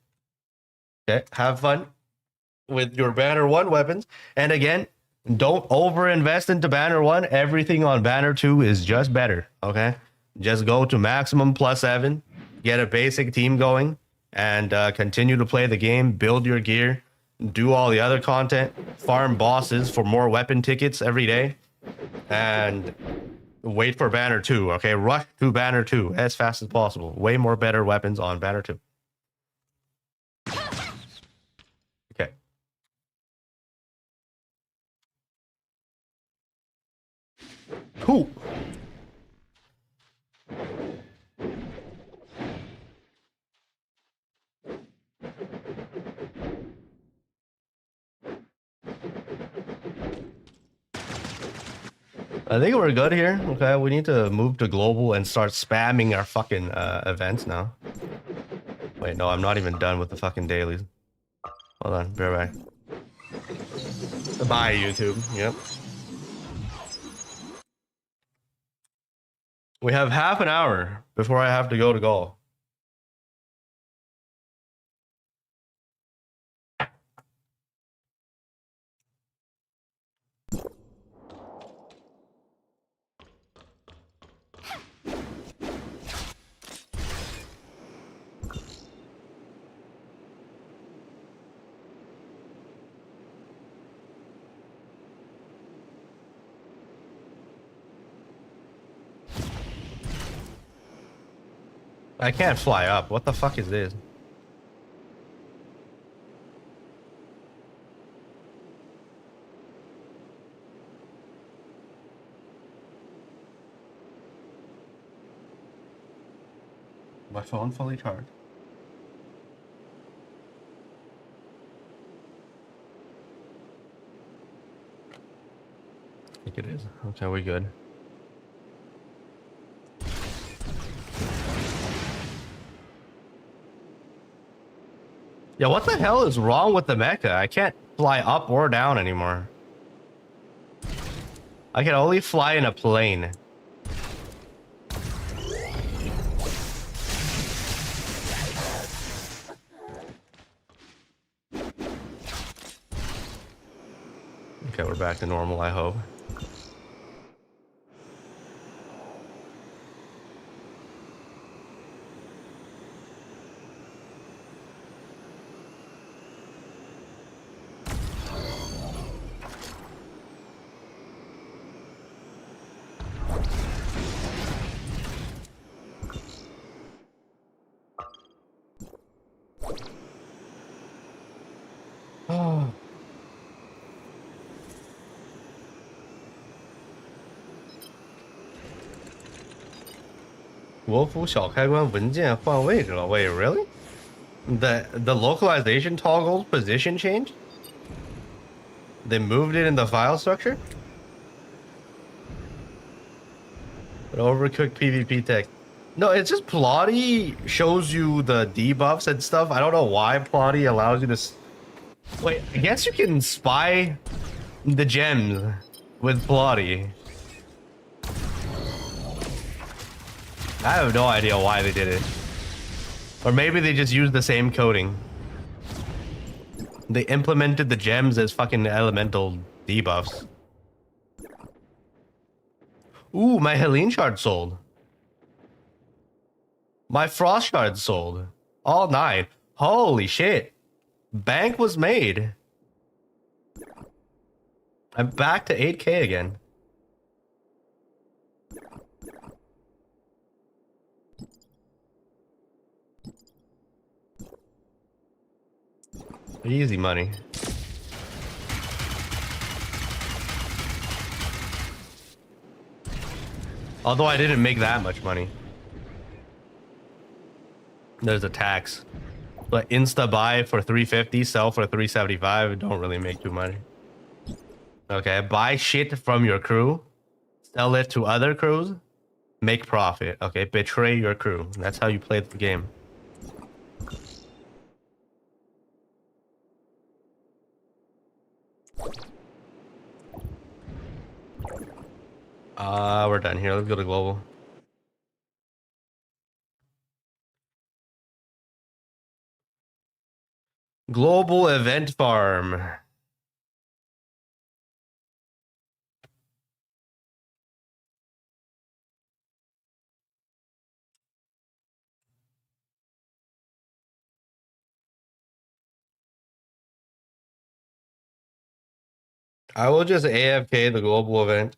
Okay, have fun with your Banner 1 weapons. And again, don't overinvest into Banner 1. Everything on Banner 2 is just better, okay? Just go to maximum +7, get a basic team going, and continue to play the game, build your gear, do all the other content, farm bosses for more weapon tickets every day, and wait for Banner 2, okay? Rush to Banner 2 as fast as possible. Way more better weapons on Banner 2. Okay. Cool. I think we're good here. Okay, we need to move to global and start spamming our fucking events now. Wait, no, I'm not even done with the fucking dailies. Hold on, be right back. Bye, YouTube. Yep. We have half an hour before I have to go to goal. I can't fly up. What the fuck is this? My phone fully charged. I think it is. Okay, we good. Yeah, what the hell is wrong with the mecha? I can't fly up or down anymore. I can only fly in a plane. Okay, we're back to normal, I hope. 国服小开关文件换位置了。Wait, really? The localization toggle position changed? They moved it in the file structure? But overcooked PvP tech. No, it's just Plotty shows you the debuffs and stuff. I don't know why Plotty allows you to... Wait, I guess you can spy the gems with Plotty. I have no idea why they did it. Or maybe they just used the same coding. They implemented the gems as fucking elemental debuffs. Ooh, my Helene shard sold. My frost shard sold. All 9. Holy shit. Bank was made. I'm back to 8k again. Easy money. Although I didn't make that much money. There's a tax. But insta buy for 350, sell for 375, don't really make too much. Okay, buy shit from your crew, sell it to other crews, make profit. Okay, betray your crew. That's how you play the game. We're done here. Let's go to global. Global event farm. I will just AFK the global event.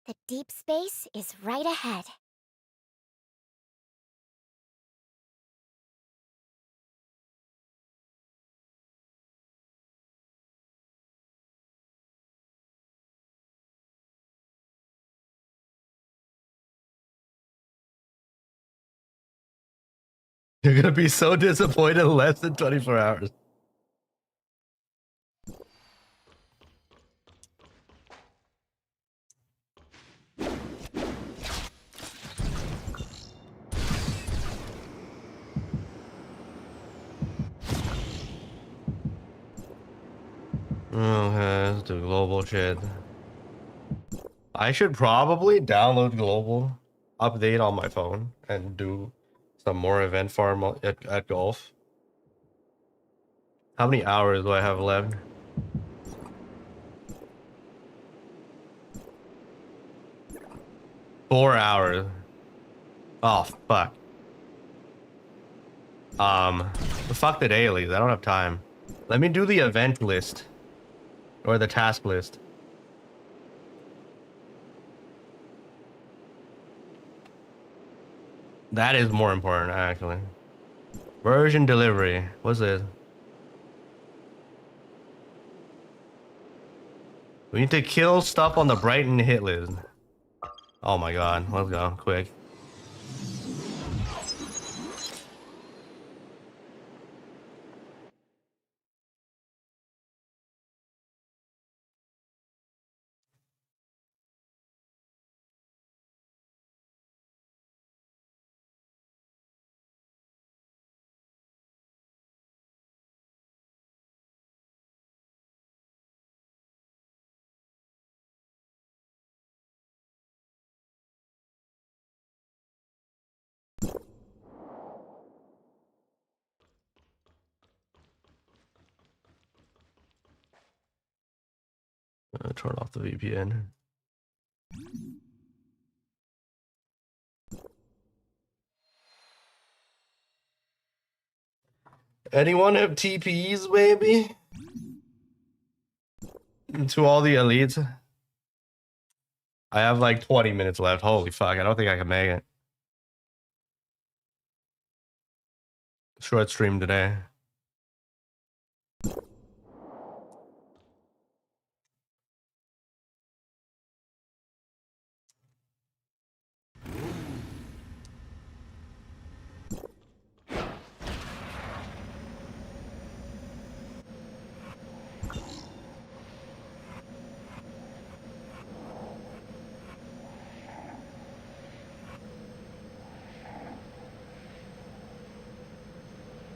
The deep space is right ahead. You're gonna be so disappointed in less than 24 hours. Okay, let's do global shit. I should probably download global, update on my phone, and do some more event farm at golf. How many hours do I have left? Four hours. Oh, fuck. Fuck the dailies. I don't have time. Let me do the event list. Or the task list. That is more important, actually. Version delivery. What's this? We need to kill stuff on the Brighton hit list. Oh my god. Let's go. Quick. turn off the VPN. Anyone have TPs, baby? To all the elites? I have like 20 minutes left. Holy fuck, I don't think I can make it. Short stream today.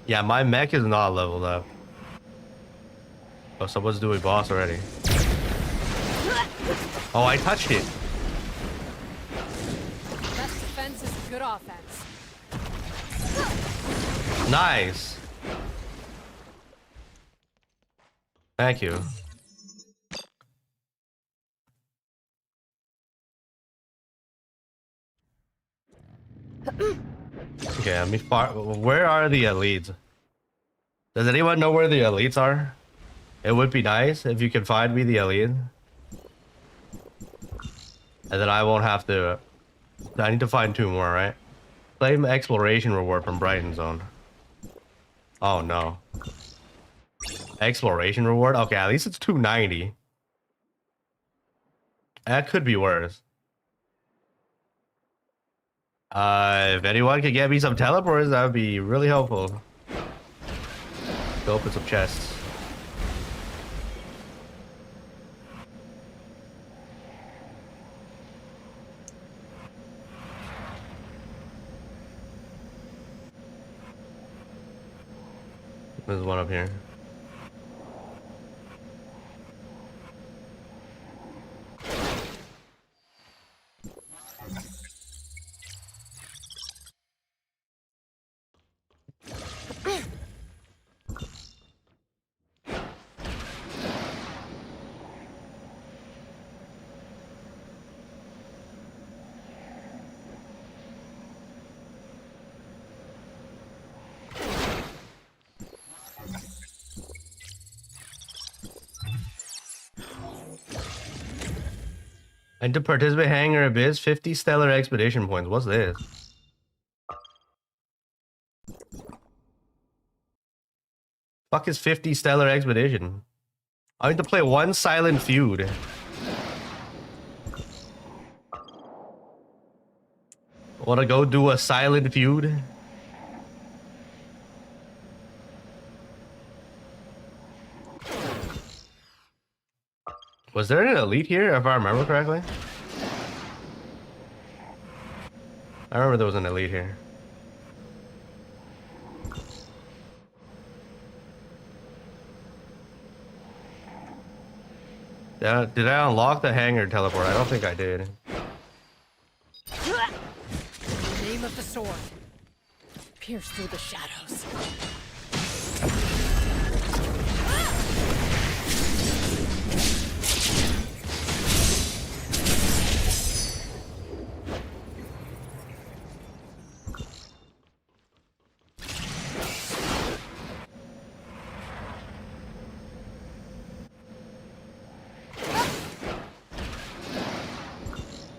Yeah, my mech is not leveled up. Oh, someone's doing boss already. Oh, I touched it. Best defense is good offense. Nice. Thank you. Okay, let me where are the elites? Does anyone know where the elites are? It would be nice if you could find me the elite. And then I won't have to... I need to find 2 more, right? Claim exploration reward from Brighton Zone. Oh no. Exploration reward? Okay, at least it's 290. That could be worse. If anyone could get me some teleporters, that would be really helpful. To open some chests. There's one up here. And to participate, Hangar Abyss, 50 stellar expedition points. What's this? Fuck is 50 stellar expedition? I need to play 1 silent feud. Wanna go do a silent feud? Was there an elite here, if I remember correctly? I remember there was an elite here. Did I unlock the hangar teleport? I don't think I did. In the name of the sword. Pierce through the shadows.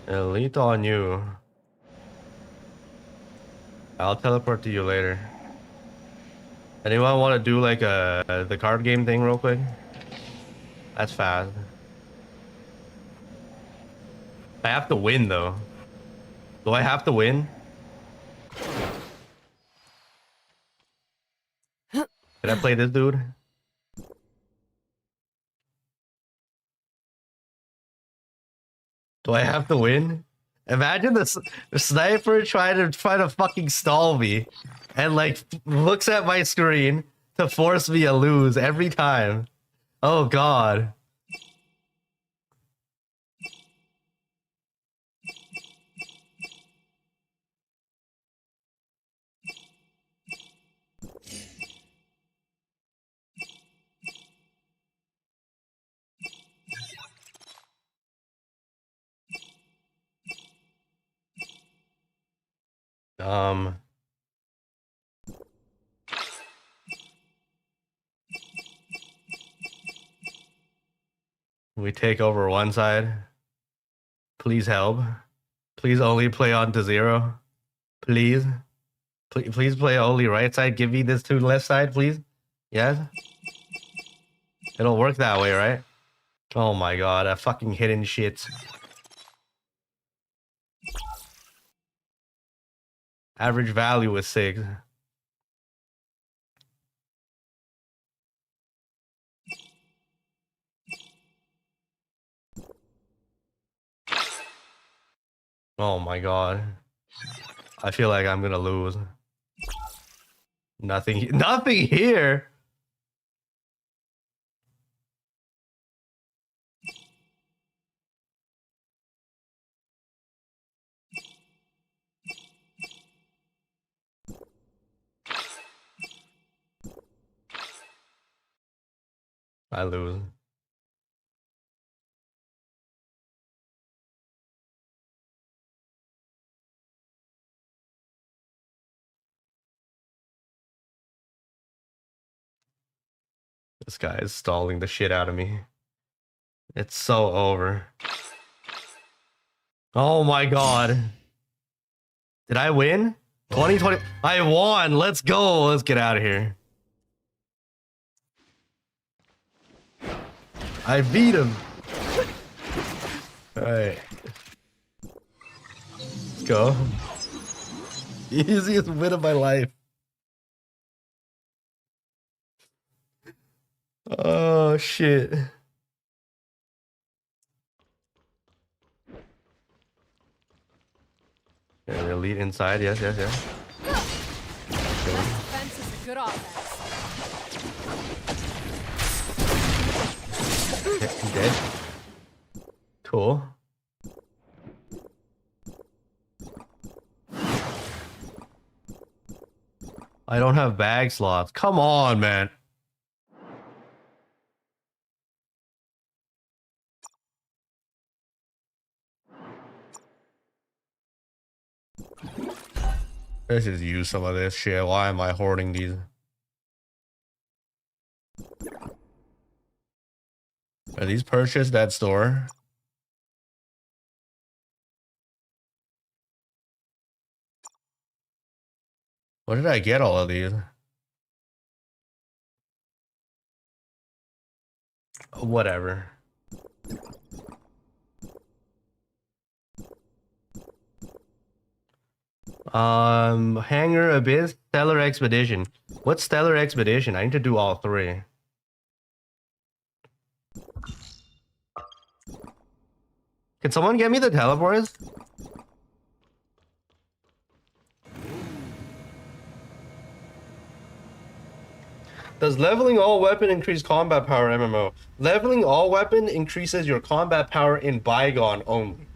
Elite on you. I'll teleport to you later. Anyone want to do like the card game thing real quick? That's fast. I have to win though. Do I have to win? Can I play this dude? Do I have to win? Imagine the sniper trying to fucking stall me and like looks at my screen to force me to lose every time. Oh god. We take over one side. Please help. Please only play on to 0. Please. Please play only right side. Give me this to left side, please. Yes? It'll work that way, right? Oh my god, a fucking hidden shit. Average value was 6. Oh my god. I feel like I'm gonna lose. Nothing here. I lose. This guy is stalling the shit out of me. It's so over. Oh my god. Did I win? 2020. I won. Let's go. Let's get out of here. I beat him. All right. Let's go. Easiest win of my life. Oh shit. Yeah, the elite inside. Yes. Less defense is a good offense. Okay, dead. Cool. I don't have bag slots. Come on, man. Let's just use some of this shit. Why am I hoarding these? Are these purchased at store? Where did I get all of these? Whatever. Hangar Abyss, Stellar Expedition. What's Stellar Expedition? I need to do all 3. Can someone get me the teleporters? Does leveling all weapon increase combat power MMO? Leveling all weapon increases your combat power in Bygone only.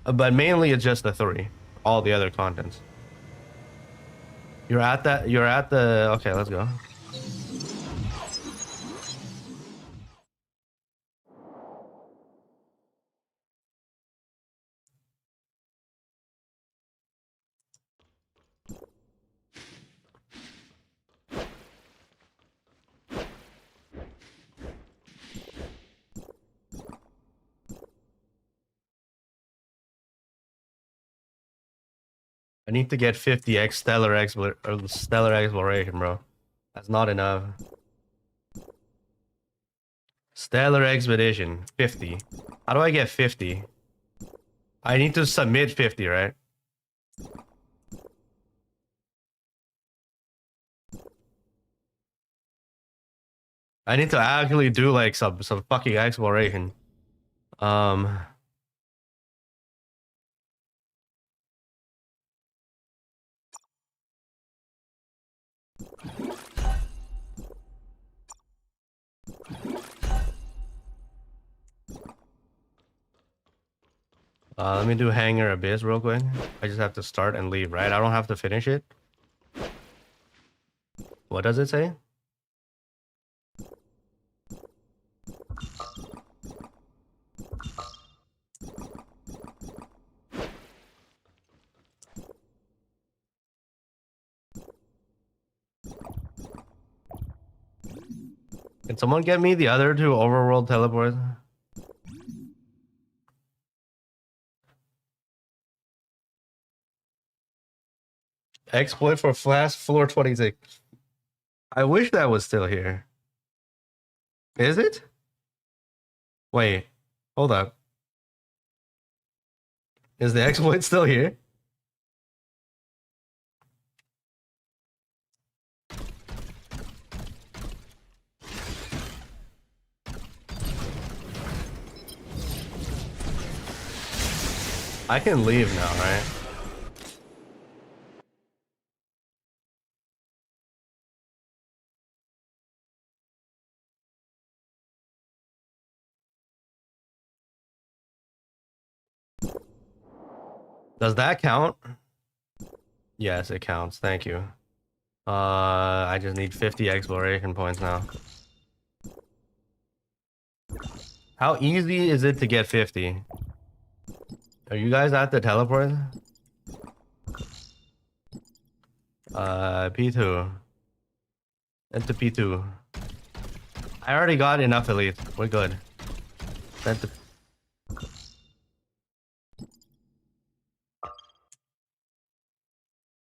But mainly it's just the 3. All the other contents. You're at the okay, let's go. I need to get 50x Stellar Exploration, bro. That's not enough. Stellar Expedition, 50. How do I get 50? I need to submit 50, right? I need to actually do like some fucking exploration. Let me do Hangar Abyss real quick. I just have to start and leave, right? I don't have to finish it. What does it say? Can someone get me the other two overworld teleports? Exploit for flash floor 26. I wish that was still here. Is it? Wait, hold up. Is the exploit still here? I can leave now, right? Does that count? Yes, it counts. Thank you. I just need 50 exploration points now. How easy is it to get 50? Are you guys at the teleport? P2. Into P2. I already got enough elite. We're good. Sent to...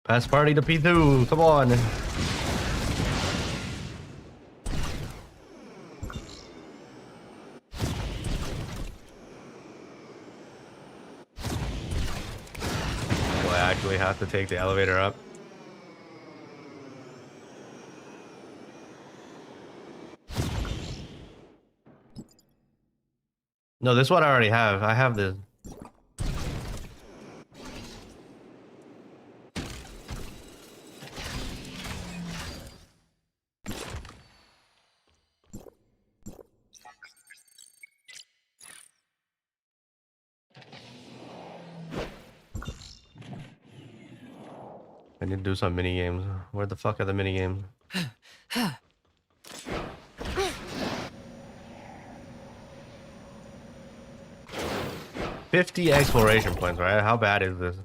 Pass party to P2. Come on. Boy, I actually have to take the elevator up. No, this one I already have. I have this. I need to do some mini games. Where the fuck are the mini games? 50 exploration points, right? How bad is this?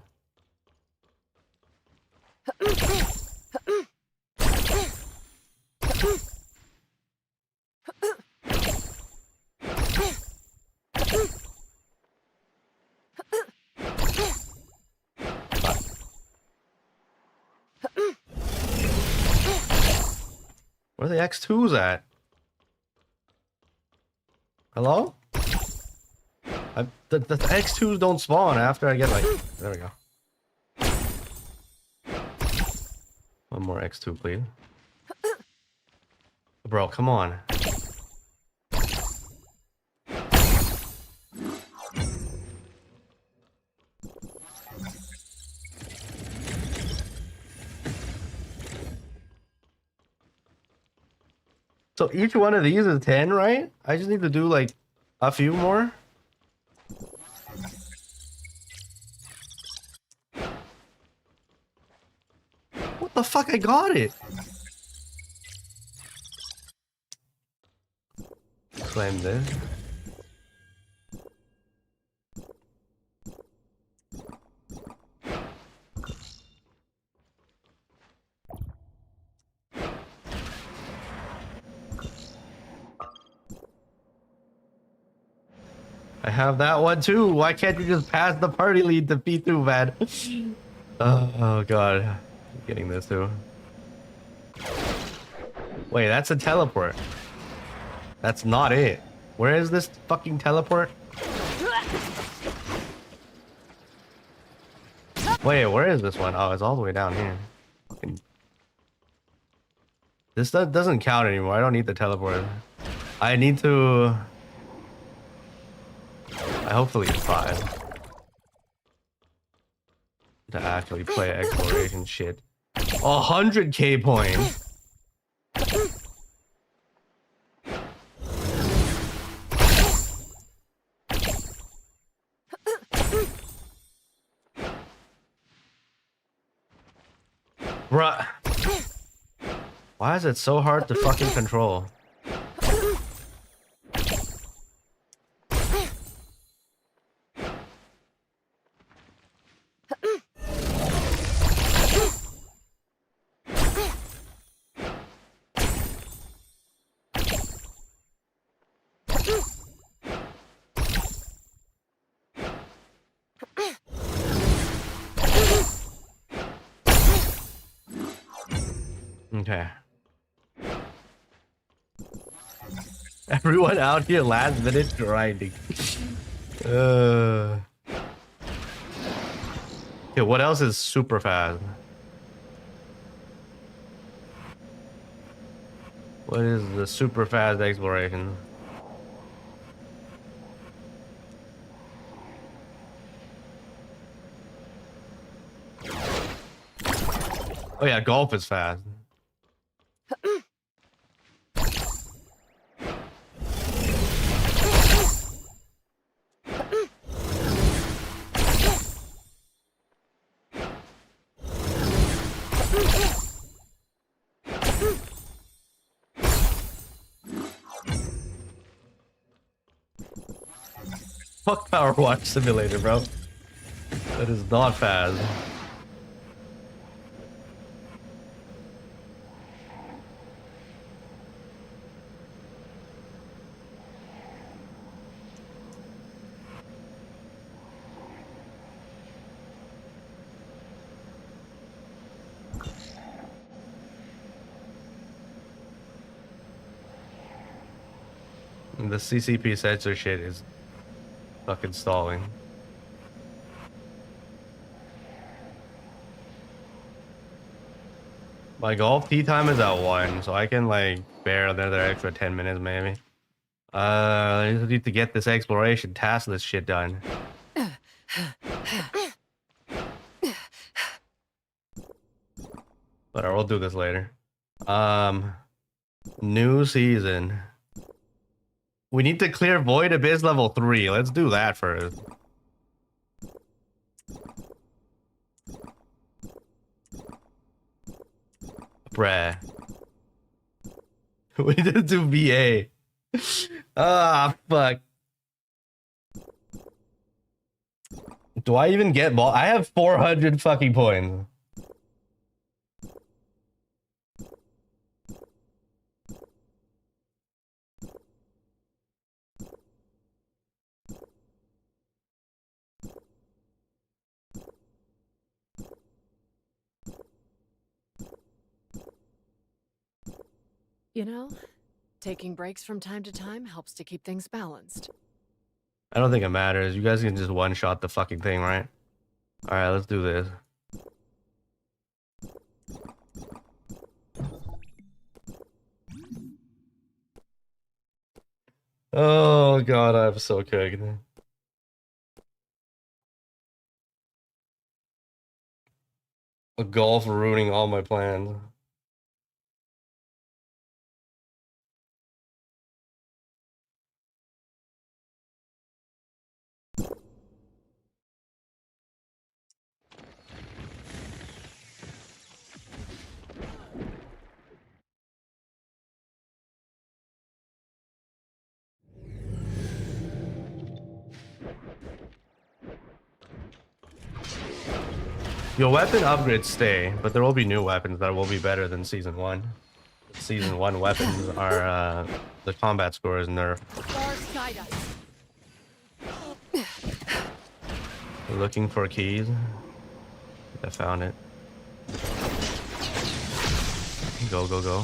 Where are the X2s at? Hello? The X2s don't spawn after I get like... There we go. One more X2, please. Bro, come on. So each one of these is 10, right? I just need to do like a few more. What the fuck? I got it. Claim this. I have that one too. Why can't you just pass the party lead to P2, man? Oh god. I'm getting this too. Wait, that's a teleport. That's not it. Where is this fucking teleport? Wait, where is this one? Oh, it's all the way down here. Fucking... This doesn't count anymore. I don't need the teleport. I need to... Hopefully it's 5. To actually play exploration shit. 100k points. Bruh. Why is it so hard to fucking control? Okay. Everyone out here last minute grinding. Okay, what else is super fast? What is the super fast exploration? Oh yeah, golf is fast. Fuck Power Watch Simulator, bro. That is not fast. The CCP sensor shit is fucking stalling. My golf tee time is at 1, so I can like bear another extra 10 minutes maybe. I need to get this exploration task list shit done. But I will do this later. New season. We need to clear Void Abyss level 3. Let's do that first. Bruh. We need to do VA. Ah, fuck. Do I even get ball? I have 400 fucking points. You know, taking breaks from time to time helps to keep things balanced. I don't think it matters. You guys can just one-shot the fucking thing, right? Alright, let's do this. Oh god, I'm so cooked. A golf ruining all my plans. Your weapon upgrades stay, but there will be new weapons that will be better than Season 1. Season 1 weapons are, the combat score is nerfed. Stars guide us. Looking for keys. I found it. Go, go, go.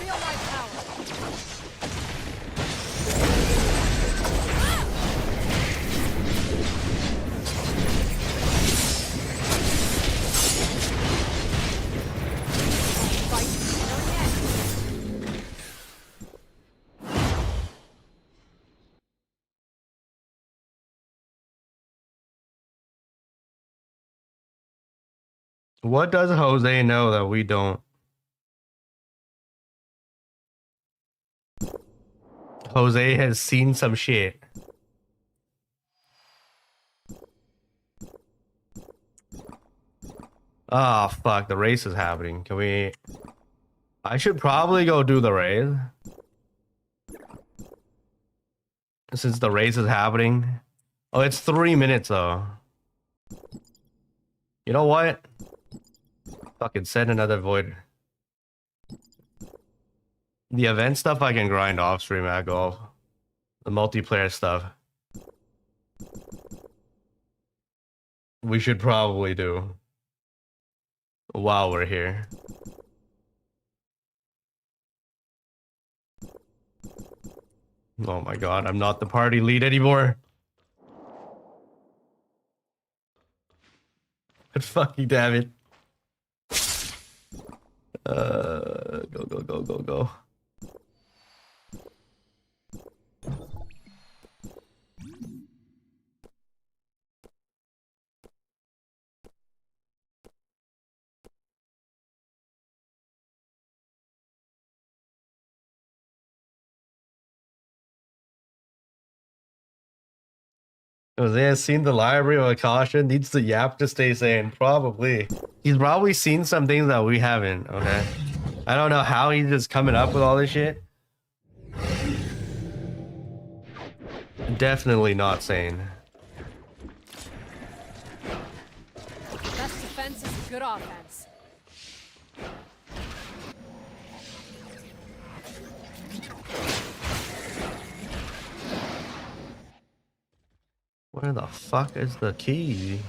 Real life power. Fight. What does Jose know that we don't? Jose has seen some shit. Oh, fuck. The race is happening. Can we... I should probably go do the race. Since the race is happening. Oh, it's 3 minutes, though. You know what? Fucking send another void. The event stuff I can grind off stream at golf. The multiplayer stuff we should probably do while we're here. Oh my god, I'm not the party lead anymore. Fucking damn it. Go. Jose has seen the library of Akasha, needs the yap to stay sane. Probably. He's probably seen some things that we haven't, okay? I don't know how he's just coming up with all this shit. Definitely not sane. Best defense is good offense. Where the fuck is the key?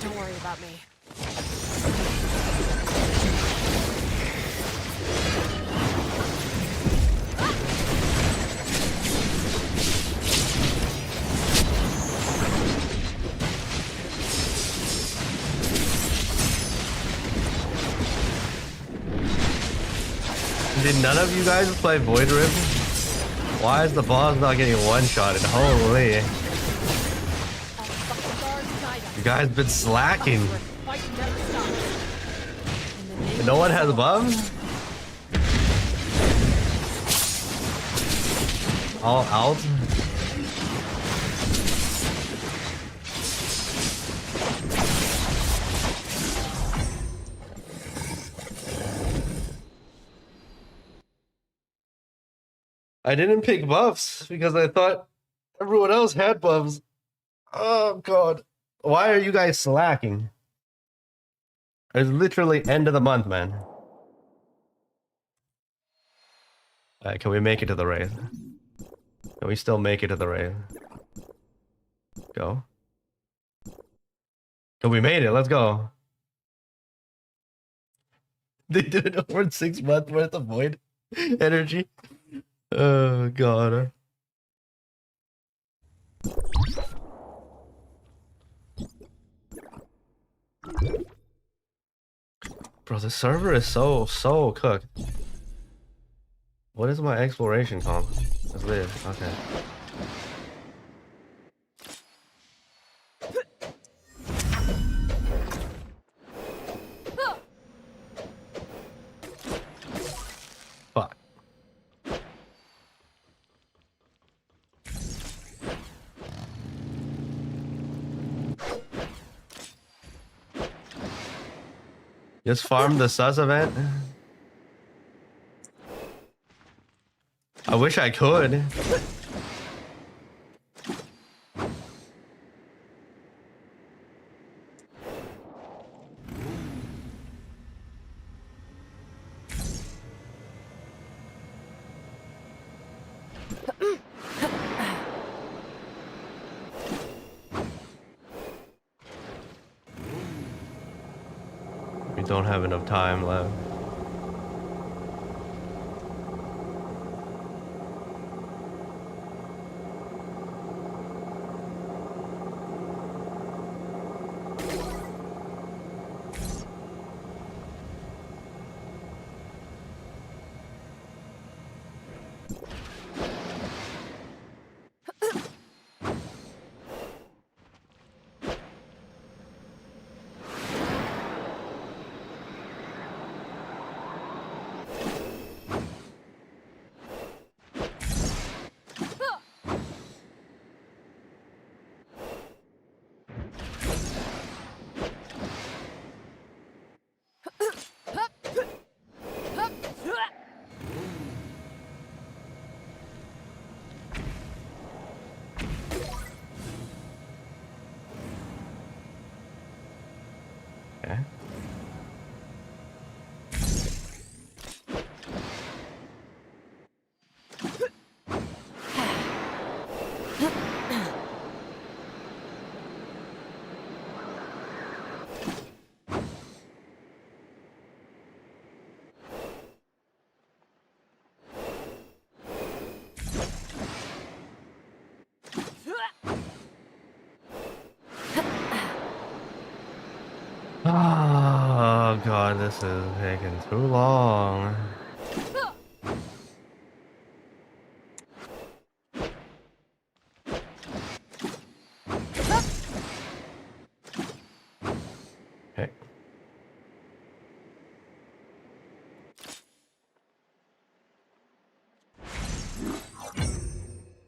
Don't worry about me. Did none of you guys play Void Rip? Why is the boss not getting one-shotted? Holy. You guys been slacking. No one has buffs? All out? I didn't pick buffs because I thought everyone else had buffs. Oh god. Why are you guys slacking? It's literally end of the month, man. Alright, can we make it to the raid? Can we still make it to the raid? Go. Oh, we made it, let's go. They did it over 6 months worth of void energy. Oh god. Bro, the server is so cooked. What is my exploration comp? Let's live. Okay. Fuck. Just farm the sus event. I wish I could. We don't have enough time left. Oh god, this is taking too long. Okay.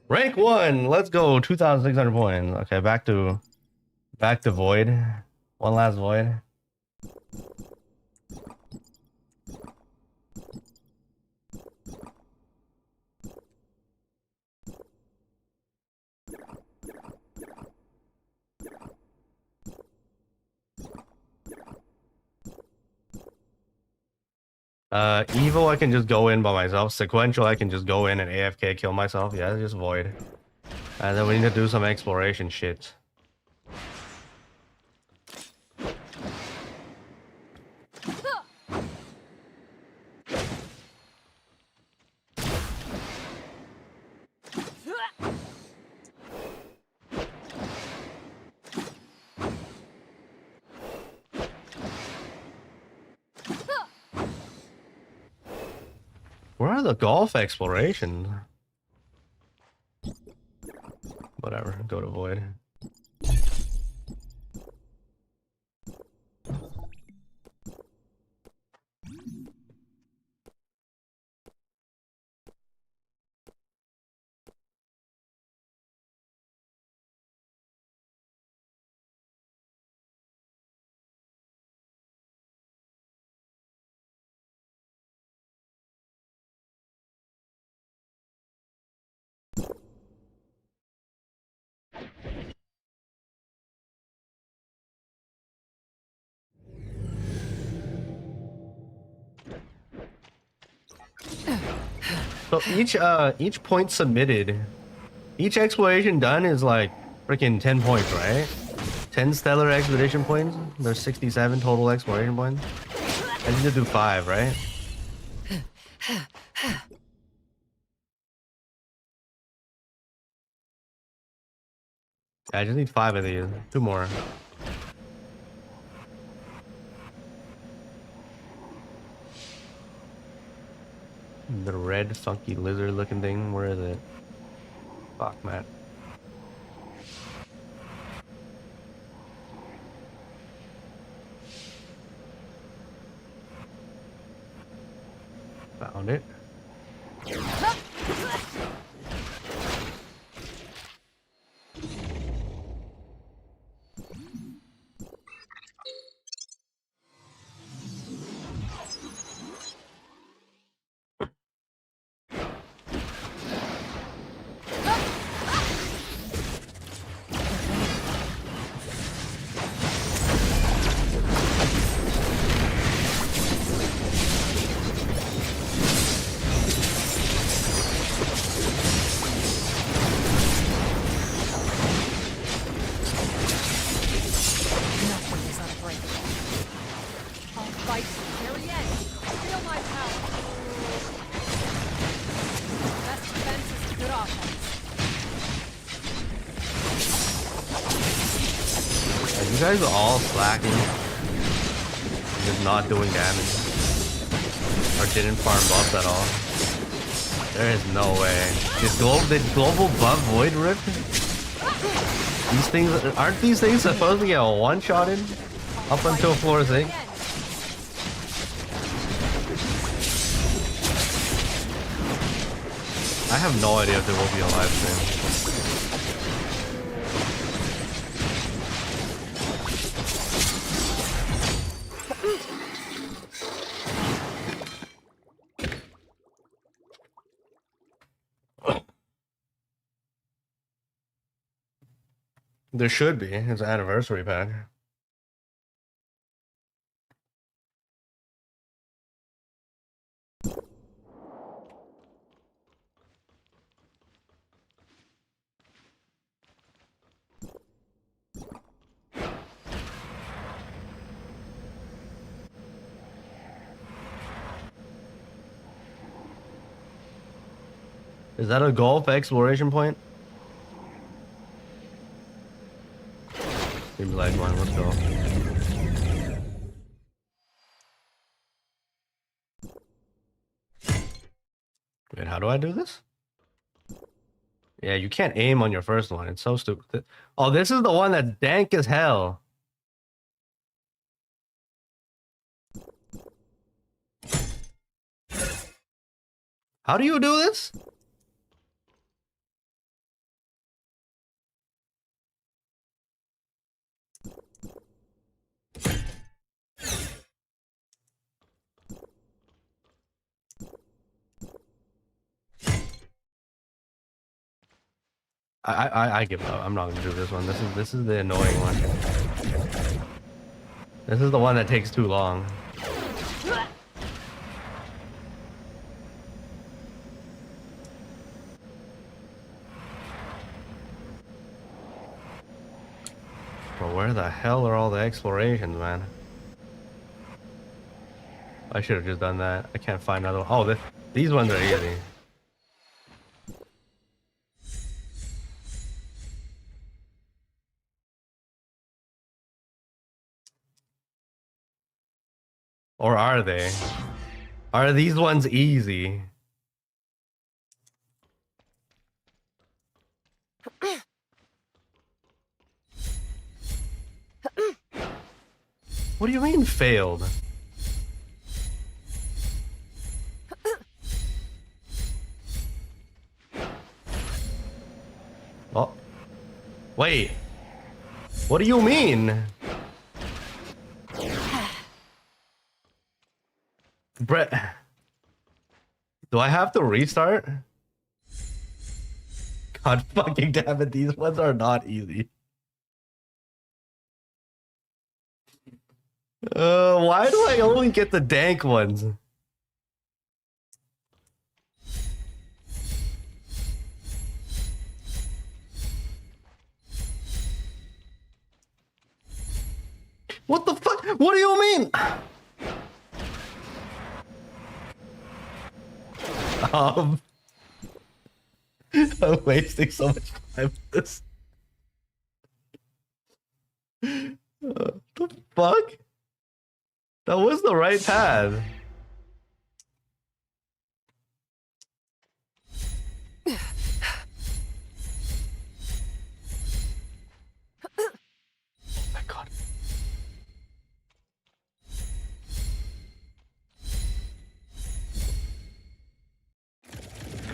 Rank 1, let's go. 2,600 points. Okay, back to void. One last void. Evil I can just go in by myself. Sequential I can just go in and AFK kill myself. Yeah, just void. And then we need to do some exploration shit. Where are the golf exploration? Whatever, go to void. So each point submitted, each exploration done is like freaking 10 points, right? 10 stellar expedition points. There's 67 total exploration points. I need to do 5, right? I just need 5 of these. 2 more. The red funky lizard looking thing. Where is it? Fuck, man. Found it. Nothing is unbreakable. I'll fight to the very end. Feel my power. Best defense is good offense. Are you guys all slacking? Just not doing damage. Or didn't farm buffs at all. There is no way. Did global buff void rip? These things aren't these things supposed to get a one-shot in? Up until floor 6? I have no idea if there will be a live stream. There should be. It's an anniversary pack. Is that a golf exploration point? Seems like one. Let's go. Wait, how do I do this? Yeah, you can't aim on your first one. It's so stupid. Oh, this is the one that's dank as hell. How do you do this? I give up. I'm not gonna do this one. This is the annoying one. This is the one that takes too long. Bro, where the hell are all the explorations, man? I should have just done that. I can't find another one. Oh, these ones are easy. Or are they? Are these ones easy? What do you mean failed? Oh. Wait. What do you mean? Brett. Do I have to restart? God fucking damn it, these ones are not easy. Why do I only get the dank ones? What the fuck? What do you mean? I'm wasting so much time with this. The fuck? That was the right path. Oh my god.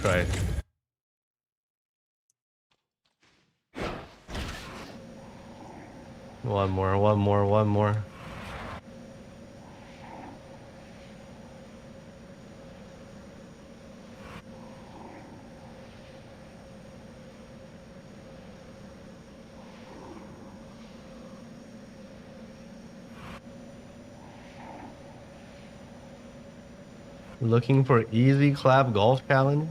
Right. One more. Looking for easy clap golf challenge?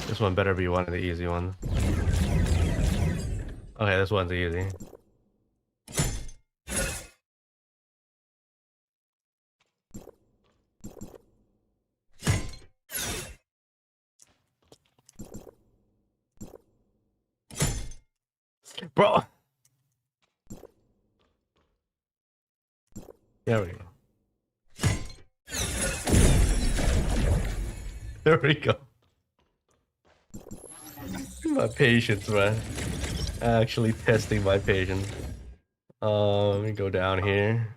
This one better be one of the easy ones. Okay, this one's easy. Bro! There we go. There we go. My patience, man. Actually testing my patience. Let me go down here.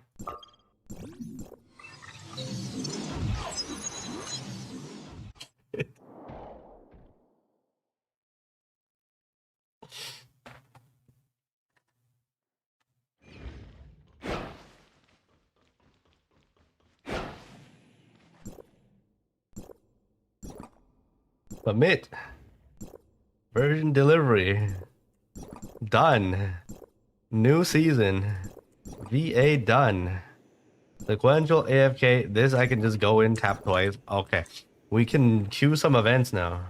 Submit. Version delivery. Done. New season. VA done. Sequential AFK. This I can just go in, tap twice. Okay. We can queue some events now.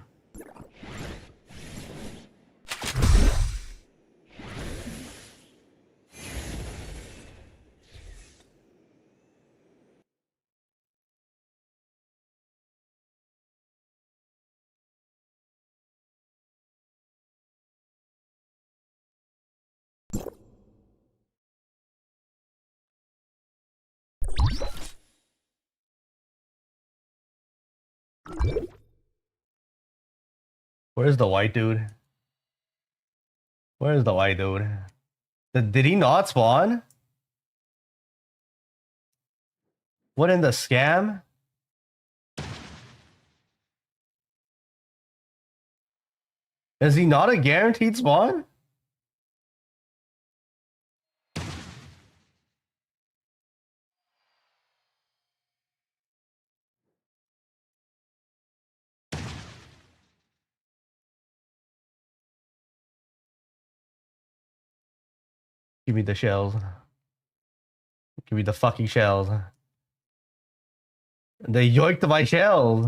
Where's the white dude? Where's the white dude? Did he not spawn? What in the scam? Is he not a guaranteed spawn? Give me the shells. Give me the fucking shells. They yoinked my shells.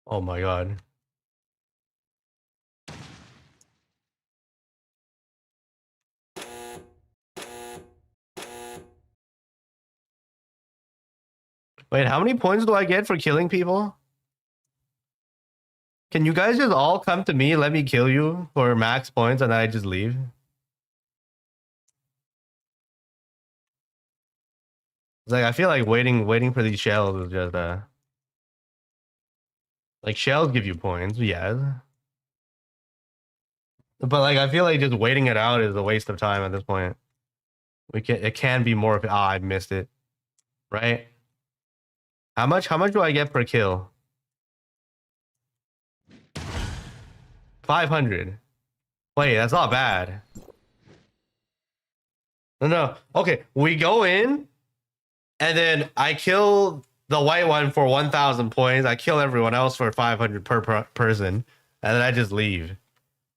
Oh my god. Wait, how many points do I get for killing people? Can you guys just all come to me, let me kill you for max points, and then I just leave? It's like I feel like waiting for these shells is just like shells give you points, yes. But like I feel like just waiting it out is a waste of time at this point. It can be more. I missed it. Right? How much do I get per kill? 500. Wait, that's not bad. No. Okay, we go in, and then I kill the white one for 1,000 points. I kill everyone else for 500 per person, and then I just leave.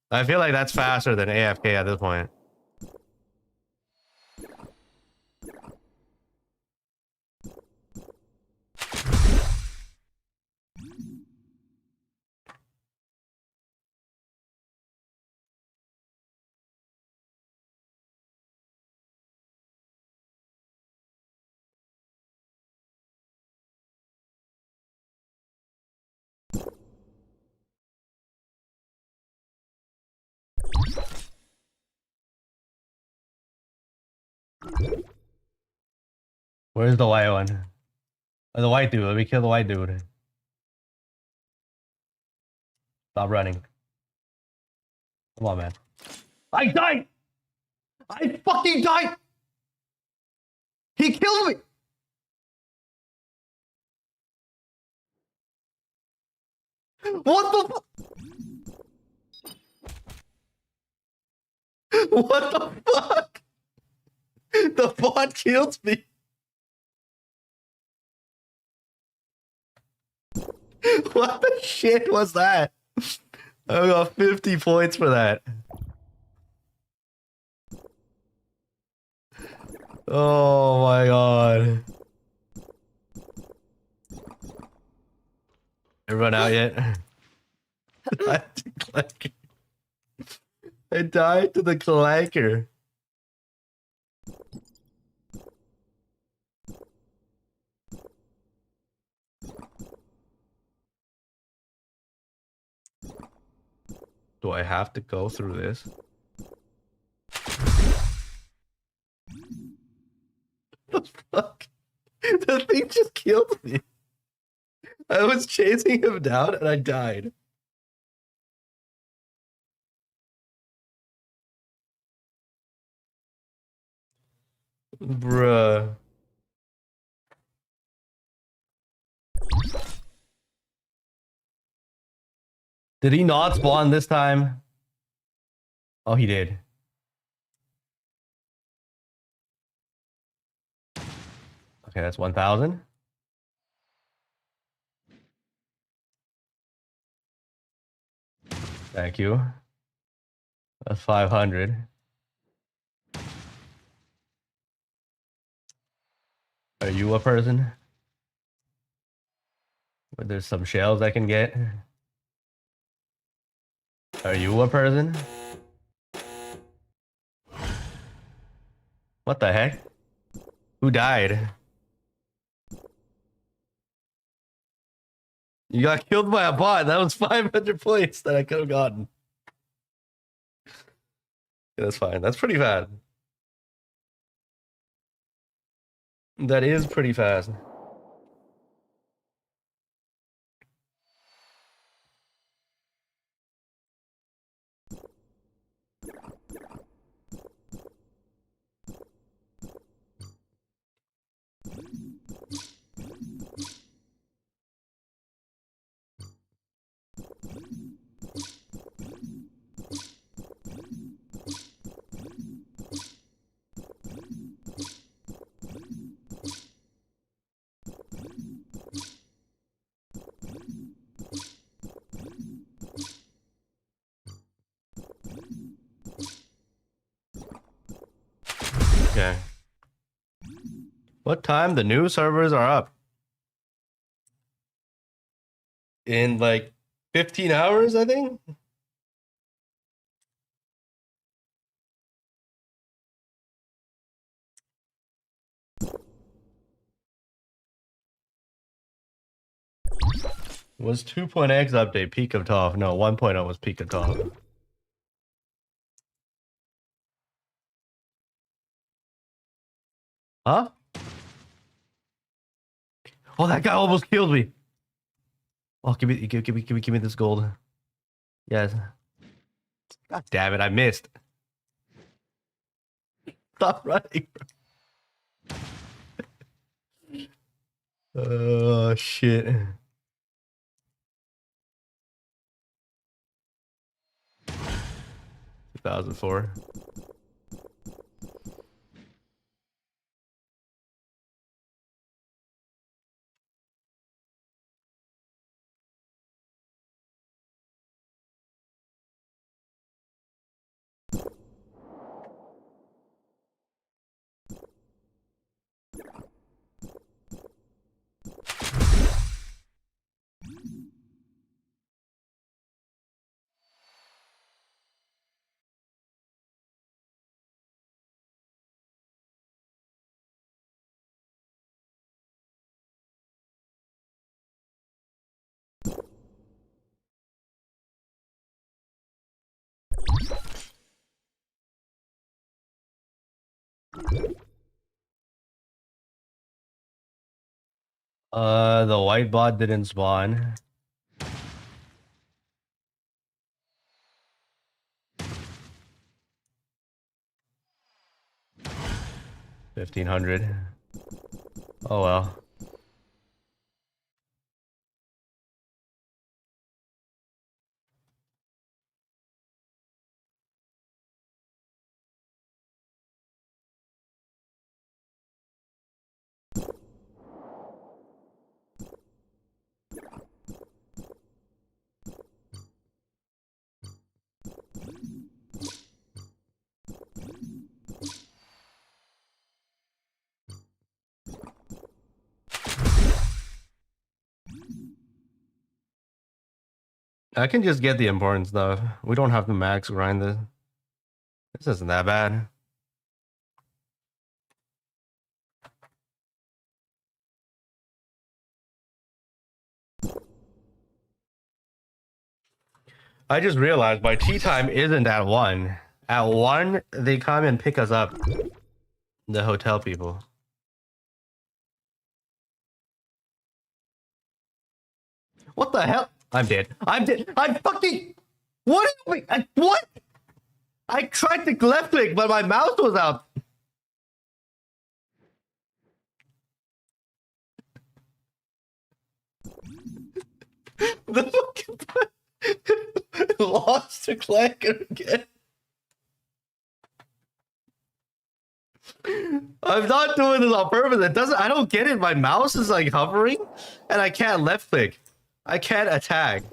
I feel like that's faster than AFK at this point. Where's the white one? Oh, the white dude. Let me kill the white dude. Stop running. Come on, man. I died! I fucking died! He killed me! What the fuck? What the fuck? The bot killed me. What the shit was that? I got 50 points for that. Oh my god. Everyone out yet? I died to the clanker. Do I have to go through this? What the fuck? The thing just killed me. I was chasing him down and I died. Bruh. Did he not spawn this time? Oh, he did. Okay, that's 1,000. Thank you. That's 500. Are you a person? Where there's some shells I can get? Are you a person? What the heck? Who died? You got killed by a bot. That was 500 points that I could have gotten. Yeah, that's fine. That's pretty fast. That is pretty fast. Okay. What time? The new servers are up. In like 15 hours, I think? Was 2.x update peak of top? No, 1.0 was peak of top. Huh? Oh, that guy almost killed me. Oh, give me this gold. Yes. God damn it, I missed. Stop running. Oh shit. 2004. The white bot didn't spawn. $1,500. Oh well. I can just get the important stuff. We don't have to max grind this. This isn't that bad. I just realized my tea time isn't at 1. At 1, they come and pick us up. The hotel people. What the hell? I'm dead. I'm dead. I'm fucking... What? What? I tried to left click, but my mouse was up. The fucking... Lost to clacker again. I'm not doing this on purpose. It doesn't... I don't get it. My mouse is like hovering, and I can't left click. I can't attack.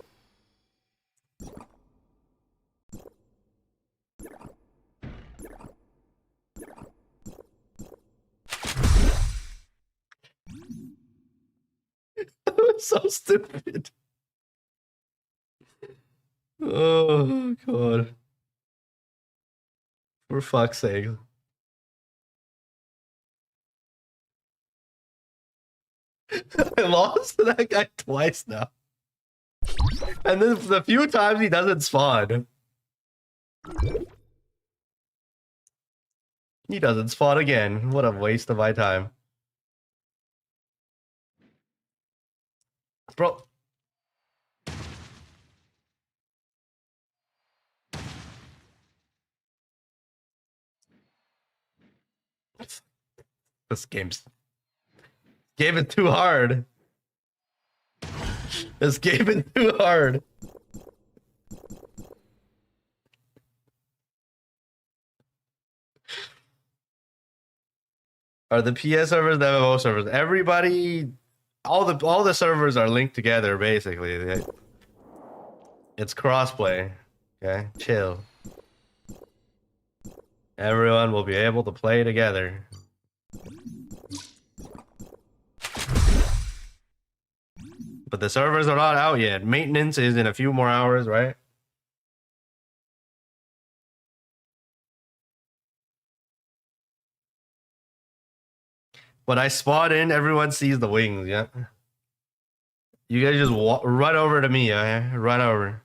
So stupid. Oh god. For fuck's sake. I lost to that guy twice now. And then the few times he doesn't spawn. He doesn't spawn again. What a waste of my time. Bro. This game is too hard. This game is too hard. Are the PS servers, the MMO servers? Everybody, all the servers are linked together basically. It's crossplay. Okay, chill. Everyone will be able to play together. But the servers are not out yet. Maintenance is in a few more hours, right? When I spawn in, everyone sees the wings, yeah? You guys just run over to me, yeah? Run over.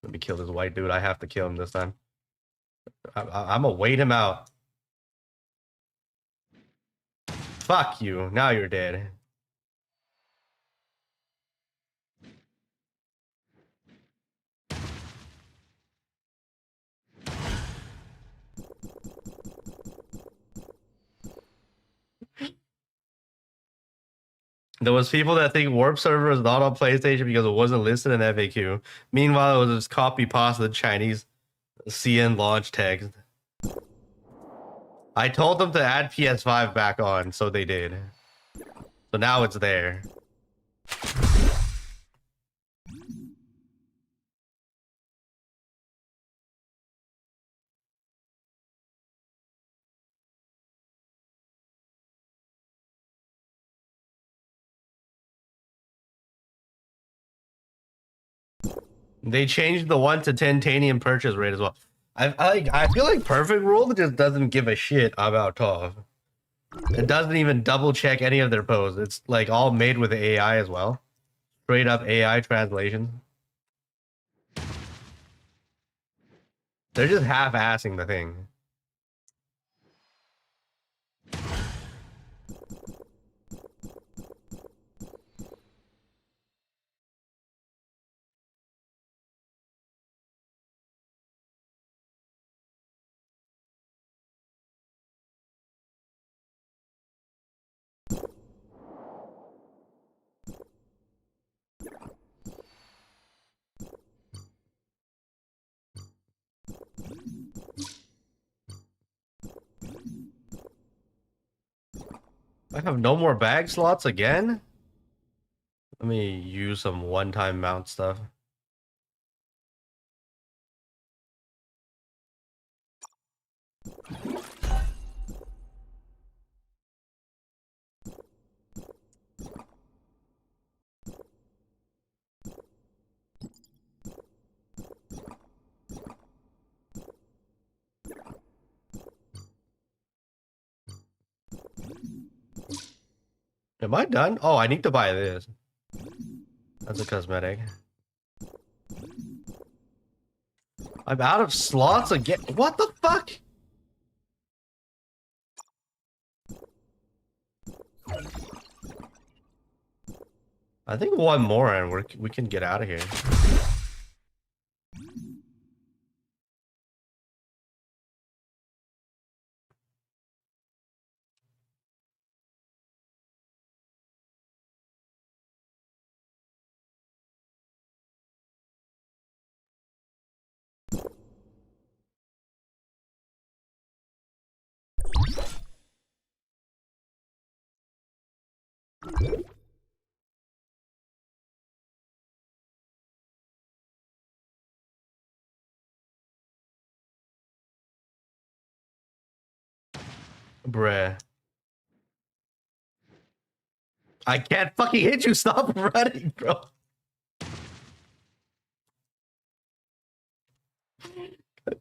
Let me kill this white dude. I have to kill him this time. I'm gonna wait him out. Fuck you. Now you're dead. There was people that think Warp Server is not on PlayStation because it wasn't listed in FAQ. Meanwhile, it was just copy pasta the Chinese CN launch text. I told them to add PS5 back on, so they did. So now it's there. They changed the 1 to 10 tanium purchase rate as well. I feel like Perfect Rule just doesn't give a shit about TOF. It doesn't even double check any of their posts. It's like all made with AI as well. Straight up AI translation. They're just half-assing the thing. I have no more bag slots again? Let me use some one-time mount stuff. Am I done? Oh, I need to buy this. That's a cosmetic. I'm out of slots again. What the fuck? I think one more and we can get out of here. Bruh. I can't fucking hit you. Stop running, bro.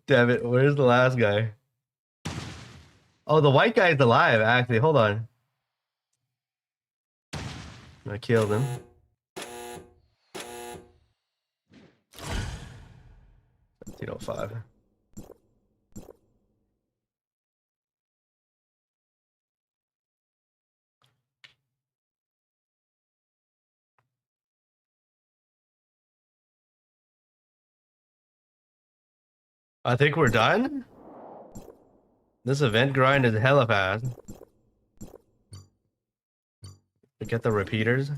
Damn it. Where's the last guy? Oh, the white guy's alive, actually. Hold on. I killed him. $17.05. I think we're done. This event grind is hella fast. We get the repeaters.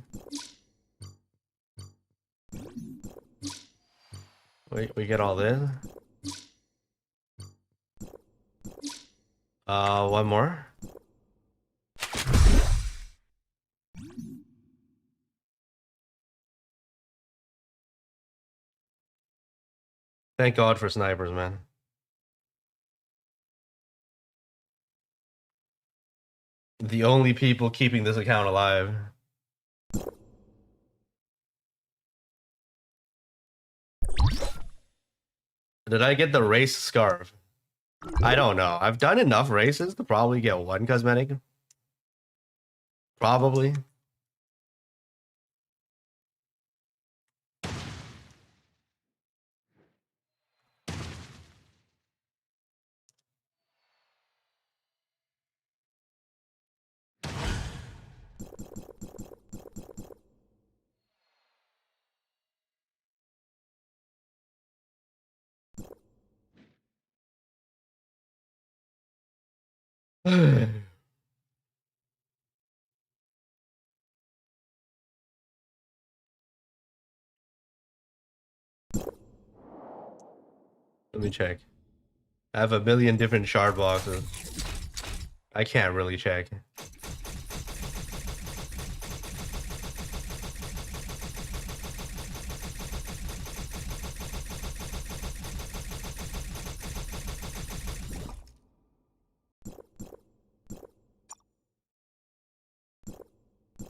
We get all this. One more. Thank God for snipers, man. The only people keeping this account alive. Did I get the race scarf? I don't know. I've done enough races to probably get one cosmetic. Probably. Let me check. I have a million different shard boxes. I can't really check.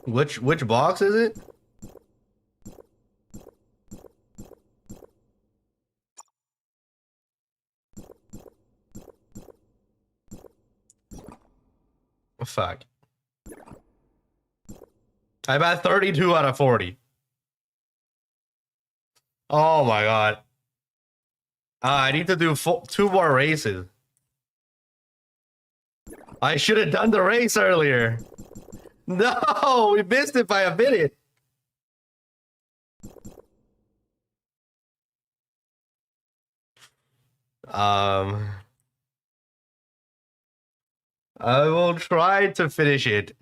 Which box is it? Oh, fuck. I'm at 32 out of 40. Oh my god. I need to do 2 more races. I should have done the race earlier. No, we missed it by a minute. I will try to finish it.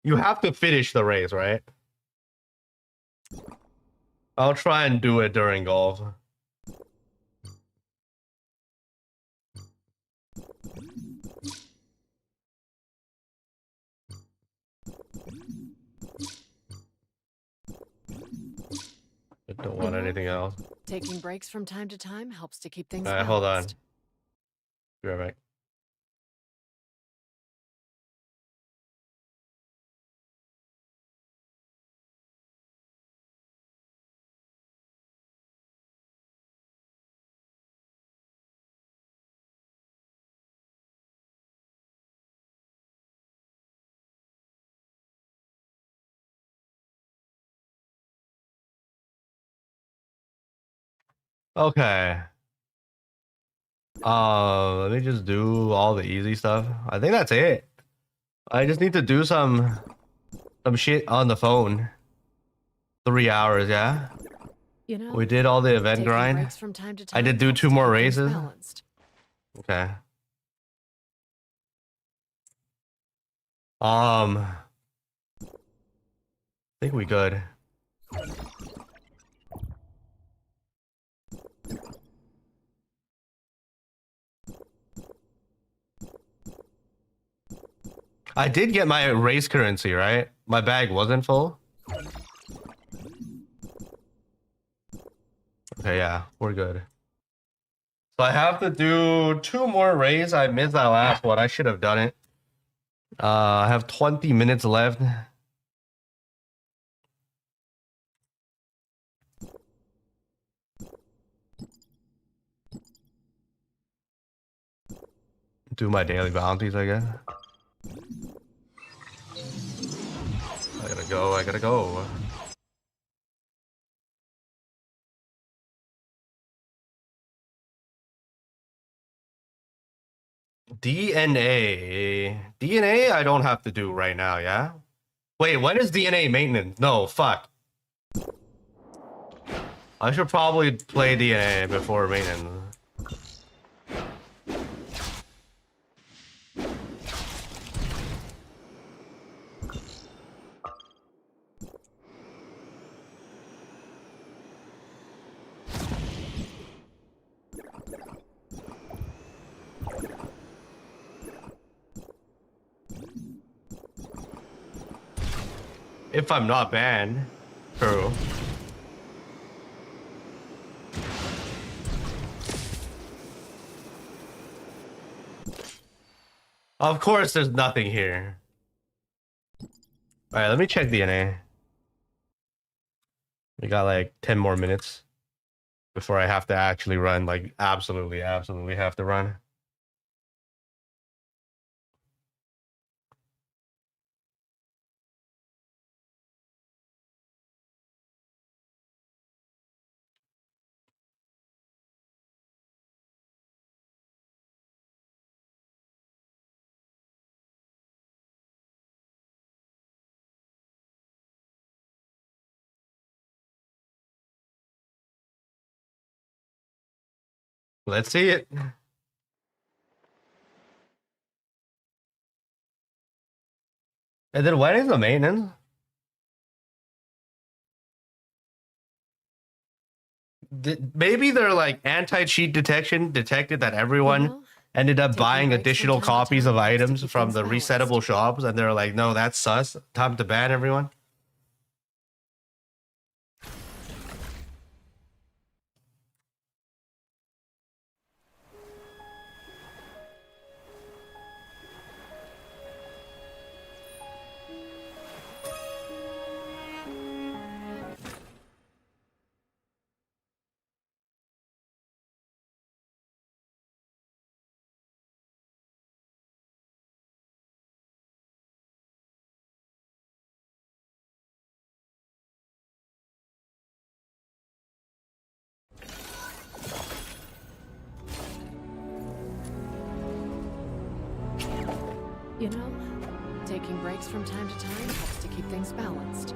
You have to finish the race, right? I'll try and do it during golf. I don't want anything else. Taking breaks from time to time helps to keep things Alright, hold on. balanced. Be right back. Okay. Let me just do all the easy stuff. I think that's it. I just need to do some shit on the phone. 3 hours, yeah. You know, We did all the event taking grind. breaks from time to time I did do helps 2 to more keep things races. balanced. Okay. I think we good. I did get my race currency, right? My bag wasn't full. Okay, yeah, we're good. So I have to do 2 more raids. I missed that last one. I should have done it. I have 20 minutes left. Do my daily bounties, I guess. I gotta go, I gotta go. DNA I don't have to do right now, yeah? Wait, when is DNA maintenance? No, fuck. I should probably play DNA before maintenance. If I'm not banned. True. Of course there's nothing here. Alright, let me check DNA. We got like 10 more minutes before I have to actually run. Like, absolutely have to run. Let's see it. And then when is the maintenance? Maybe they're like anti-cheat detection detected that everyone You know, ended up taking buying breaks from additional time to copies time of helps to items keep from things the balanced. resettable shops, and they're like, no, that's sus. Time to ban everyone. You know, taking breaks from time to time helps to keep things balanced.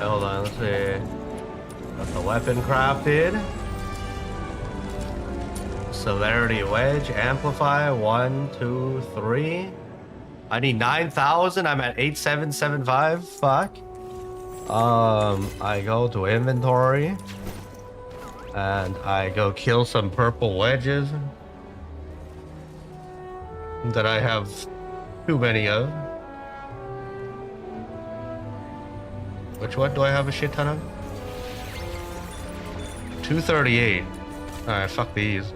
Hold on, let's see. Got the weapon crafted. Celerity wedge, amplify, 1, 2, 3. I need 9,000. I'm at 8,775. Fuck. I go to inventory. And I go kill some purple wedges that I have too many of. Which one do I have a shit ton of? 238. Alright, fuck these.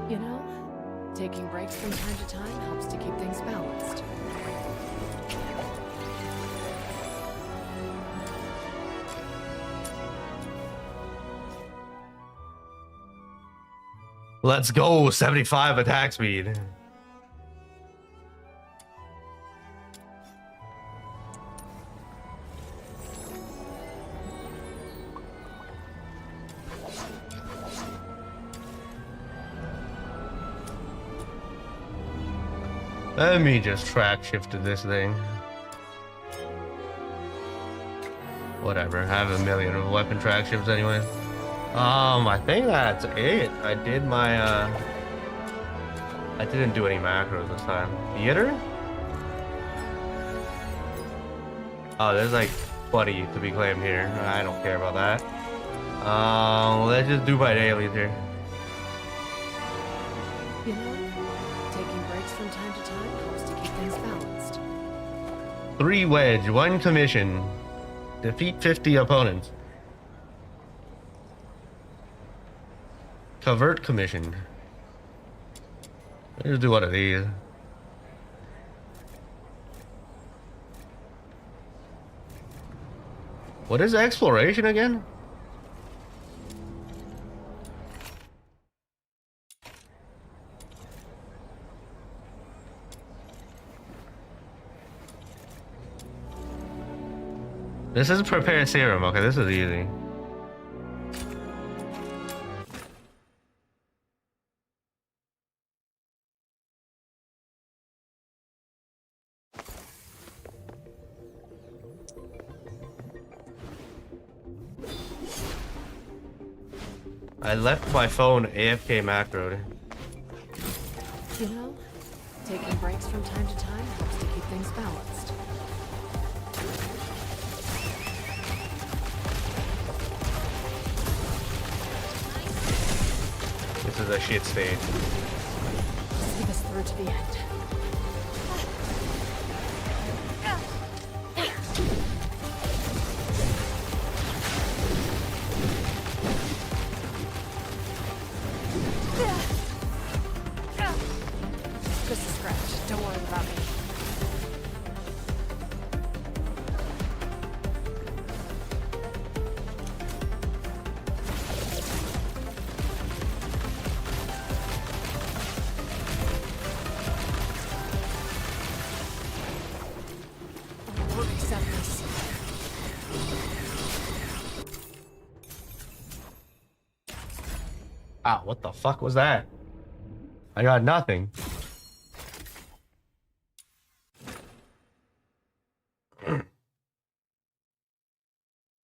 You know, taking breaks from time to time helps to keep things balanced. Let's go, 75 attack speed. Let me just track shift to this thing. Whatever. I have a million of weapon track ships anyway. I think that's it. I did my I didn't do any macros this time. Theater? Oh, there's like 20 to be claimed here. I don't care about that. Let's just do my dailies here. You know, taking breaks from time to time helps to keep things balanced. 3 wedge, 1 commission. Defeat 50 opponents. Convert commission. Let's just do one of these. What is exploration again? This is prepare serum. Okay, this is easy. I left my phone AFK macroed. You know, taking breaks from time to time helps to keep things balanced. This is a shit stage. See us through to the end. Just a scratch. Don't worry about me. We'll reset this. Ah, what the fuck was that? I got nothing.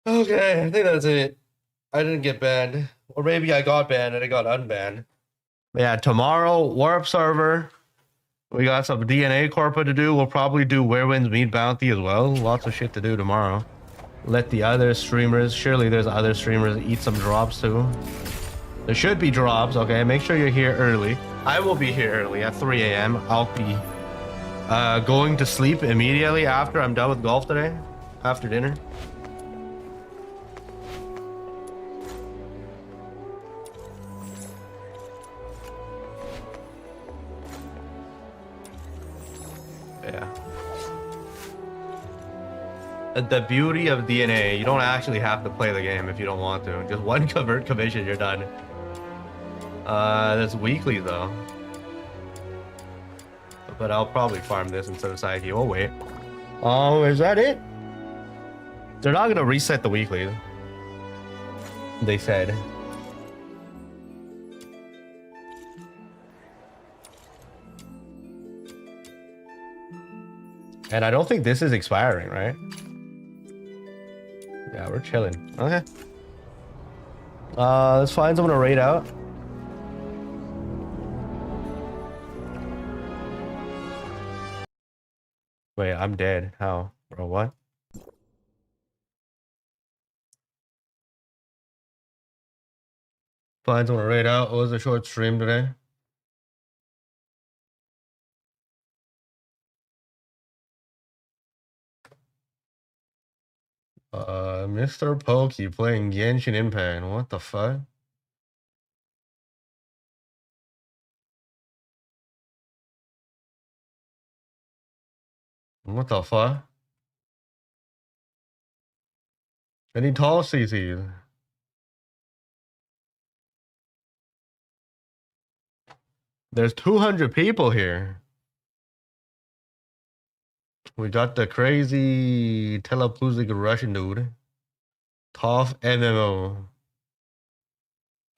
Okay, I think that's it. I didn't get banned. Or maybe I got banned and I got unbanned. But yeah, tomorrow, Warp server. We got some DNA Corpa to do. We'll probably do Where Winds Meet Bounty as well. Lots of shit to do tomorrow. Let the other streamers, surely there's other streamers, eat some drops too. There should be drops, okay? Make sure you're here early. I will be here early at 3 a.m. I'll be going to sleep immediately after I'm done with golf today. After dinner. Yeah. The beauty of DNA, you don't actually have to play the game if you don't want to. Just 1 convert commission, you're done. That's weekly though. But I'll probably farm this instead of side heal. Oh wait. Is that it? They're not gonna reset the weekly. They said. And I don't think this is expiring, right? Yeah, we're chilling. Okay. Let's find someone to raid out. Wait, I'm dead. How? Bro, what? Find someone to raid out. It was a short stream today. Mr. Pokey playing Genshin Impact. What the fuck? What the fuck? Any tall CCs? There's 200 people here. We got the crazy teleplusic Russian dude. Tough MMO.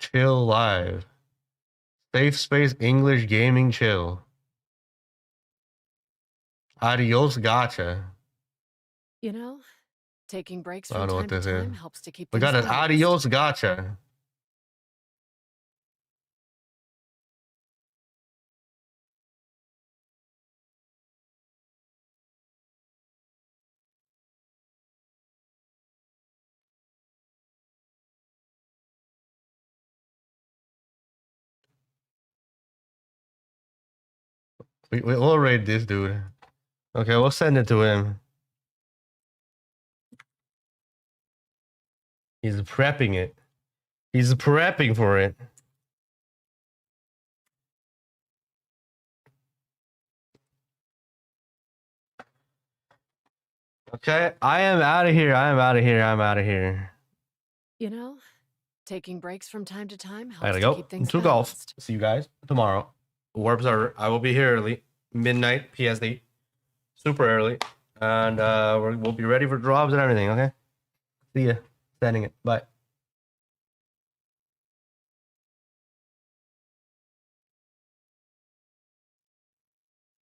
Chill live. Safe space English gaming chill. Adios gacha. You know, Taking breaks I from don't know what time to this is. time helps to keep We things got an balanced. adios gacha. We'll raid this dude. Okay, we'll send it to him. He's prepping it. He's prepping for it. Okay, I am out of here. I am out of here. I'm out of here. You know, taking breaks from time to time I helps gotta to go keep things to golf. balanced. See you guys tomorrow. Warp server. I will be here early, midnight PSD, super early, and we'll be ready for drops and everything. Okay. See ya. Sending it. Bye.